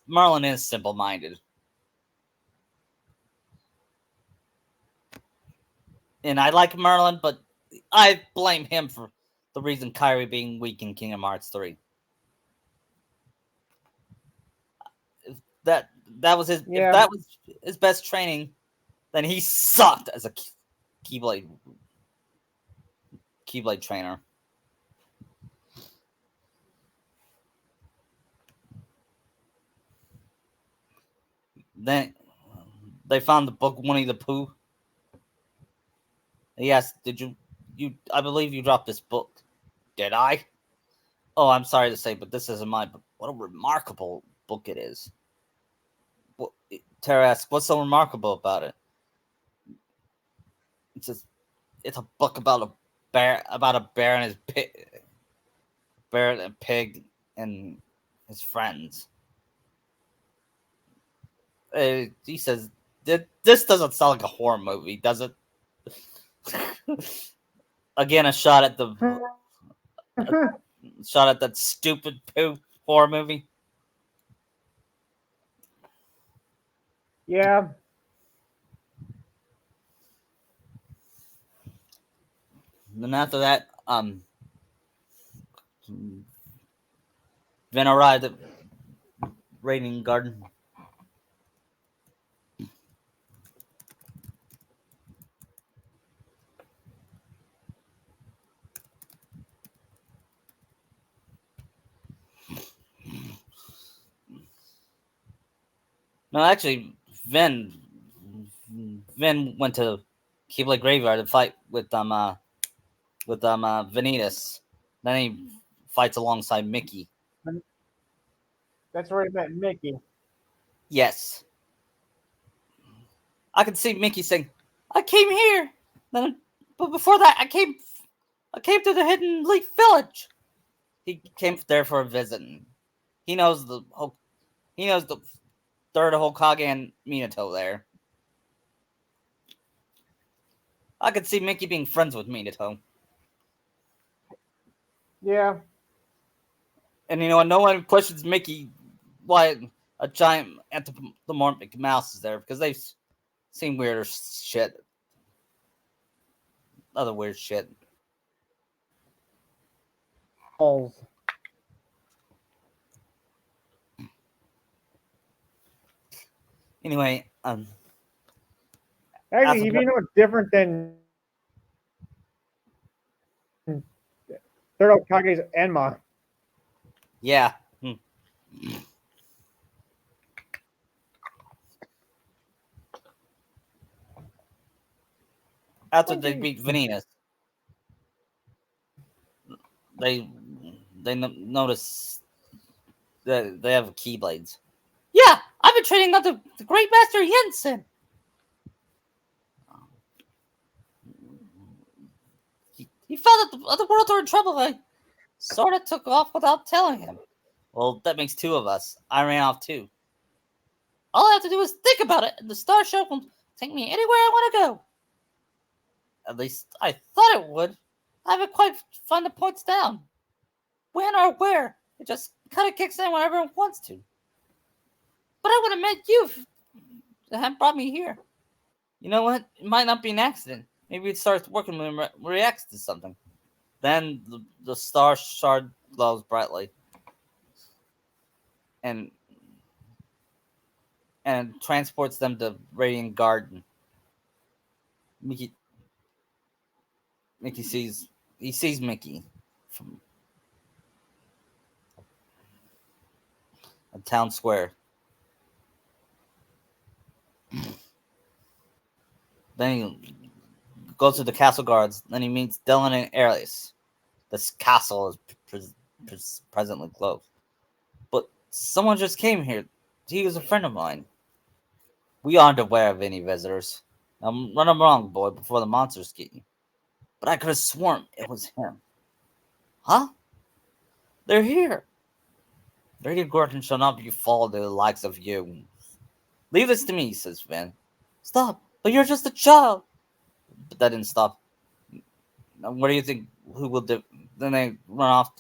Merlin is simple-minded, and I like Merlin, but I blame him for the reason Kyrie being weak in Kingdom Hearts 3. That was his. Yeah. If that was his best training, then he sucked as a Keyblade trainer. Then they found the book Winnie the Pooh. Yes, did you? I believe you dropped this book. Did I? Oh, I'm sorry to say, but this isn't my book. What a remarkable book it is. Well, Tara asks, "What's so remarkable about it?" It says, "It's a book about a bear and his bear and pig and his friends." He says, "This doesn't sound like a horror movie, does it?" Again, a shot at that stupid poo horror movie. Yeah. And then after that, Vin arrived at Raining Garden. No, actually, Vin went to Keyblade Graveyard to fight with Vanitas. Then he fights alongside Mickey. That's where he met Mickey. Yes, I can see Mickey saying, "I came here." Then, but before that, I came to the Hidden Leaf Village. He came there for a visit. He knows he knows the third Hokage and Minato there. I could see Mickey being friends with Minato. Yeah. And no one questions Mickey why a giant anthropomorphic mouse is there because they've seen weirder shit, other weird shit. Balls. Anyway, Actually, after if you know what's different than Third Hokage's Enma. yeah, after they beat Vanitas, they notice that they have keyblades. Yeah, I've been training under the Great Master Jensen. He found that the other worlds are in trouble. I sort of took off without telling him. Well, that makes two of us. I ran off too. All I have to do is think about it, and the star show will take me anywhere I want to go. At least I thought it would. I haven't quite found the points down. When or where? It just kind of kicks in whenever it wants to. But I would have met you if it hadn't brought me here. You know what? It might not be an accident. Maybe it starts working when it reacts to something. Then the star shard glows brightly and transports them to Radiant Garden. Mickey Mickey sees Mickey from a town square. Then he goes to the castle guards. Then he meets Dylan and Aries. This castle is presently closed. But someone just came here. He was a friend of mine. We aren't aware of any visitors. Now, run them wrong, boy, before the monsters get you. But I could have sworn it was him. Huh? They're here. Lady Gordon shall not be followed to the likes of you. Leave this to me, says Finn. Stop, but you're just a child. But that didn't stop. Now, what do you think? Who will do? Then they run off,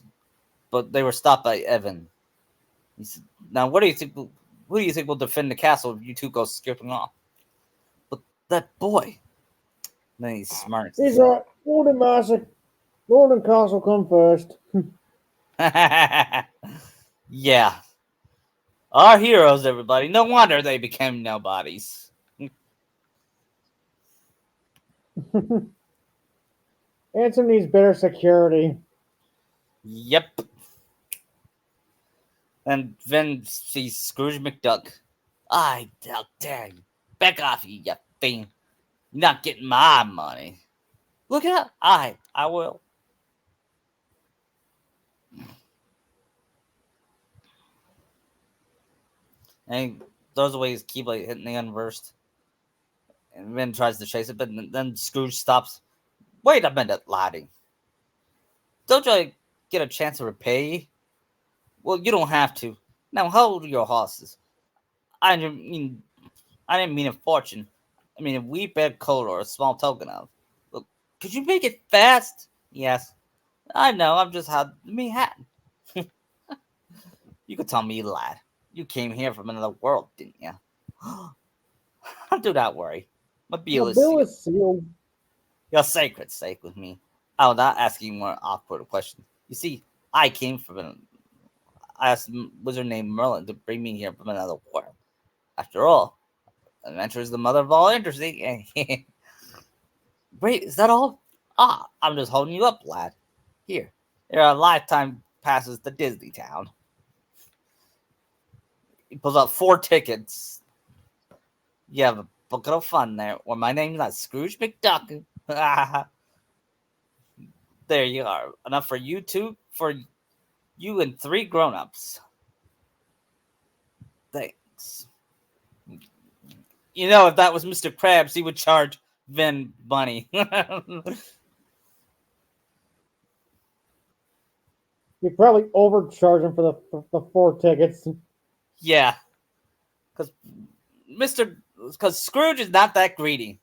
but they were stopped by Evan. He said, "Now, what do you think? Who do you think will defend the castle if you two go skipping off?" But that boy. Then he smirks. He's right. Lord and Master, Lord and Castle come first. Yeah, our heroes, everybody. No wonder they became nobodies. Ansem needs better security. Yep. And then sees Scrooge McDuck. How dare you? Back off, you fiend. You're not getting my money. Look out. I will. And throws away his keyblade, hitting the unversed, and then tries to chase it, but then Scrooge stops. Wait a minute, laddie. Don't you get a chance to repay? Well, you don't have to. Now hold your horses. I mean, I didn't mean a fortune. I mean a wee bit of coal or a small token of. Look, could you make it fast? Yes. I know, I'm just how me hat. You could tell me, lad. You came here from another world, didn't you? Do not worry. My The bill is bill sealed. is sealed. Your sacred sake with me. I will not ask you more awkward questions. You see, I came from I asked a wizard named Merlin to bring me here from another world. After all, adventure is the mother of all interesting. Wait, is that all? Ah, I'm just holding you up, lad. Here, there are lifetime passes to Disney Town. He pulls out 4 tickets. You have a bucket of fun there. Well, my name's not Scrooge McDuck. There you are. Enough for you two, for you and 3 grown-ups. Thanks. You know, if that was Mr. Krabs, he would charge Vin money. You probably overcharge him for the 4 tickets. Yeah, because because Scrooge is not that greedy.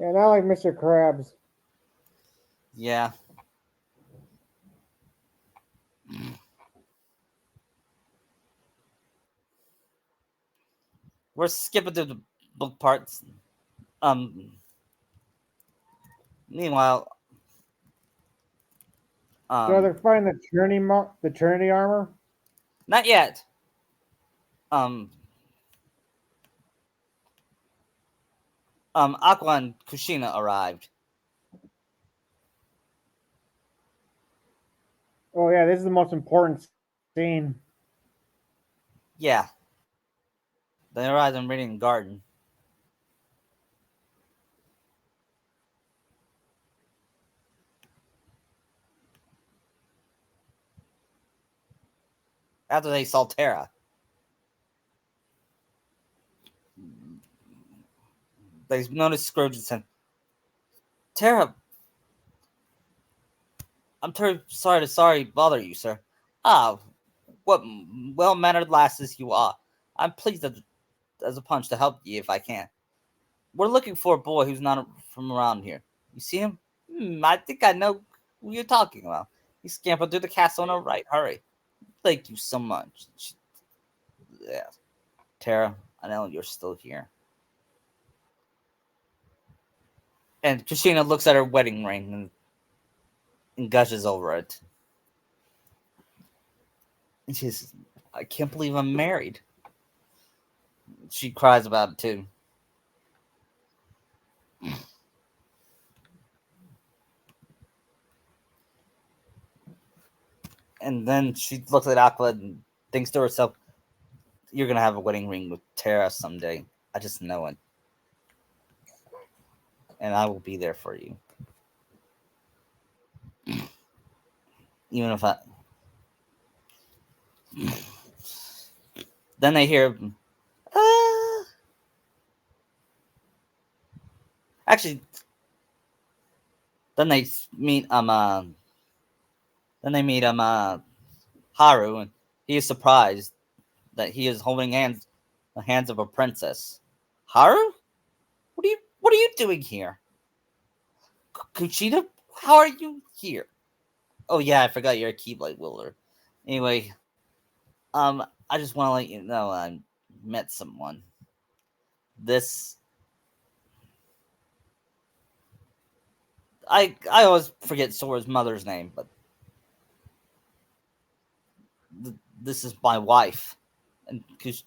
Yeah, not like Mr. Krabs. Yeah. We're skipping to the book parts. Um. Meanwhile, So they're fighting the Trinity armor. not yet. Um. Aqua and Kushina arrived. Oh yeah, this is the most important scene. Yeah. They arrived in Radiant Garden. After they saw Terra, they noticed Scrooge and said, Terra, I'm sorry to bother you, sir. Ah, what well-mannered lasses you are. I'm pleased as a punch to help you if I can. We're looking for a boy who's not from around here. You see him? I think I know who you're talking about. He scampered through the castle in a right hurry. Thank you so much. Yeah. Tara, I know you're still here. And Kushina looks at her wedding ring and gushes over it. And she says, I can't believe I'm married. She cries about it too. And then she looks at Aqua and thinks to herself, you're going to have a wedding ring with Tara someday. I just know it. And I will be there for you. Even if I. Then they hear. Actually, then they meet then they meet Haru, and he is surprised that he is holding the hands of a princess. Haru, what are you doing here? Kuchina, how are you here? Oh yeah, I forgot you're a Keyblade wielder. Anyway, I just want to let you know I met someone. This I always forget Sora's mother's name, but this is my wife. And at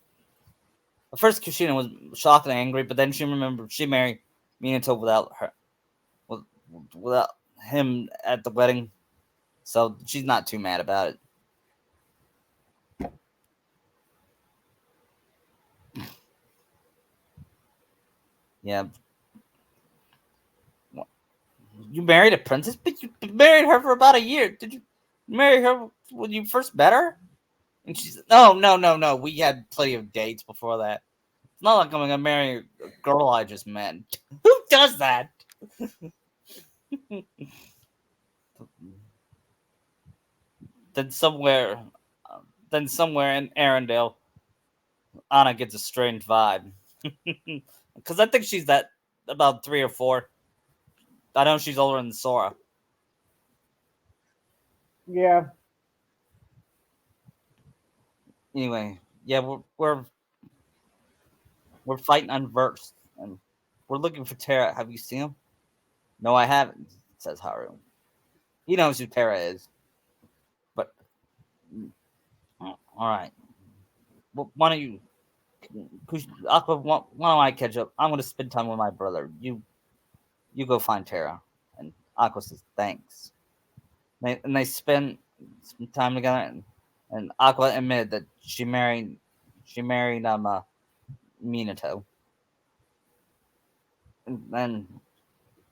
first Kushina was shocked and angry, but then she remembered she married Minato without him at the wedding, so she's not too mad about it. Yeah, you married a princess, but you married her for about a year. Did you? Marry her when you first met her? And she's no, no, no, no. We had plenty of dates before that. It's not like I'm gonna marry a girl I just met. Who does that? then somewhere, then somewhere in Arendelle, Anna gets a strange vibe. Because I think she's that about 3 or 4. I know she's older than Sora. Yeah. Anyway, yeah, we're fighting unversed, and we're looking for Terra. Have you seen him? No, I haven't. Says Haru. He knows who Terra is, but all right. Well, why don't you, Aqua? Why don't I catch up? I'm gonna spend time with my brother. You go find Terra. And Aqua says thanks. And they spend some time together, and Aqua admitted that she married Minato. And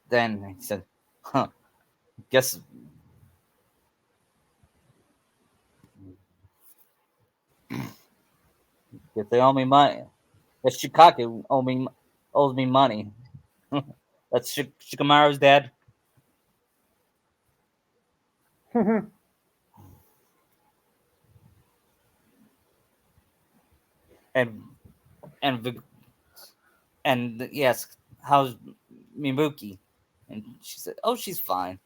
then he said, "Huh, guess if they owe me money, if Shikaku owes me money, that's Shikamaru's dad." And and yes, how's Mibuki? And she said, "Oh, she's fine."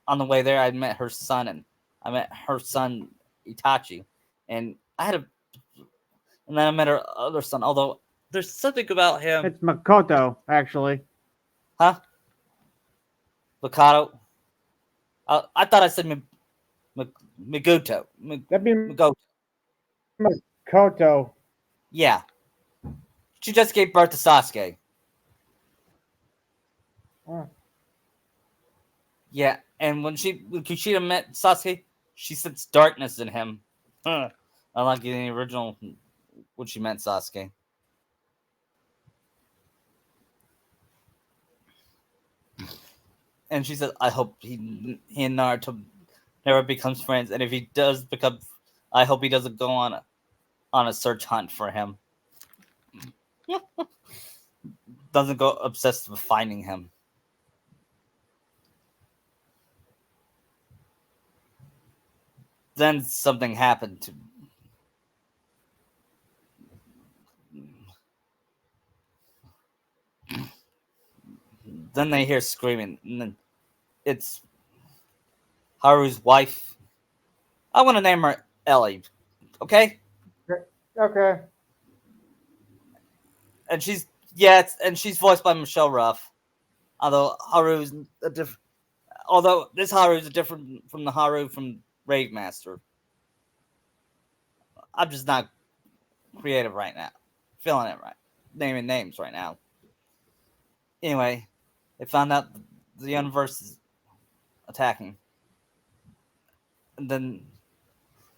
On the way there, I met her son Itachi, and and then I met her other son. Although there's something about him, It's Makoto, actually. huh? Mikado. I thought I said Miguto. That'd be Migoto. Makoto. Yeah, she just gave birth to Sasuke. Oh. Yeah, and when Kushina met Sasuke, she sensed darkness in him. Huh. Unlike in the original, when she met Sasuke. And she said, "I hope he and Naruto never becomes friends, and if he does become, I hope he doesn't go on a search hunt for him. Doesn't go obsessed with finding him." Then something happened to. Then they hear screaming, and then it's Haru's wife. I want to name her Ellie, okay? Okay. And she's voiced by Michelle Ruff. Although Haru's a different, although this Haru is different from the Haru from Rave Master. I'm just not creative right now, feeling it right, naming names right now. Anyway, they found out the universe is attacking, and then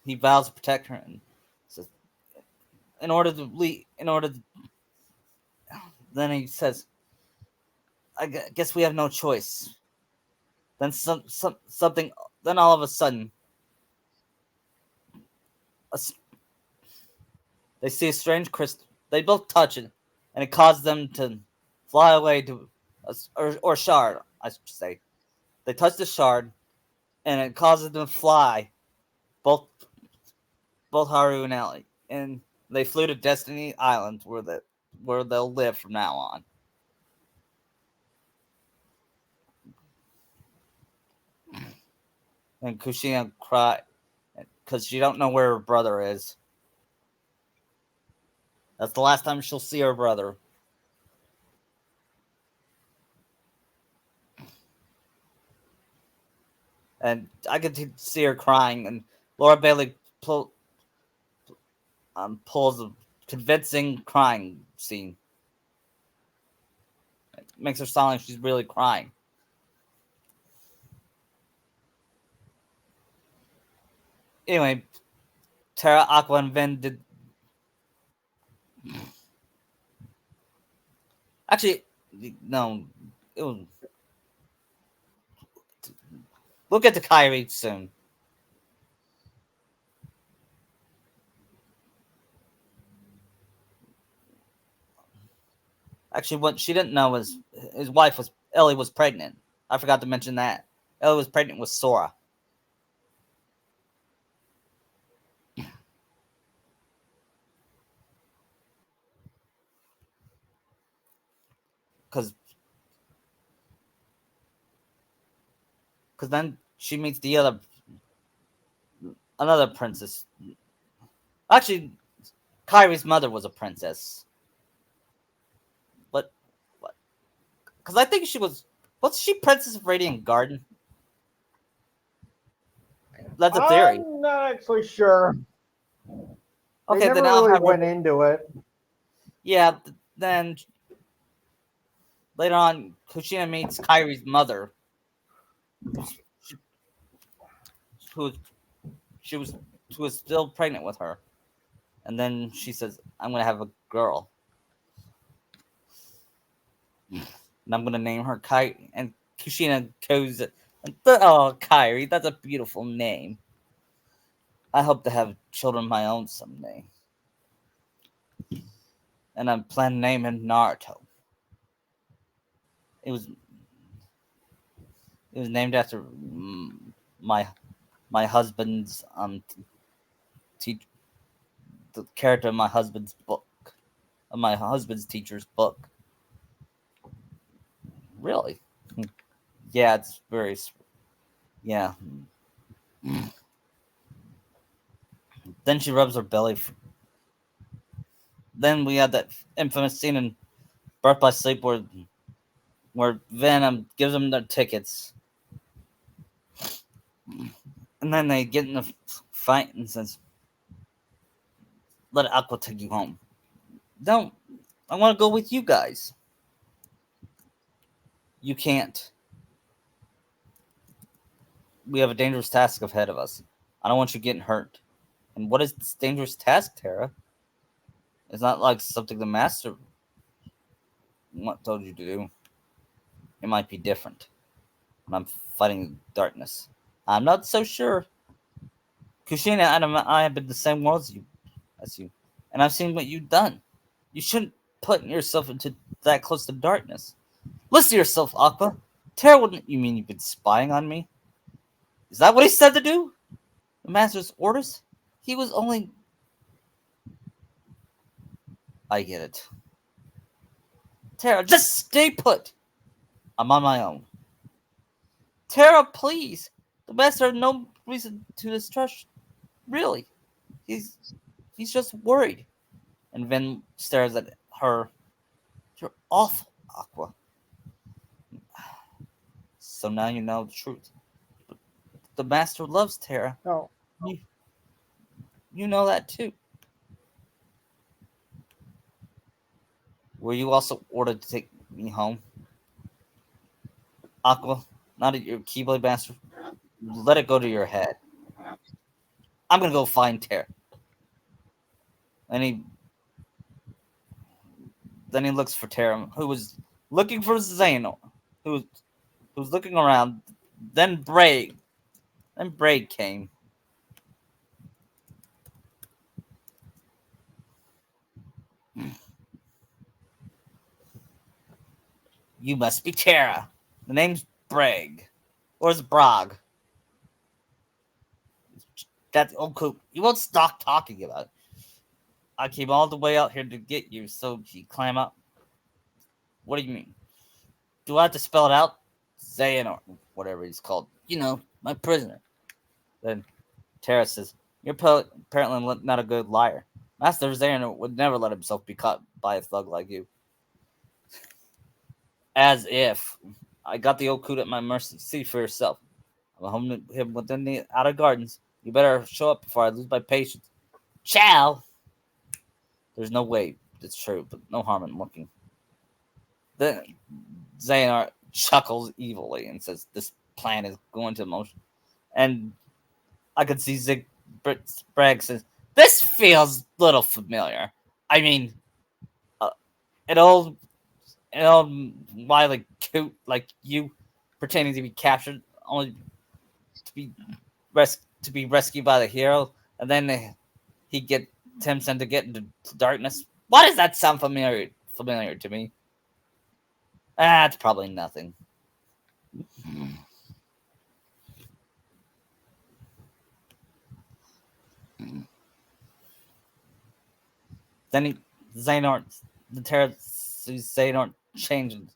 he vows to protect her and says, in order to lead, in order to, then he says, I guess we have no choice. Then something, then all of a sudden, a, they see a strange crystal. They both touch it, and it causes them to fly away to, or shard, I should say. They touch the shard, and it causes them to fly, both both Haru and Ellie, and they flew to Destiny Island, where they'll live from now on. And Kushina cried because she don't know where her brother is. That's the last time she'll see her brother. And I could see her crying, and Laura Bailey pulls a convincing crying scene. It makes her sound like she's really crying. Anyway, Terra, Aqua, and Vin did. Actually, no. It was, we'll get to Kyrie soon. Actually, what she didn't know was his wife was Ellie was pregnant. I forgot to mention that Ellie was pregnant with Sora because then she meets the other another princess. Actually, Kyrie's mother was a princess, but because I think she was she Princess of Radiant Garden? That's a theory. I'm not actually sure. They Okay, then never I'll really have her. went into it. Yeah, then later on, Kushina meets Kyrie's mother, who's, who was she was who was still pregnant with her, and then she says, "I'm gonna have a girl, and I'm gonna name her Kyrie." And Kushina goes, "Oh, Kyrie, that's a beautiful name. I hope to have children of my own someday, and I'm planning to name him Naruto." It was it was named after my my husband's te- the character of my husband's book, of my husband's teacher's book. Really? Yeah, it's very yeah. Then she rubs her belly. Then we had that infamous scene in Birth by Sleep where Venom gives them their tickets, and then they get in a fight and says, "Let Aqua take you home." Don't. I want to go with you guys. You can't. We have a dangerous task ahead of us. I don't want you getting hurt. And what is this dangerous task, Tara? It's not like something the master told you to do. It might be different. When I'm fighting darkness, I'm not so sure. Kushina and I have been the same world as you, and I've seen what you've done. You shouldn't put yourself into that close to darkness. Listen to yourself, Aqua. Tara, wouldn't you mean you've been spying on me? Is that what he said to do? The master's orders? He was only. I get it. Tara, just stay put. I'm on my own. Tara, please. The master had no reason to distrust. Really, he's he's just worried. And Vin stares at her. You're awful, Aqua. So now you know the truth. But the master loves Tara. No. You, you know that too. Were you also ordered to take me home? Aqua, not at your Keyblade Master. Let it go to your head. I'm gonna go find Tara. And then he looks for Tara, who was looking for Zano, who was, who was looking around. Then Braid came. You must be Tara. The name's Bragg. Or is it Brog? That's cool. You won't stop talking about it. I came all the way out here to get you, so you climb up. What do you mean? Do I have to spell it out? Zayn or whatever he's called. You know, my prisoner. Then Tara says, "You're apparently not a good liar. Master Zayn would never let himself be caught by a thug like you." As if. I got the Okut at my mercy. See for yourself. I'm home to him within the outer gardens. You better show up before I lose my patience. Chow! There's no way it's true, but no harm in looking. Then Xehanort chuckles evilly and says, "This plan is going to motion." And I could see Bragg says, "This feels a little familiar. I mean, uh, an old, wily coot like you, pretending to be captured only to be to be rescued by the hero, and then he get attempts to get into darkness. Why does that sound familiar to me?" That's probably nothing. Then Xehanort, the Terra sees Xehanort changing,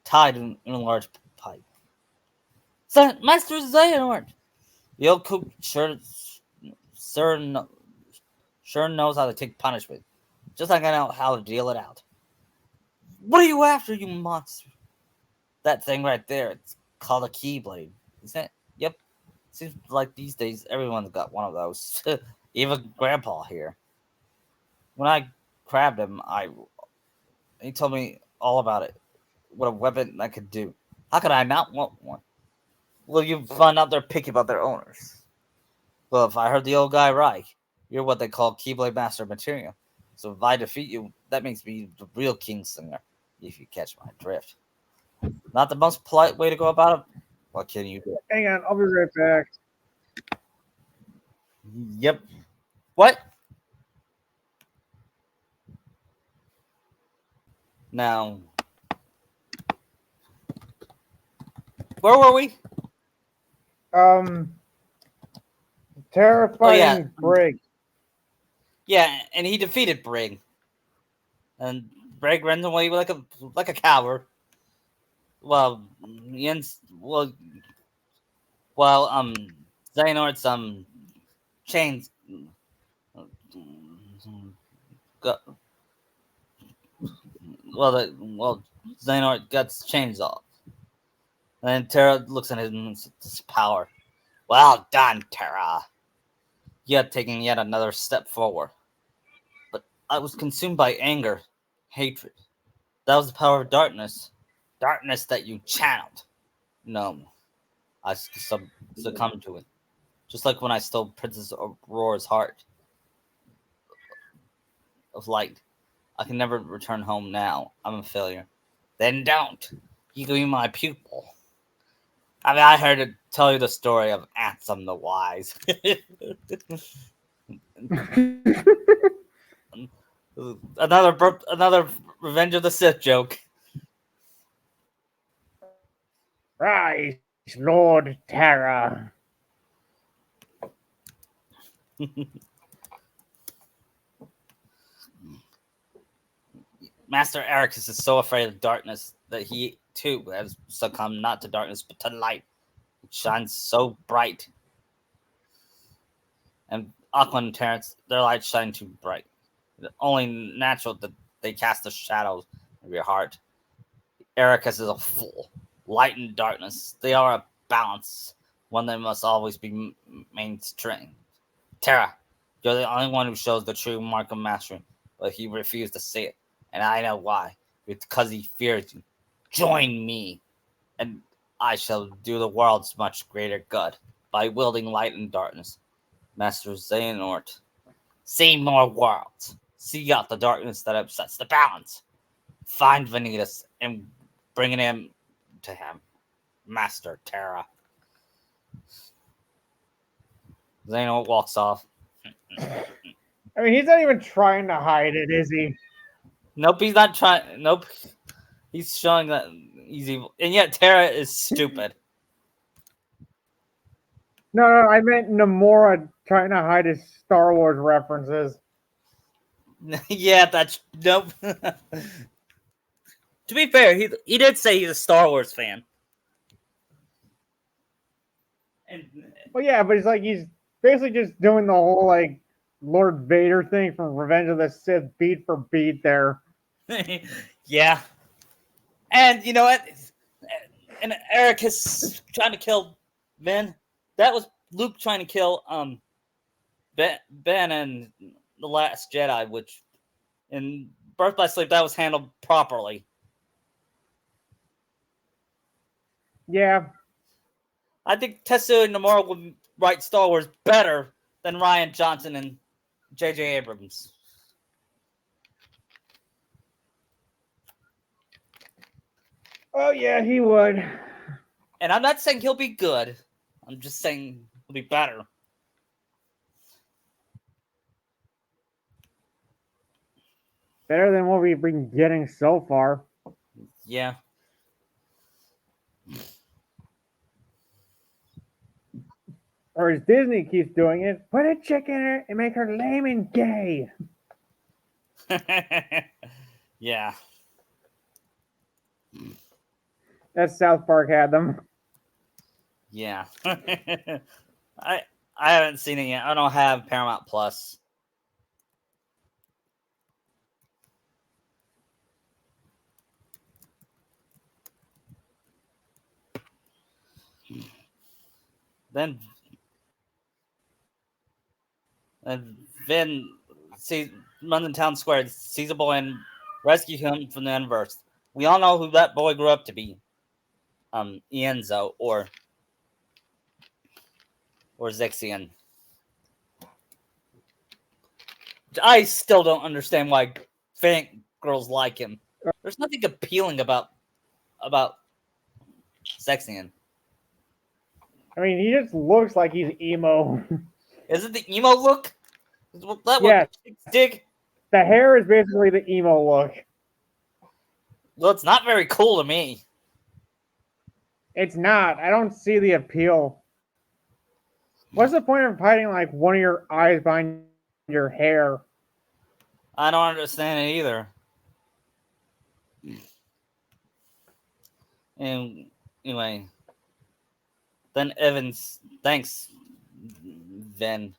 tied in a large pipe. Master Xehanort! The old cook sure, sure knows how to take punishment. Just like I know how to deal it out. What are you after, you monster? That thing right there, it's called a keyblade. Isn't it? Yep. Seems like these days everyone's got one of those. Even Grandpa here. When I grabbed him, he told me all about it. What a weapon I could do. How could I not want one? Well, you find out they're picky about their owners. Well, if I heard the old guy right, you're what they call Keyblade Master material. So if I defeat you, that makes me the real Kingslinger, if you catch my drift. Not the most polite way to go about it. What can you do? Hang on, I'll be right back. Yep. What? Now, where were we? Terrifying Brig. Yeah, and he defeated Brig. And Brig runs away like a coward. Well, Jens, well, Xehanort's chains got Xehanort gets chains off. And Terra looks at him and his power. Well done, Terra. You had taken yet another step forward. But I was consumed by anger, hatred. That was the power of darkness. Darkness that you channeled. No, I succumbed to it. Just like when I stole Princess Aurora's heart of light. I can never return home now. I'm a failure. Then don't. You can be my pupil. I mean, I heard it tell you the story of Ansem the Wise. another Revenge of the Sith joke. Rise, Lord Terra. Master Ericus is so afraid of darkness that he too has succumbed not to darkness but to light. It shines so bright. And Aqua and Terrence, their light shine too bright. It's only natural that they cast the shadows of your heart. Ericus is a fool. Light and darkness, they are a balance. One that must always be maintained. Terra, you're the only one who shows the true mark of mastery, but he refused to see it. And I know why. It's because he fears you. Join me, and I shall do the world's much greater good by wielding light and darkness. Master Xehanort, see more worlds. See out the darkness that upsets the balance. Find Vanitas and bring him to him. Master Terra. Xehanort walks off. I mean, he's not even trying to hide it, is he? Nope, he's not trying. Nope. He's showing that he's evil. And yet Terra is stupid. No, I meant Nomura trying to hide his Star Wars references. Yeah, that's nope. To be fair, he did say he's a Star Wars fan. And Well, yeah, but it's like he's basically just doing the whole like Lord Vader thing from Revenge of the Sith, beat for beat there. yeah. And you know what? And Eric is trying to kill Ben. That was Luke trying to kill Ben and the Last Jedi, which in Birth by Sleep that was handled properly. Yeah. I think Tetsuya Nomura would write Star Wars better than Rian Johnson and J.J. Abrams. Oh yeah, he would. And I'm not saying he'll be good. I'm just saying he'll be better. Better than what we've been getting so far. Yeah. Or as Disney keeps doing it, put a chick in her and make her lame and gay. Yeah. That South Park had them. Yeah. I I haven't seen it yet. I don't have Paramount Plus. Then and Vin runs in town square, sees a boy and rescues him from the universe. We all know who that boy grew up to be. Ienzo or Zixian. I still don't understand why fan girls like him. There's nothing appealing about Zixian. I mean, he just looks like he's emo. Is it the emo look? Is that what Yes. chicks dig? The hair is basically the emo look. Well, it's not very cool to me. It's not. I don't see the appeal. What's the point of hiding like one of your eyes behind your hair? I don't understand it either. And anyway, then Evans thanks Vin.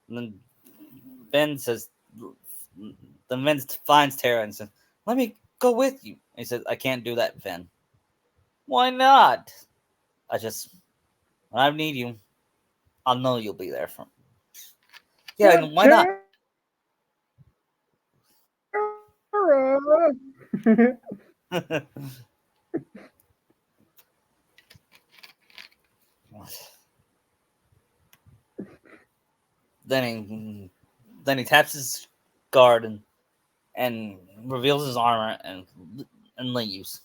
And then Ben says, then Vin finds Tara and says, "Let me go with you." And he says, "I can't do that, Vin." Why not? I just when I need you, I'll know you'll be there for me. Yeah, and why not? then he taps his guard and reveals his armor and leaves.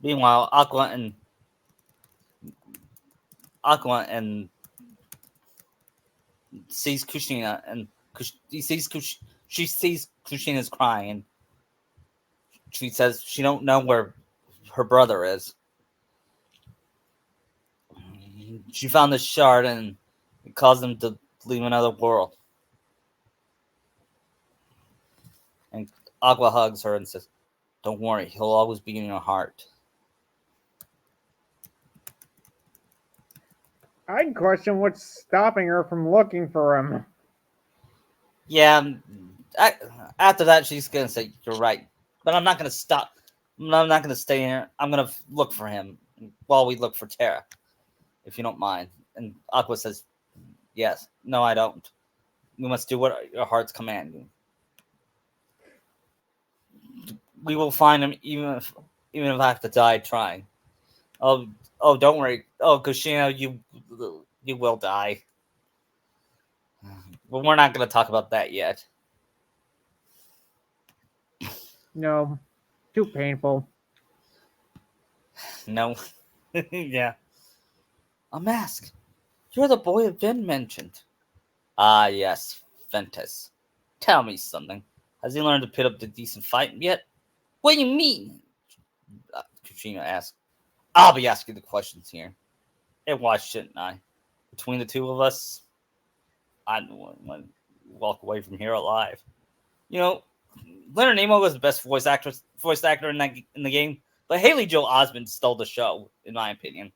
Meanwhile, Aqua and sees Kushina and she sees Kushina's crying and she says she don't know where her brother is. She found this shard and it caused them to leave another world. And Aqua hugs her and says, "Don't worry, he'll always be in your heart." I'd question what's stopping her from looking for him. Yeah, after that, she's gonna say, "You're right," but I'm not gonna stop. I'm not gonna stay here. I'm gonna look for him while we look for Tara, if you don't mind. And Aqua says, "Yes." No, I don't. We must do what your hearts command you. We will find him, even if I have to die trying. Oh, don't worry. Oh, Kushina, you will die. But we're not gonna talk about that yet. No, too painful. No. Yeah. A mask. You're the boy Vin mentioned. Ah, yes, Ventus. Tell me something. Has he learned to put up the decent fight yet? What do you mean? Kushina asked. I'll be asking the questions here. And why shouldn't I? Between the two of us, I don't want to walk away from here alive. You know, Leonard Nimoy was the best voice actor in the game, but Haley Joel Osment stole the show, in my opinion.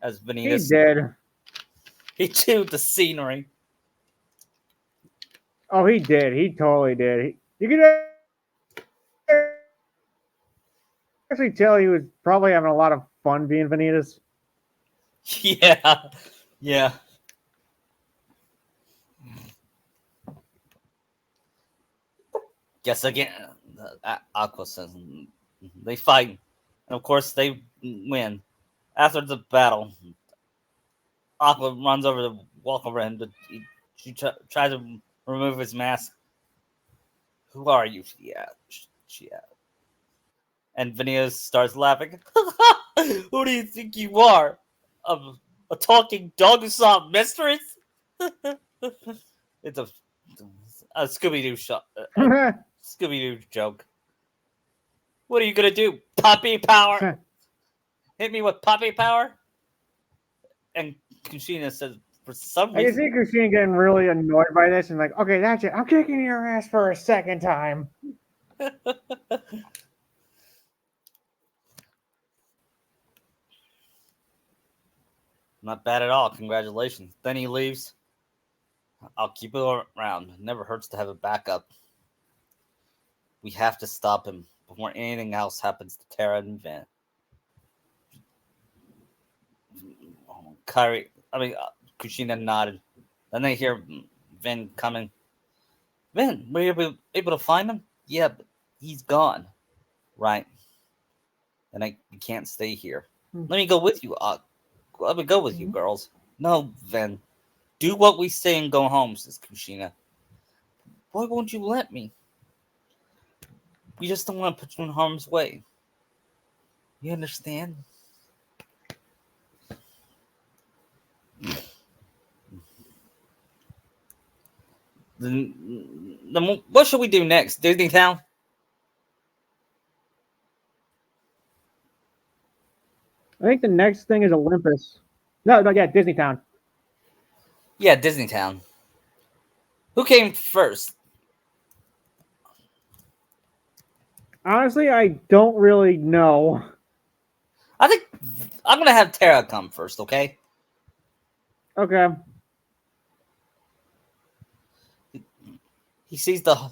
As Vanitas. He did. He chewed the scenery. Oh, he did. He totally did. You could actually tell he was probably having a lot of fun being Vanitas. Yeah. Yeah. Guess again, Aqua says they fight, and of course they win. After the battle, Aqua runs over to walk over him. She tries to remove his mask. Who are you? She asked. And Vanitas starts laughing. Who do you think you are? A talking dog who saw mistress? It's a a Scooby-Doo Scooby-Doo joke. What are you gonna do? Puppy power? Hit me with puppy power? And Kushina says, for some I can reason, see Kushina getting really annoyed by this and like, okay, that's it. I'm kicking your ass for a second time. not bad at all. Congratulations. Then he leaves. I'll keep it around. Never hurts to have a backup. We have to stop him before anything else happens to Tara and Van. Kushina nodded. Then they hear Vin coming. Vin, were you able to find him? Yeah, but he's gone. Right. Then we can't stay here. Let me go with you. Let me go with you, girls. No, Vin. Do what we say and go home, says Kushina. Why won't you let me? We just don't want to put you in harm's way. You understand? Then what should we do next? Disney Town? I think the next thing is Olympus. No, yeah, Disney Town. Yeah, Disney Town. Who came first? Honestly, I don't really know. I think I'm gonna have Tara come first, okay? Okay. He sees the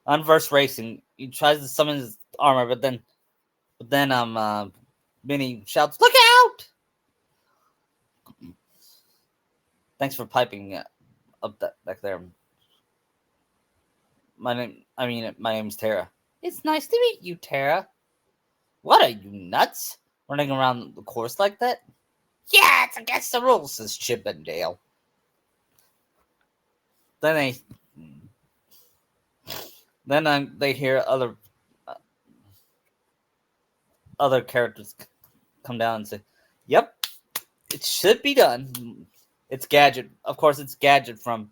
unversed racing. He tries to summon his armor, but then Minnie shouts, "Look out!" Thanks for piping up that back there. My name's Tara. It's nice to meet you, Tara. What are you, nuts? Running around the course like that? Yeah, it's against the rules, says Chip and Dale. Then they hear other characters come down and say, "Yep, it should be done." It's Gadget. Of course, it's Gadget from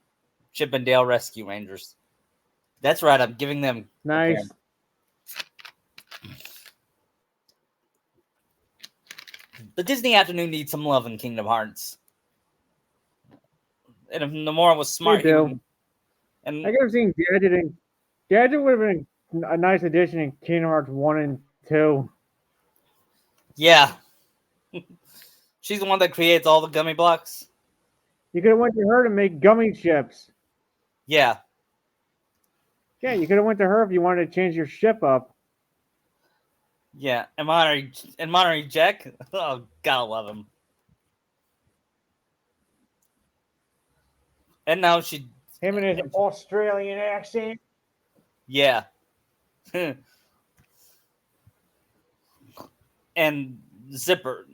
Chip and Dale Rescue Rangers. That's right. I'm giving them Nice. The Disney afternoon needs some love in Kingdom Hearts. And if Nomura was smart, They do. And I could have seen Gadget and Gadget would have been a nice addition in Kingdom Hearts 1 and 2. Yeah. She's the one that creates all the gummy blocks. You could have went to her to make gummy ships. Yeah. Yeah, you could have went to her if you wanted to change your ship up. Yeah. And Monterey Jack. Oh, gotta love him. And now him and his Australian accent. Yeah. and Zipper,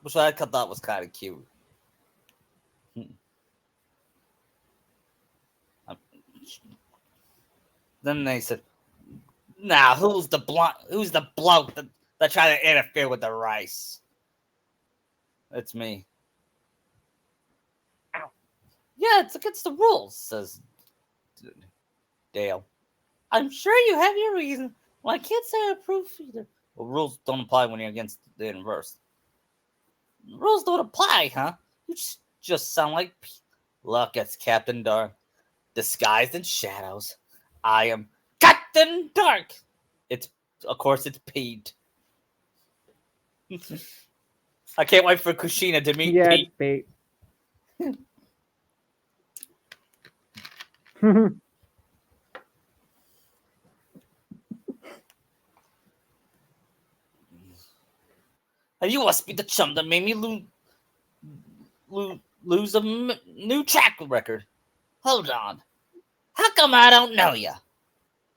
which I thought was kind of cute. Then they said, "Now, who's the bloke that tried to interfere with the rice?" It's me. Ow. Yeah, it's against the rules, says Dale. I'm sure you have your reason. Well, I can't say I approve either. Well, rules don't apply when you're against the inverse. Rules don't apply, huh? You just sound like... Look, it's Captain Dark, disguised in shadows. I am Captain Dark. Of course, it's Pete. I can't wait for Kushina to meet Pete. It's Pete. You must be the chum that made me lose a new track record. Hold on. How come I don't know you?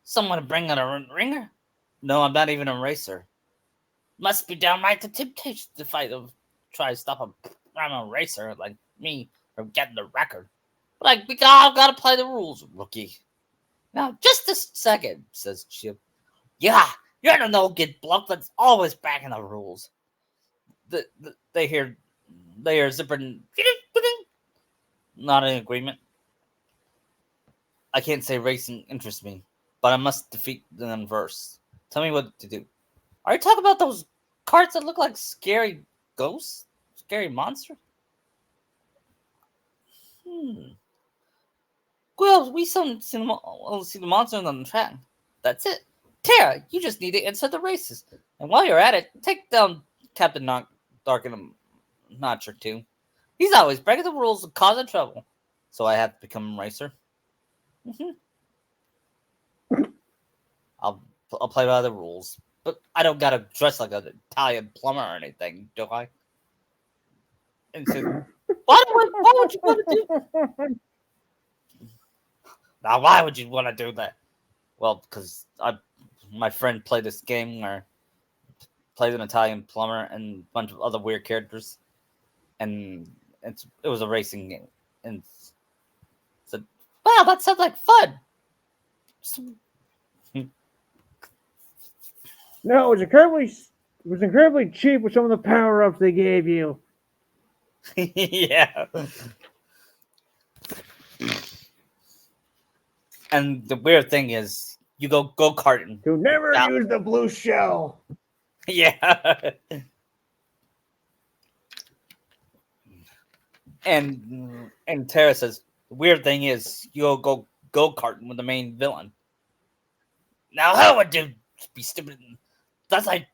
Someone bring out a ringer? No, I'm not even a racer. Must be downright the temptation to try to stop a racer like me from getting the record. But we all gotta play the rules, rookie. Now, just a second, says Chip. Yeah, you're the no-good bloke that's always backing the rules. they hear zipper not in agreement. I can't say racing interests me, but I must defeat them first. Tell me what to do. Are you talking about those carts that look like scary ghosts? Scary monster? Well, we see the monster on the track. That's it. Tara, you just need to enter the races. And while you're at it, take down Captain Dark in a notch or two. He's always breaking the rules and causing trouble. So I have to become a racer. I'll play by the rules. But I don't gotta dress like an Italian plumber or anything, do I? And so, why would you want to do? Now, why would you want to do that? Well, because my friend played this game where played an Italian plumber and a bunch of other weird characters, and it was a racing game, and said, "Wow, that sounds like fun." No, it was incredibly cheap with some of the power ups they gave you. Yeah. And the weird thing is, you go karting. To never use the blue shell. Yeah. And Tara says, the weird thing is, you go karting with the main villain. Now, how would you be stupid? That's like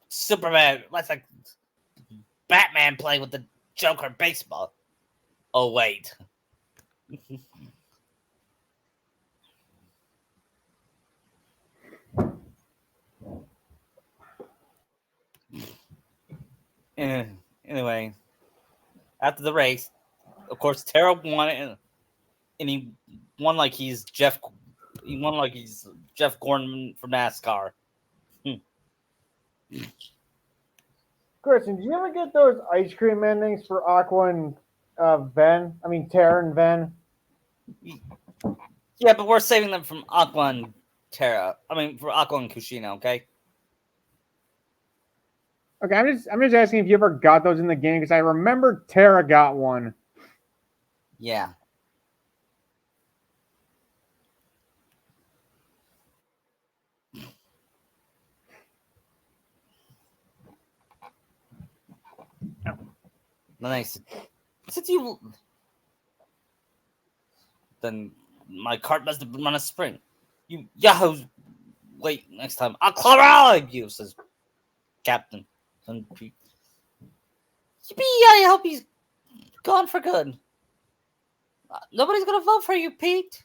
Superman. That's like Batman playing with the Joker baseball. Oh, wait. Anyway, after the race, of course, Tara won it, and he won like he's Jeff. He won like he's Jeff Gordon from NASCAR. Christian, did you ever get those ice cream endings for Aqua and Ven? I mean, Tara and Ven. Yeah, but we're saving them from Aqua and Tara. I mean, for Aqua and Kushina, okay? Okay, I'm just asking if you ever got those in the game because I remember Tara got one. Yeah. Nice. Since you, then my cart must have been on a spring. You yahoos! Wait, next time I'll chloride you, says Captain. Yippee! I hope he's gone for good. Nobody's gonna vote for you, Pete.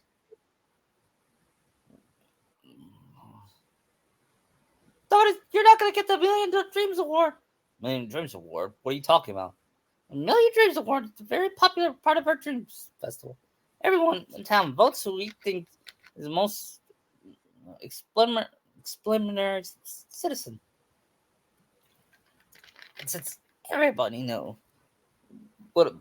You're not gonna get the Million Dreams Award. Million Dreams Award? What are you talking about? A Million Dreams Award is a very popular part of our Dreams Festival. Everyone in town votes who we think is the most exemplary citizen. And since everybody knows what a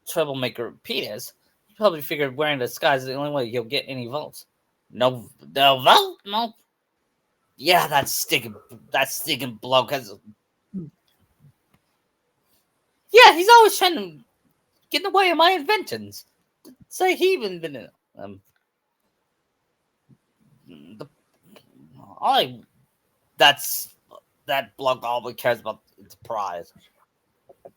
troublemaker Pete is, you probably figured wearing the disguise is the only way you'll get any votes. No vote? No. Yeah, that stinking bloke has. Yeah, he's always trying to get in the way of my inventions. Say he even been that bloke always cares about the prize.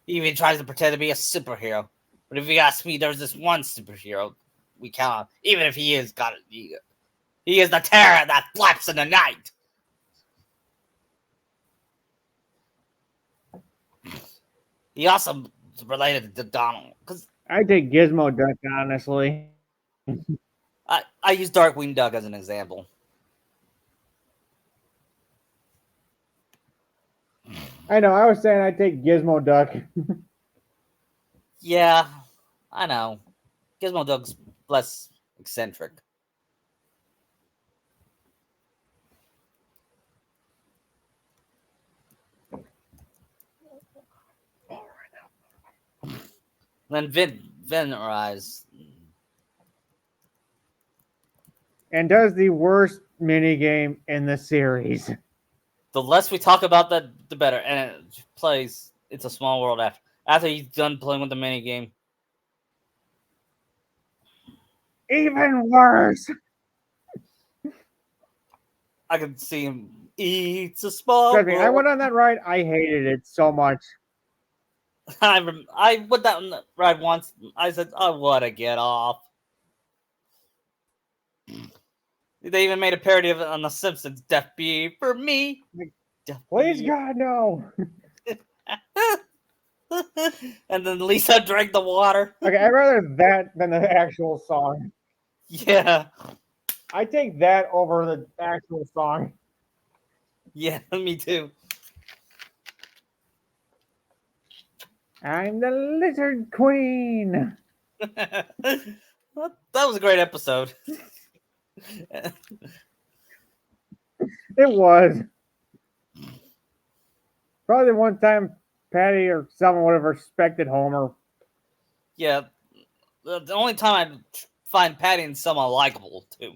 He even tries to pretend to be a superhero. But if you ask me, there's this one superhero we count on. Even if he is he is the terror that flaps in the night. He also related to Donald. Cause I take Gizmo Duck, honestly. I use Darkwing Duck as an example. I know. I was saying I take Gizmo Duck. Yeah, I know. Gizmo Duck's less eccentric. Then Vin arrives. And does the worst minigame in the series. The less we talk about that, the better. And it plays It's a Small World after he's done playing with the mini game. Even worse. I could see him. It's a small Trust me, I world. went on that ride. I hated it so much. I went that ride once. I said, I want to get off. They even made a parody of it on The Simpsons. Death be for me. Death Please, be. God, no. And then Lisa drank the water. Okay, I'd rather that than the actual song. Yeah. I take that over the actual song. Yeah, me too. I'm the Lizard Queen. That was a great episode. It was. Probably the one time Patty or someone would have respected Homer. Yeah. The only time I find Patty and Selma likable, too.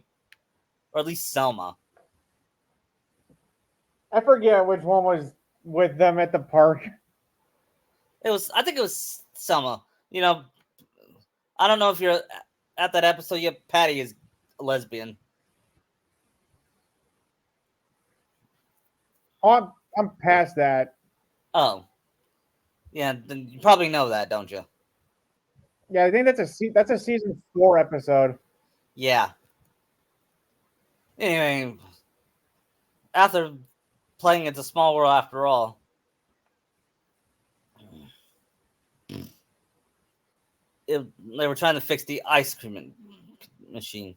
Or at least Selma. I forget which one was with them at the park. I think it was Selma. I don't know if you're at that episode yet. Patty is a lesbian. Oh, I'm past that. Oh. Yeah, then you probably know that, don't you? Yeah, I think that's a season 4 episode. Yeah. Anyway, after playing It's a Small World after all, they were trying to fix the ice cream machine.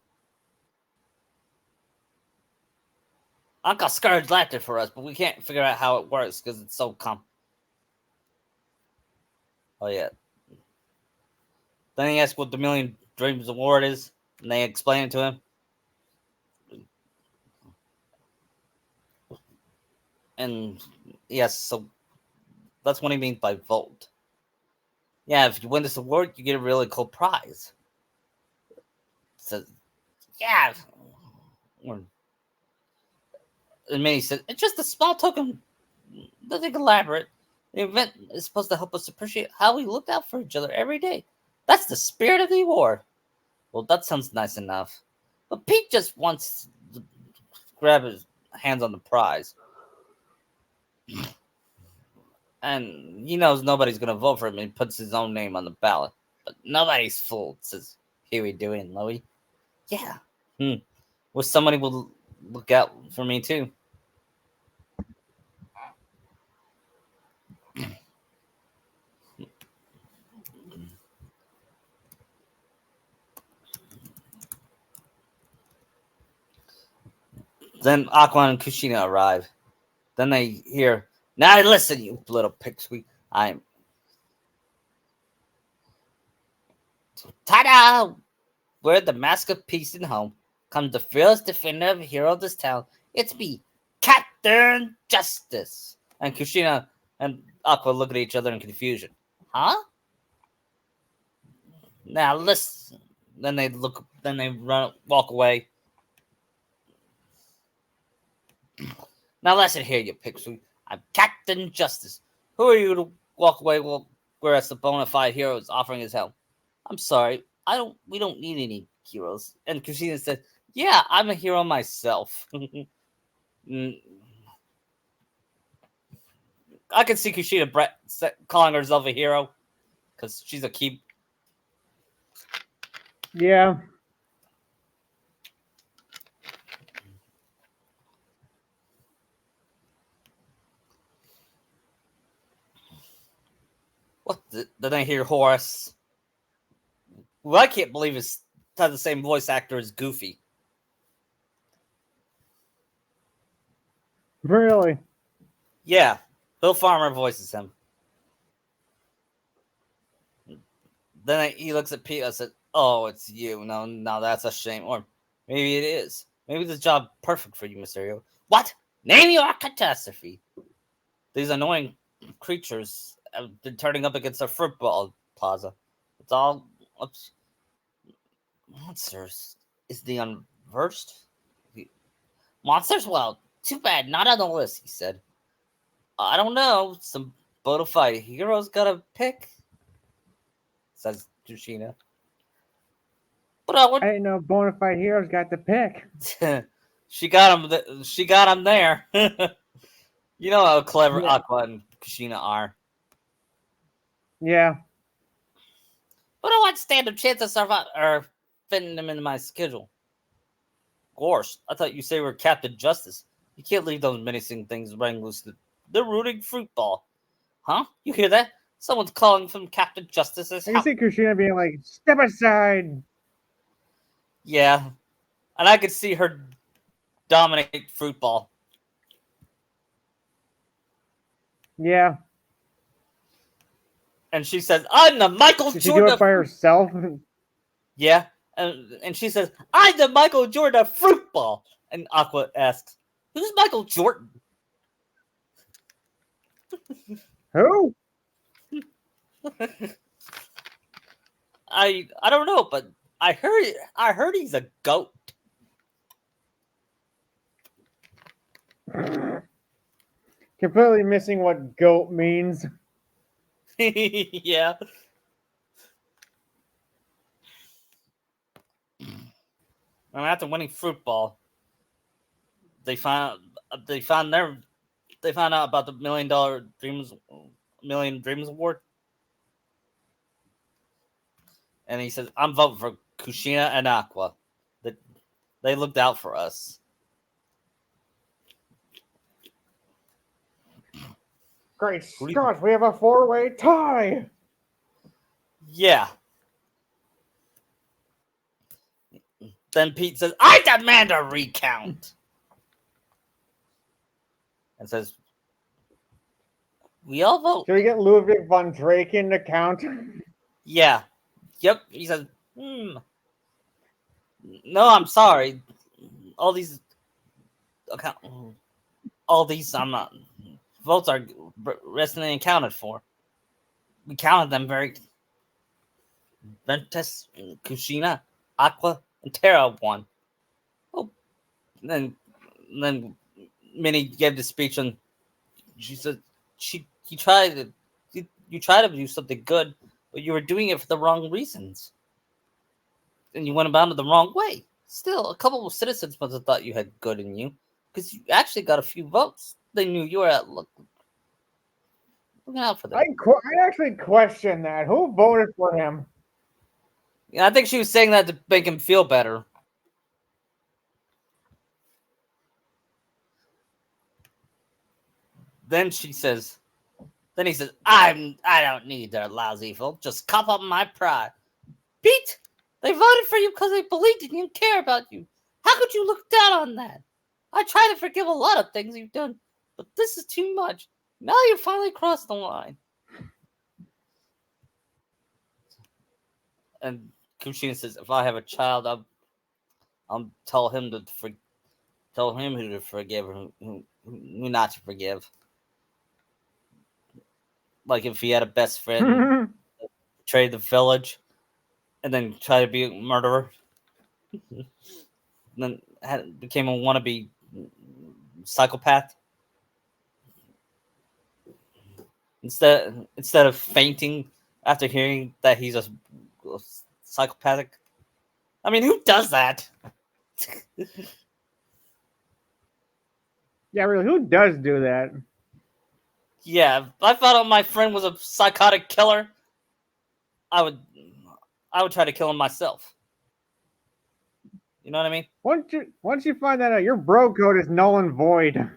Uncle Scourge left it for us, but we can't figure out how it works because it's so Oh, yeah. Then he asked what the Million Dreams Award is, and they explain it to him. And yes, so that's what he means by vote. Yeah, if you win this award, you get a really cool prize. So, yeah. And Minnie said, it's just a small token. Nothing elaborate. The event is supposed to help us appreciate how we looked out for each other every day. That's the spirit of the award. Well, that sounds nice enough. But Pete just wants to grab his hands on the prize. And he knows nobody's going to vote for him and he puts his own name on the ballot. But nobody's fooled, says Huey, Dewey, and Louie. Yeah. Wish somebody would look out for me, too. Then Aqua and Kushina arrive. Then they hear, now listen, you little pipsqueak. I'm. Ta-da! We're the mask of peace and home. Comes the fearless defender of hero of this town. It's me, Captain Justice. And Kushina and Aqua look at each other in confusion. Huh? Now listen. Then they walk away. Now listen here, you pipsqueak. I'm Captain Justice. Who are you to walk away whereas the bona fide hero is offering his help? I'm sorry. We don't need any heroes. And Christina said, yeah, I'm a hero myself. I can see Kushina calling herself a hero because she's a key. Yeah. What? Then I hear Horace. Well, I can't believe it's has the same voice actor as Goofy. Really? Yeah, Bill Farmer voices him. Then he looks at Pete and said, oh, it's you. No, that's a shame. Or maybe it is. Maybe the job perfect for you, Mysterio. What? Name your catastrophe. These annoying creatures have been turning up against our football plaza. It's all monsters. Is the unversed? Monsters? Well, too bad. Not on the list, he said. I don't know. Some bona fide hero's got a pick? Says Kushina. But I would. I didn't know bona fide heroes got the pick. She got him. She got him there. You know how clever Yeah. Aqua and Kushina are. Yeah. But I want stand up chance of survive or fitting them into my schedule. Of course, I thought you say we're Captain Justice. You can't leave those menacing things running loose. They're rooting fruit ball. Huh? You hear that? Someone's calling from Captain Justice's I can house. see Kushina being like, step aside. Yeah. And I could see her dominate fruit ball. Yeah. And she says, I'm the Michael Did she do Jordan. it by herself? Yeah. And she says, I'm the Michael Jordan of fruit ball. And Aqua asks, who's Michael Jordan? Who? I don't know, but I heard he's a goat. Completely missing what goat means. Yeah. And after winning fruit ball, they found out about the Million Dreams Award. And he says, I'm voting for Kushina and Aqua. They looked out for us. Great Scott, we have a 4-way tie. Yeah. Then Pete says, I demand a recount. And says, we all vote. Should we get Ludwig von Draken to count? Yeah. Yep. He says, No, I'm sorry. All these votes are recently accounted for. We counted them very. Ventus, Kushina, Aqua, and Terra won. Oh, and then Minnie gave the speech and she said you tried to do something good, but you were doing it for the wrong reasons, and you went about it the wrong way. Still, a couple of citizens must have thought you had good in you because you actually got a few votes. They knew you were looking out for them. I actually question that. Who voted for him? Yeah, I think she was saying that to make him feel better. Then he says, I don't need their lousy vote. Just cop up my pride. Pete, they voted for you because they believed in you and care about you. How could you look down on that? I try to forgive a lot of things you've done, but this is too much. Now you finally crossed the line. And Kushina says, if I have a child, I'll tell him who to forgive and who not to forgive. Like if he had a best friend, betrayed the village, and then try to be a murderer, and then became a wannabe psychopath. Instead of fainting after hearing that he's a psychopathic. I mean, who does that? Yeah, really, who does do that? Yeah, if I found out my friend was a psychotic killer, I would try to kill him myself. You know what I mean? Once you find that out, your bro code is null and void.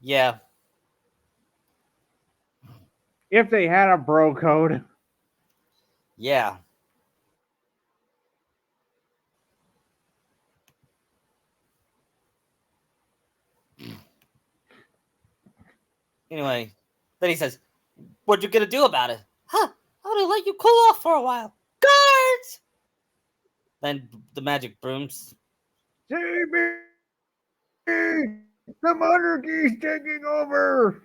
Yeah. If they had a bro code. Yeah. Anyway, then he says, what you gonna do about it? Huh? I'm gonna let you cool off for a while. Guards! Then the magic brooms. JB! The monarchy's taking over!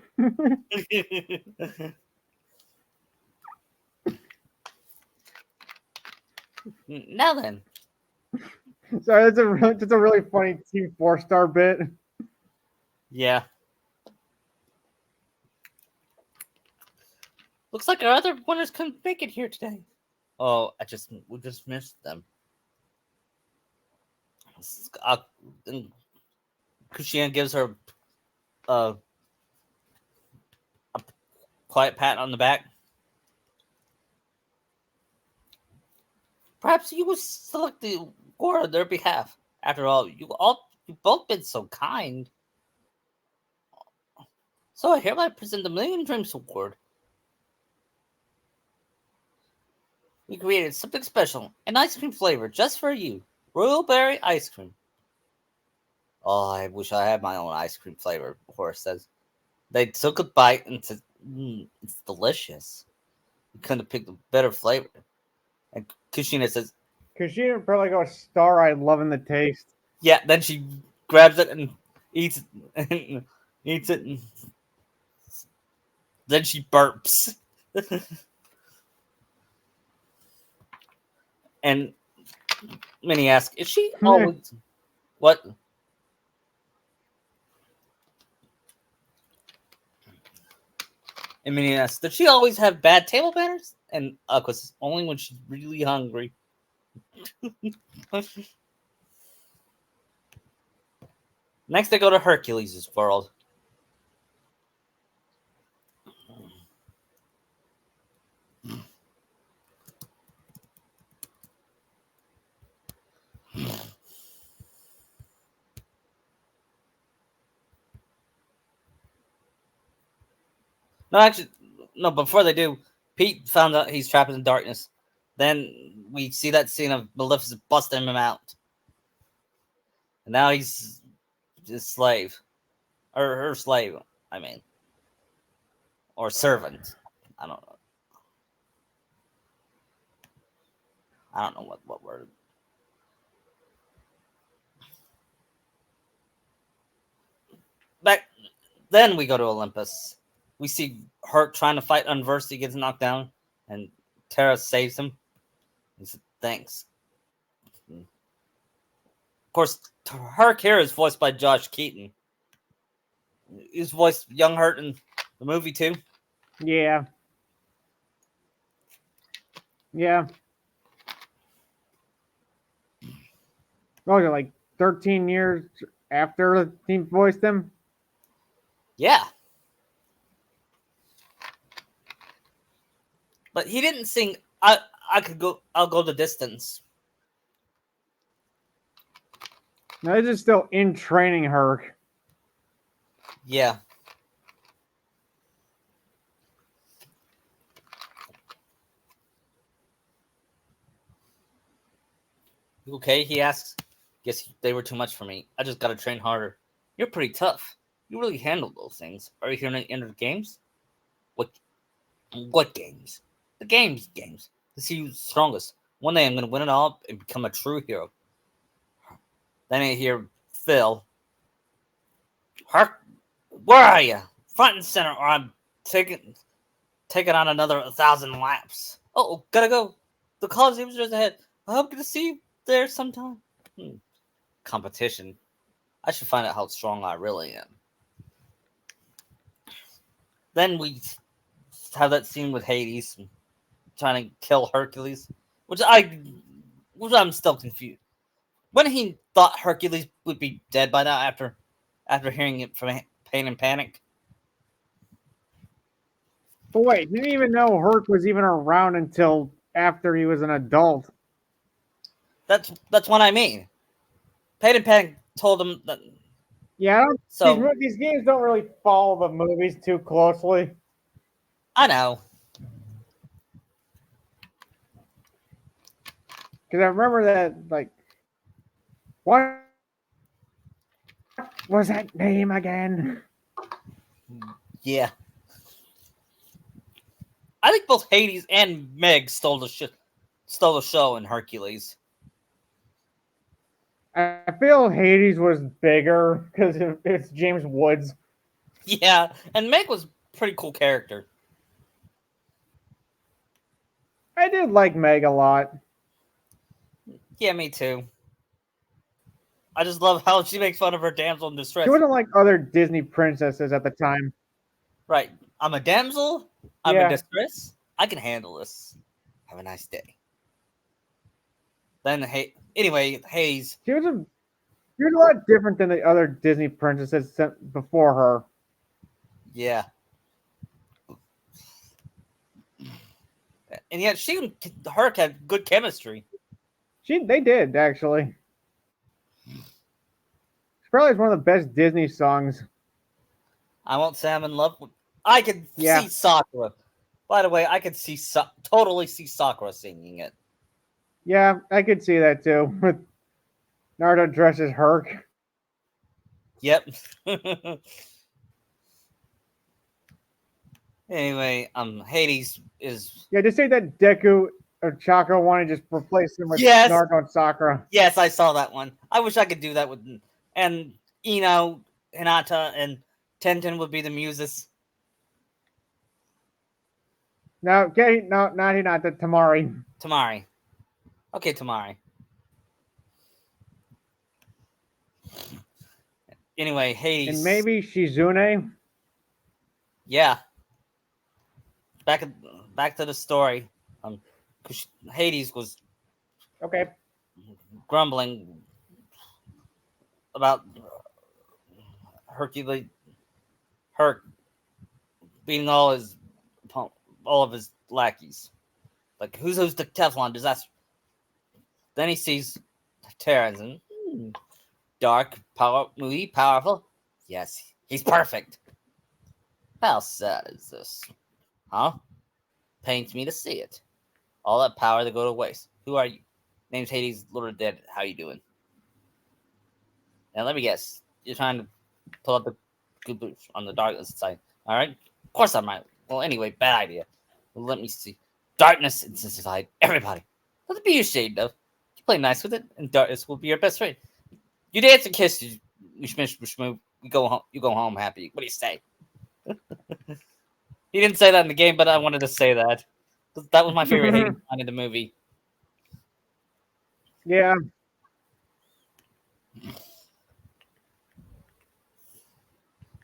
Now then. Sorry, that's a really funny Team 4-star bit. Yeah. Looks like our other winners couldn't make it here today. Oh, we just missed them. And Kushina gives her a quiet pat on the back. Perhaps you would select the award on their behalf. After all, you both been so kind. So I hereby present the Million Dreams Award. We created something special, an ice cream flavor just for you. Royal berry ice cream. Oh, I wish I had my own ice cream flavor, Horace says. They took a bite and said, it's delicious. You couldn't have picked a better flavor. And Kushina says, Kushina would probably go star-eyed, loving the taste. yeah, then she grabs it and eats it. And eats it. And then she burps. And Minnie asks, is she always... What? And Minnie asks, does she always have bad table manners? And Aqua says, only when she's really hungry. Next, they go to Hercules' world. No, actually, no, before they do, Pete found out he's trapped in darkness. Then we see that scene of Maleficent busting him out. And now he's his slave. Or her slave, I mean. Or servant. I don't know. I don't know what word. Then we go to Olympus. We see Hurt trying to fight Unversed. He gets knocked down. And Terra saves him. He said, thanks. Of course, Hurt here is voiced by Josh Keaton. He's voiced young Hurt in the movie too. Yeah. Yeah. Oh, like 13 years after he voiced him? Yeah. But he didn't sing I'll go the distance. No, this is still in training her. Yeah. You okay? He asks. Guess they were too much for me. I just gotta train harder. You're pretty tough. You really handle those things. Are you here to enter the games? What games? The games. To see who's strongest. One day I'm gonna win it all and become a true hero. Then I hear Phil. Hark, where are you? Front and center, or I'm taking on another 1,000 laps. Oh, gotta go. The Coliseum's just ahead. I hope to see you there sometime. Competition. I should find out how strong I really am. Then we have that scene with Hades trying to kill Hercules, which I'm still confused. When he thought Hercules would be dead by now after hearing it from Pain and Panic. But wait, he didn't even know Herc was even around until after he was an adult. That's what I mean. Pain and Panic told him that. Yeah, So these games don't really follow the movies too closely. I know. Because I remember that, like, what was that name again? Yeah. I think both Hades and Meg stole the show in Hercules. I feel Hades was bigger because it's James Woods. Yeah, and Meg was a pretty cool character. I did like Meg a lot. Yeah, me too. I just love how she makes fun of her damsel in distress. She wasn't like other Disney princesses at the time. Right. I'm a damsel. I'm in Yeah. distress. I can handle this. Have a nice day. Then, anyway, Hayes. She was a lot different than the other Disney princesses sent before her. Yeah. And yet, her had good chemistry. They did actually. It's probably one of the best Disney songs. I won't say I'm in love with. I can Yeah. see Sakura. By the way, I could totally see Sakura singing it. Yeah, I could see that too. With Naruto dresses Herc. Yep. Anyway, Hades is. Yeah, just say that Deku or Chako wanted to just replace him with Yes, Naruto and Sakura. yes, I saw that one. I wish I could do that with, and Hinata, and Tenten would be the muses. No, okay, no, not Hinata, Tamari. Tamari. Okay, Tamari. Anyway, Hades. And maybe Shizune. Yeah. Back to the story. Hades was Okay. grumbling about Hercules, Herc beating all of his lackeys. Like, who's the Teflon disaster? Then he sees Terrans and dark, powerful. Yes, he's perfect. How sad is this? Huh? Pains me to see it. All that power to go to waste. Who are you? Name's Hades, Lord of Dead. How you doing? Now let me guess. You're trying to pull up the good on the darkness side. Alright? Of course I might. Well, anyway, bad idea. Well, let me see. Darkness inside everybody. Don't be ashamed of. You play nice with it, and darkness will be your best friend. You dance and kiss. We go home. You go home happy. What do you say? He didn't say that in the game, but I wanted to say that. That was my favorite Hades line in the movie. Yeah.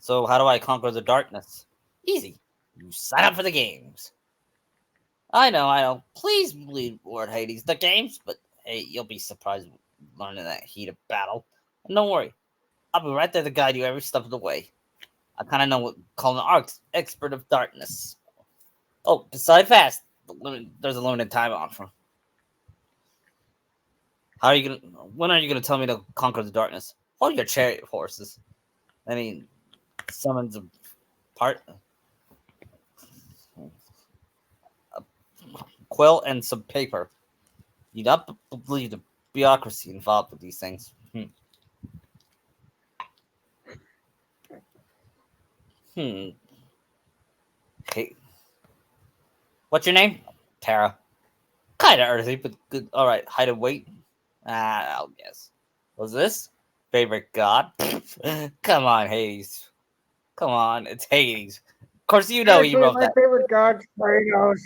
So how do I conquer the darkness? Easy. You sign up for the games. I know. Please lead Lord Hades the games, but hey, you'll be surprised learning that heat of battle. And don't worry, I'll be right there to guide you every step of the way. I kind of know what call an expert of darkness. Oh, decide fast. There's a limited time offer. When are you gonna tell me to conquer the darkness? All your chariot horses. I mean, summons a quill and some paper. You don't believe the bureaucracy involved with these things. Hey, what's your name? Tara. Kinda earthy, but good. All right, height and weight. I'll guess. Was this favorite god? Come on, Hades. Come on, it's Hades. Of course, you know he wrote my that. favorite god's Kratos.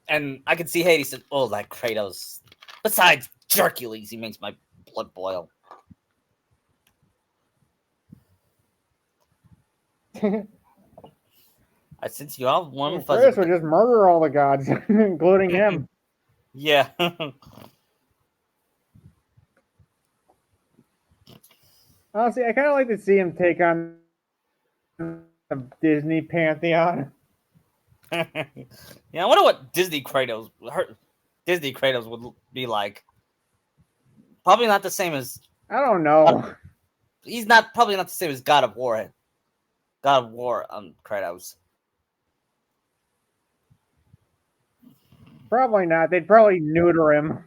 And I can see Hades said, "Oh, that Kratos." Besides, Hercules, he makes my blood boil. I sense you all warm and fuzzy. Kratos would just murder all the gods, including him. Yeah. Honestly, I kind of like to see him take on the Disney pantheon. Yeah, I wonder what Disney Kratos would be like. Probably not the same as. I don't know. He's probably not the same as God of War. Kratos. Probably not. They'd probably neuter him.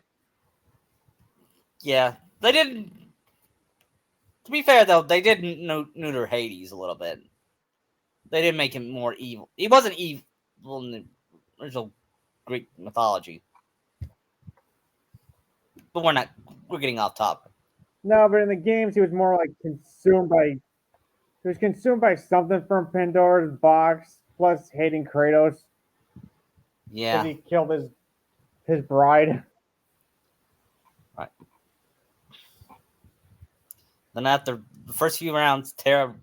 Yeah, they didn't. To be fair, though, they did neuter Hades a little bit. They didn't make him more evil. He wasn't evil in the original Greek mythology. But we're getting off topic. No, but in the games, he was more like consumed by. He was consumed by something from Pandora's box, plus hating Kratos. Yeah. Because he killed his bride. Right. Then after the first few rounds, Tara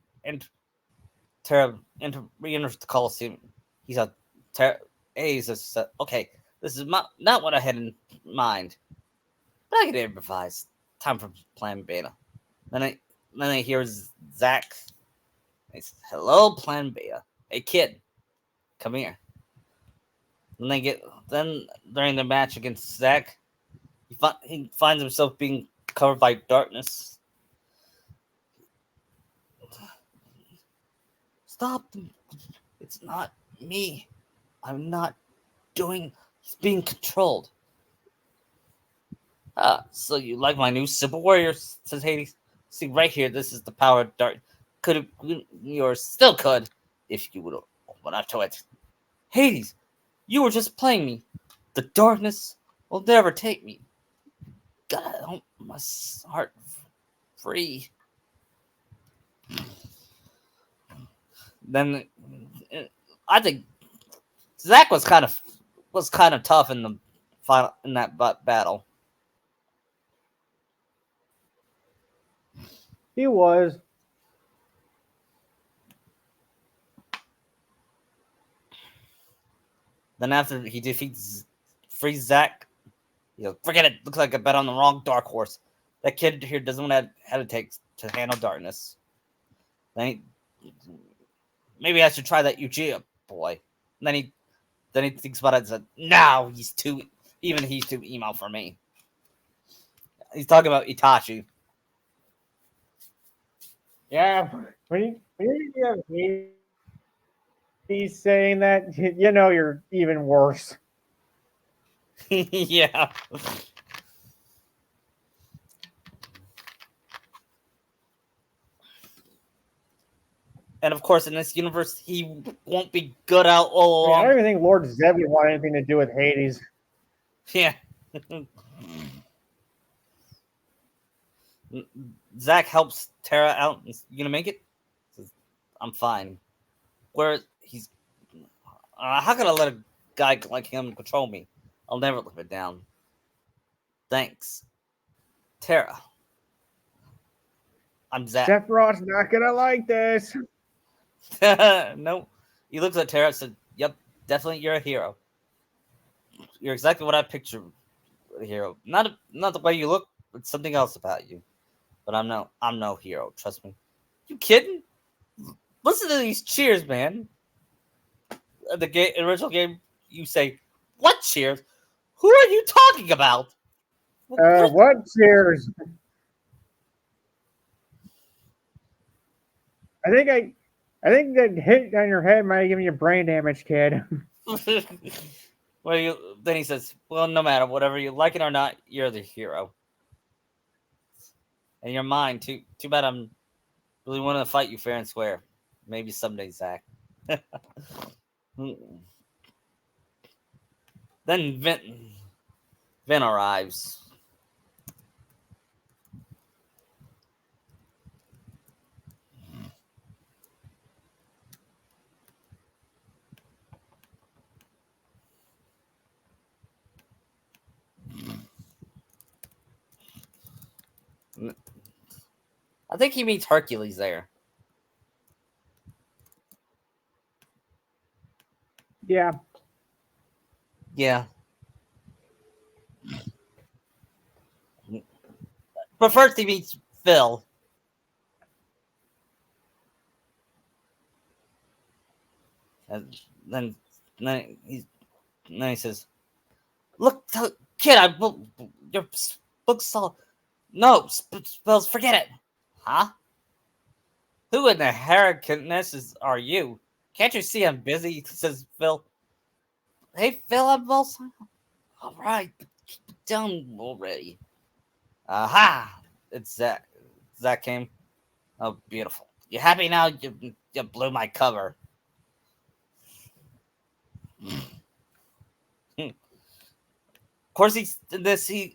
re-enters the Coliseum. He's a Tara. He's a okay. This is not what I had in mind, but I can improvise. Time for Plan Beta. Then I then I hear Zach. He says, "Hello, Plan Beta. Hey, kid, come here." Then then during the match against Zach, he finds himself being covered by darkness. Stop! It's not me. I'm not doing. He's being controlled. Ah, so you like my new Super Warrior? Says Hades. See right here. This is the power of dark. Could you still could if you would open up to it. Hades, you were just playing me. The darkness will never take me. Gotta help my heart free. Then I think Zach was kind of tough in the final in that battle. He was. Then after he defeats frees Zach, forget it. Looks like I bet on the wrong dark horse. That kid here doesn't know how to take to handle darkness. Then maybe I should try that Uchiha boy. And then he thinks about it and said, "No, he's too emo for me." He's talking about Itachi. Yeah, when he's saying that, you know you're even worse. Yeah. And of course, in this universe, he won't be good out all I mean, I along. don't even think Lord Zeb would want anything to do with Hades. Yeah. Zach helps Tara out. You gonna make it? Says, I'm fine. Where he's, how could I let a guy like him control me? I'll never live it down. Thanks, Tara. I'm Zach. Sephiroth's not gonna like this. No, he looks at Tara and said, "Yep, definitely, you're a hero. You're exactly what I pictured a hero. Not the way you look, but something else about you. But I'm no hero. Trust me. You kidding? Listen to these cheers, man. The original game, you say, "What cheers? Who are you talking about?" What? What cheers? I think that hit on your head might have given you brain damage, kid. Then he says, "Well, no matter whatever you like it or not, you're the hero, and you're mine too. Too bad I'm really wanting to fight you fair and square. Maybe someday, Zach." Then Vin arrives. I think he meets Hercules there. Yeah. Yeah. But first he meets Phil. And then he says, "Look, kid, your book saw no spells. Forget it, huh? Who in the heracness are you? Can't you see I'm busy?" Says Phil. "Hey, Phil, I'm also all right. Keep it down already." Aha! It's Zach. Zach came. Oh, beautiful. You happy now? You blew my cover. Of course,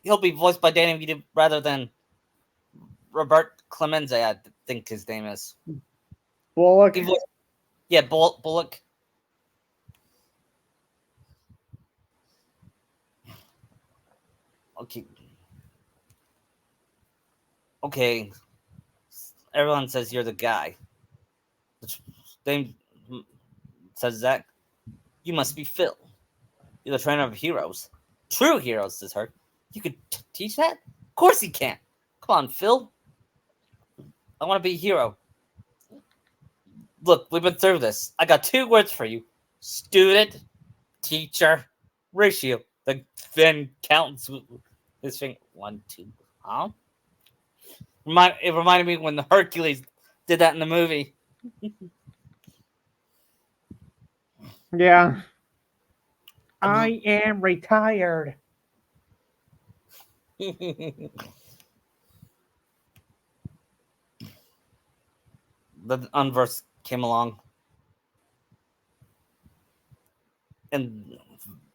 he'll be voiced by Danny Vito rather than Robert Clemenza. I think his name is. Bullock. Yeah, Bullock. Okay. Okay, everyone says you're the guy. They says Zach, you must be Phil. You're the trainer of heroes. True heroes, says Herc. You could teach that? Of course he can. Come on, Phil. I want to be a hero. Look, we've been through this. I got 2 words for you. Student, teacher, ratio. The Finn counts his finger. 1, 2. Huh? It reminded me when the Hercules did that in the movie. Yeah. I am retired. The Unverse came along. And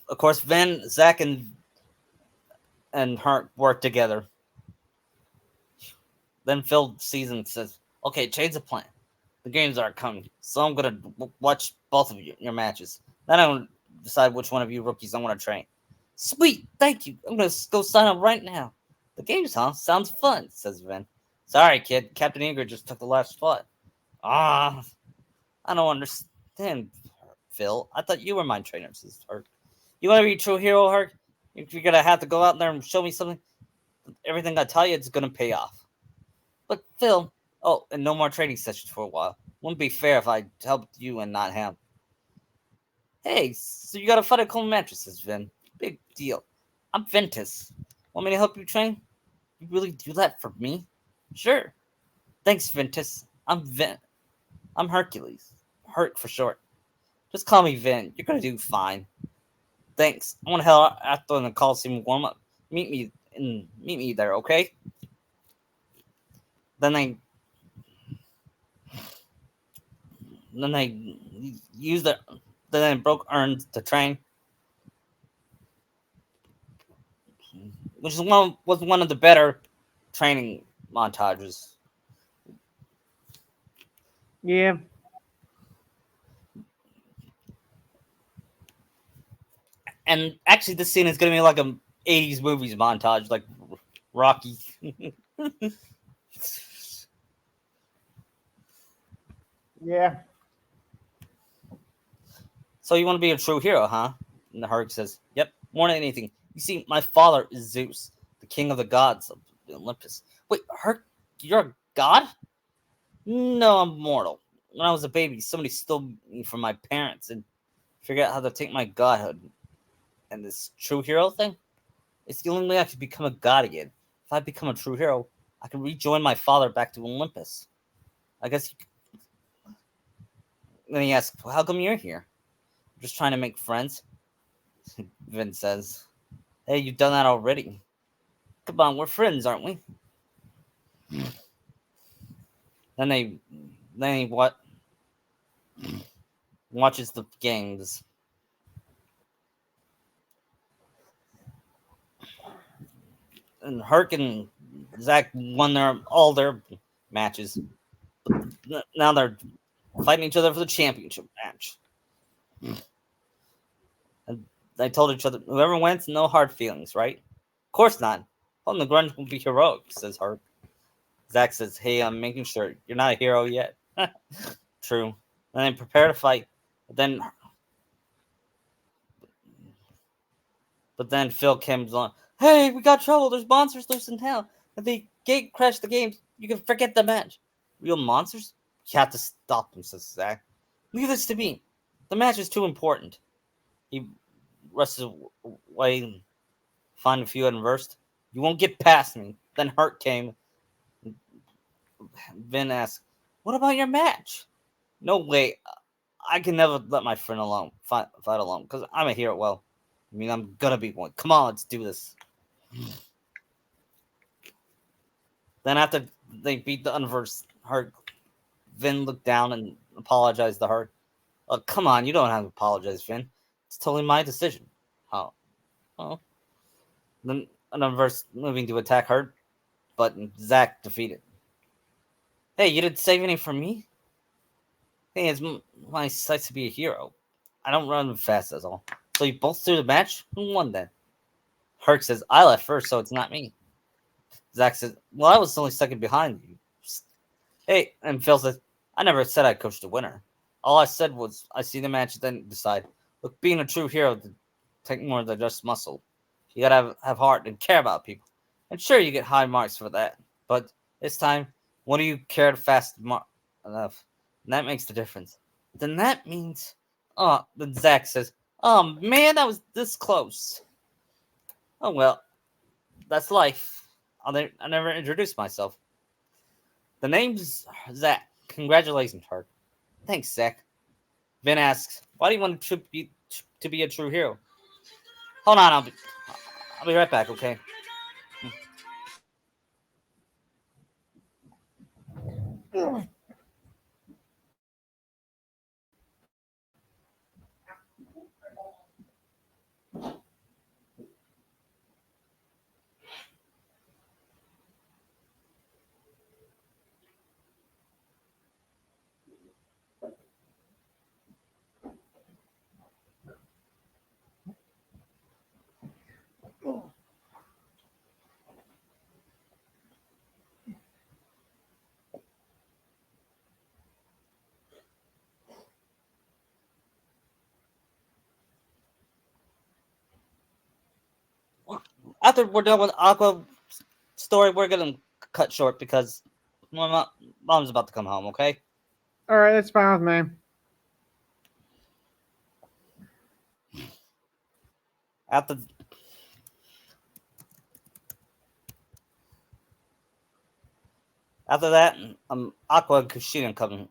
of course, Vin, Zach, and Hart work together. Then Phil sees and says, okay, change the plan. The games aren't coming, so I'm going to watch both of your matches. Then I'm going to decide which one of you rookies I want to train. Sweet, thank you. I'm going to go sign up right now. The games, huh? Sounds fun, says Vin. Sorry, kid. Captain Ingrid just took the last spot. Ah, I don't understand, Phil. I thought you were my trainer, says Hart. You want to be a true hero, Hart? If you're going to have to go out there and show me something, everything I tell you, it's going to pay off. But Phil, oh, and no more training sessions for a while. Wouldn't be fair if I helped you and not him. Hey, so you got a fight at Coleman Mattresses, Vin. Big deal. I'm Ventus. Want me to help you train? You really do that for me? Sure. Thanks, Ventus. I'm Hercules. Hurt for short. Just call me Vin. You're gonna do fine. Thanks. I want to head out after the Coliseum warm up. Meet me there, okay? Then they Then they used the then they broke urns to train, which was one of the better training montages. Yeah. And actually, this scene is gonna be like a '80s movies montage, like Rocky. Yeah. So you want to be a true hero, huh? And the Hulk says, "Yep, more than anything. You see, my father is Zeus, the king of the gods of Olympus. Wait, Hulk, you're a god? No, I'm mortal. When I was a baby, somebody stole me from my parents and figured out how to take my godhood. And this true hero thing, it's the only way I can become a god again. If I become a true hero, I can rejoin my father back to Olympus. I guess." Then he asks, well, "How come you're here?" "I'm just trying to make friends," Vin says. "Hey, you've done that already. Come on, we're friends, aren't we?" Then they, then he watches the games. And Herc and Zach won all their matches. Now they're fighting each other for the championship match. And they told each other, whoever wins, no hard feelings, right? Of course not. Holding the grudge will be heroic, says Herc. Zach says, hey, I'm making sure you're not a hero yet. True. And they prepare to fight. Then But then Phil comes on. Hey, we got trouble. There's monsters loose in town. If they gate crash the games, you can forget the match. Real monsters? You have to stop them, says Zach. Leave this to me. The match is too important. He rushes away and finds a few unversed. You won't get past me. Then Hurt came. Vin asked, what about your match? No way. I can never let my friend alone fight alone because I'm a hero. Well, I mean, I'm gonna be one. Come on, let's do this. Then after they beat the Unverse Hart, Vin looked down and apologized to Hart. Oh, come on, you don't have to apologize, Vin. It's totally my decision. Oh. Oh. Then an Unverse moving to attack Hart, but Zack defeated. Hey, you didn't save any from me? Hey, it's my sights to be a hero. I don't run fast, that's all. So you both threw the match? Who won then? Herc says, I left first, so it's not me. Zach says, "Well, I was only second behind you." Hey, and Phil says, "I never said I coached a winner. All I said was I see the match, then decide. Look, being a true hero take more than just muscle. You gotta have heart and care about people. And sure, you get high marks for that. But this time, one of you cared enough, and that makes the difference. Then that means, oh, then Zach says, oh man, I was this close. Oh well, that's life. I never introduced myself. The name's Zach. Congratulations, Hart. Thanks, Zach. Vin asks, why do you want to be a true hero? Hold on, I'll be right back, okay? After we're done with Aqua story, we're gonna cut short because mom's about to come home, okay? All right, that's fine with me. After after that, Aqua and Kushina come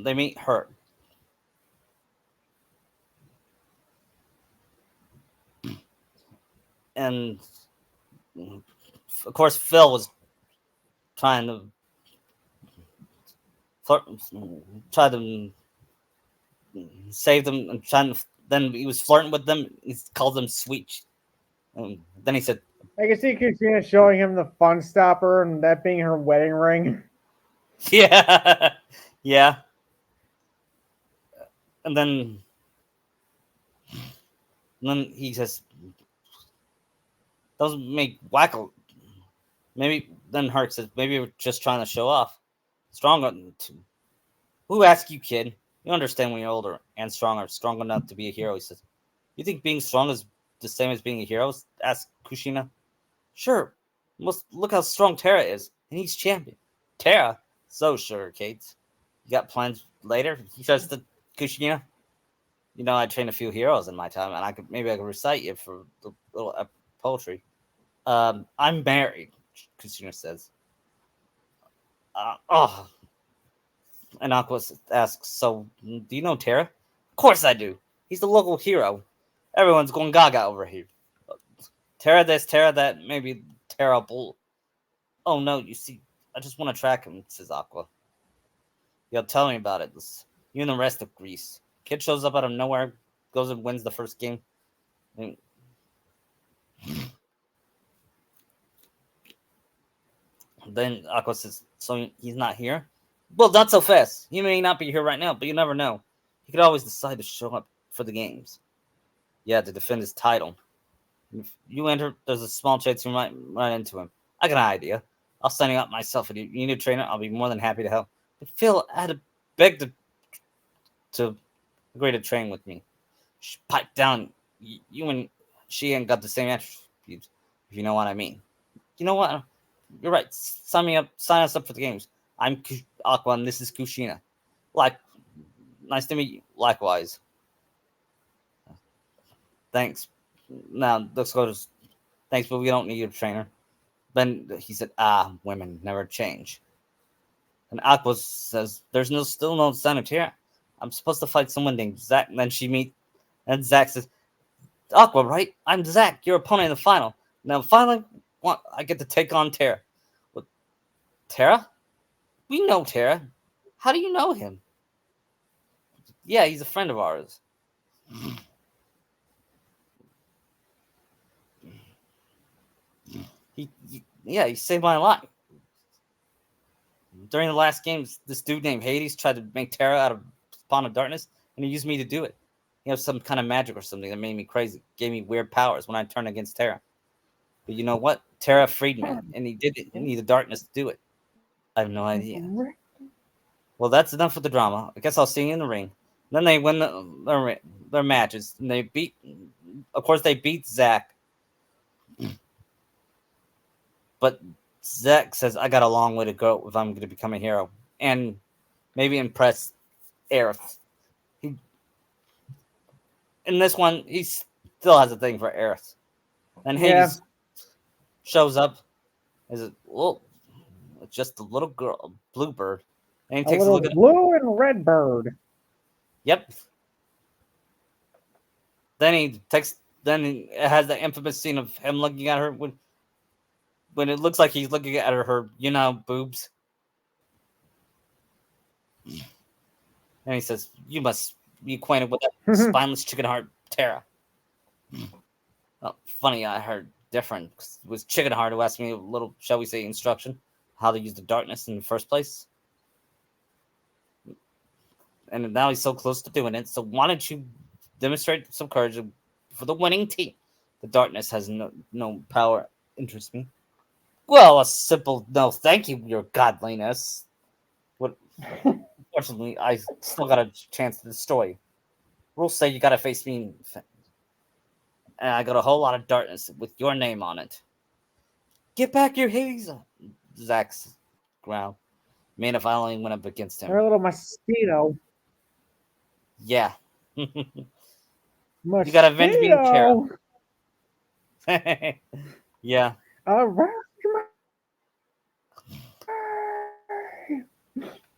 they meet her. And of course Phil was trying to flirt, try to save them and trying to, then he was flirting with them. He called them sweet. Then he said, I can see Kushina showing him the fun stopper and that being her wedding ring. yeah, yeah. And then he says, doesn't make wacko. Maybe then Hart says, maybe we're just trying to show off. Stronger. Who asked you, kid? You understand when you're older and stronger, strong enough to be a hero. He says, you think being strong is the same as being a hero? Asked Kushina. Sure. Look how strong Terra is, and he's champion. Terra? So sure, Kate. You got plans later? He says to Kushina. You know, I trained a few heroes in my time, and I could recite you for the little poetry. I'm married, Kushina says. Oh, and Aqua asks, so do you know Terra? Of course I do. He's the local hero. Everyone's going gaga over here. Terra this, Terra that, maybe terrible. Oh no, you see, I just want to track him, says Aqua. Yo, tell me about it. You and the rest of Greece. Kid shows up out of nowhere, goes and wins the first game. And then Aqua says, so he's not here? Well, not so fast. He may not be here right now, but you never know. He could always decide to show up for the games. Yeah, to defend his title. If you enter, there's a small chance you might run into him. I got an idea. I'll sign you up myself. If you need a trainer, I'll be more than happy to help. But Phil, I had to beg to agree to train with me. Pipe down. You and she ain't got the same attributes, if you know what I mean. You know what? You're right. Sign me up. Sign us up for the games. I'm Aqua, and this is Kushina. Like, nice to meet you. Likewise. Thanks. Now let's go to. Thanks, but we don't need a trainer. Then he said, women never change. And Aqua says, there's still no sign of Terra. I'm supposed to fight someone named Zach. And then and Zach says, Aqua, right? I'm Zach, your opponent in the final. Now, finally, I get to take on Terra. What, Terra? We know Terra. How do you know him? Yeah, he's a friend of ours. He saved my life. During the last games, this dude named Hades tried to make Terra out of Spawn of Darkness. and he used me to do it. He has some kind of magic or something that made me crazy, gave me weird powers when I turned against Terra. But you know what? Terra freed me, and he didn't need the darkness to do it. I have no idea. Well, that's enough with the drama. I guess I'll see you in the ring. Then they win their matches, and they beat. Of course, they beat Zach, but Zach says I got a long way to go if I'm going to become a hero, and maybe impress Aerith. He in this one, he still has a thing for Aerith. And Hades shows up. Is it? Well, it's just a little girl, a bluebird, and he A takes a little look at. blue and red bird. Yep. Then he takes. Then it has the infamous scene of him looking at her when it looks like he's looking at her, boobs. And he says, "You must be acquainted with that spineless chicken heart, Terra." Well, funny, I heard different. It was Chicken Heart who asked me a little, shall we say, instruction how to use the darkness in the first place. And now he's so close to doing it. So why don't you demonstrate some courage for the winning team? The darkness has no power interests me. Well, a simple no, thank you, your godliness. What? Fortunately, I still got a chance to destroy you. Rules say you gotta face me, and I got a whole lot of darkness with your name on it. Get back your Hades, Zach's ground. Man, if I only went up against him. Or a little mosquito. Yeah. You Mosquito. gotta avenge me and Terra. Yeah.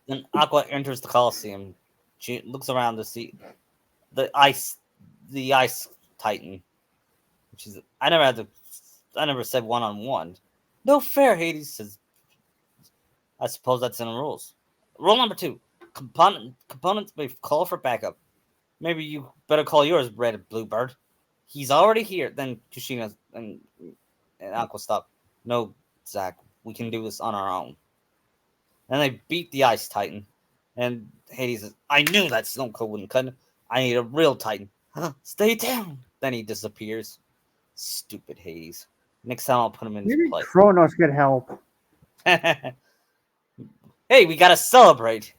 Then Aqua enters the Coliseum. She looks around to see the ice Titan. I never said one-on-one. No fair, Hades says. I suppose that's in the rules. Rule number 2. Components may call for backup. Maybe you better call yours, Red Bluebird. He's already here. Then Kushina and Aqua stop. No, Zach, we can do this on our own. And they beat the Ice Titan. And Hades says, I knew that Stone Cold wouldn't cut him. I need a real Titan. Stay down. Then he disappears. Stupid Hades. Next time I'll put him in his place. Kronos could help. Hey, we gotta celebrate.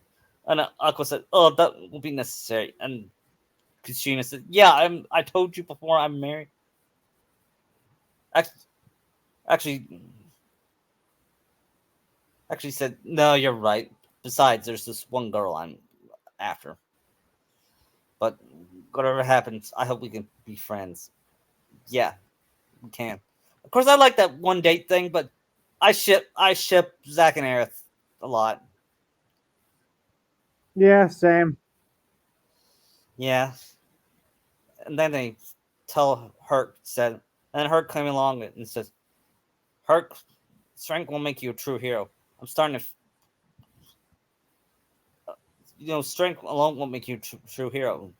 And Aqua said, "Oh, that will be necessary." And Kushina said, "Yeah, I told you before I'm married." Actually said, "No, you're right. Besides, there's this one girl I'm after. But whatever happens, I hope we can be friends." Yeah, we can. Of course, I like that one date thing, but I ship Zach and Aerith a lot. Yeah, same. Yeah. And then they tell Herc said, and Herc came along and says, Herc, strength will make you a true hero. I'm starting to, strength alone won't make you a true hero.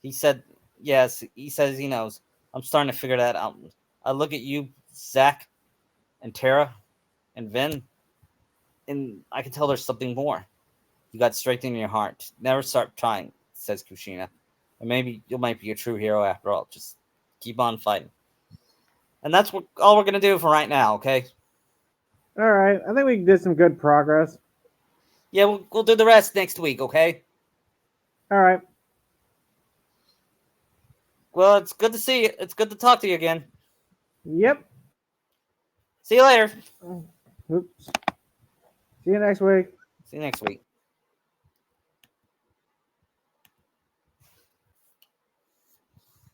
He said, yes, he says he knows. I'm starting to figure that out. I look at you, Zach, and Terra, and Vin, and I can tell there's something more. You got strength in your heart. Never start trying, says Kushina. And maybe you might be a true hero after all. Just keep on fighting. And that's all we're going to do for right now, okay? All right. I think we did some good progress. Yeah, we'll do the rest next week, okay? All right. Well, it's good to see you. It's good to talk to you again. Yep. See you later. Oops. See you next week. See you next week.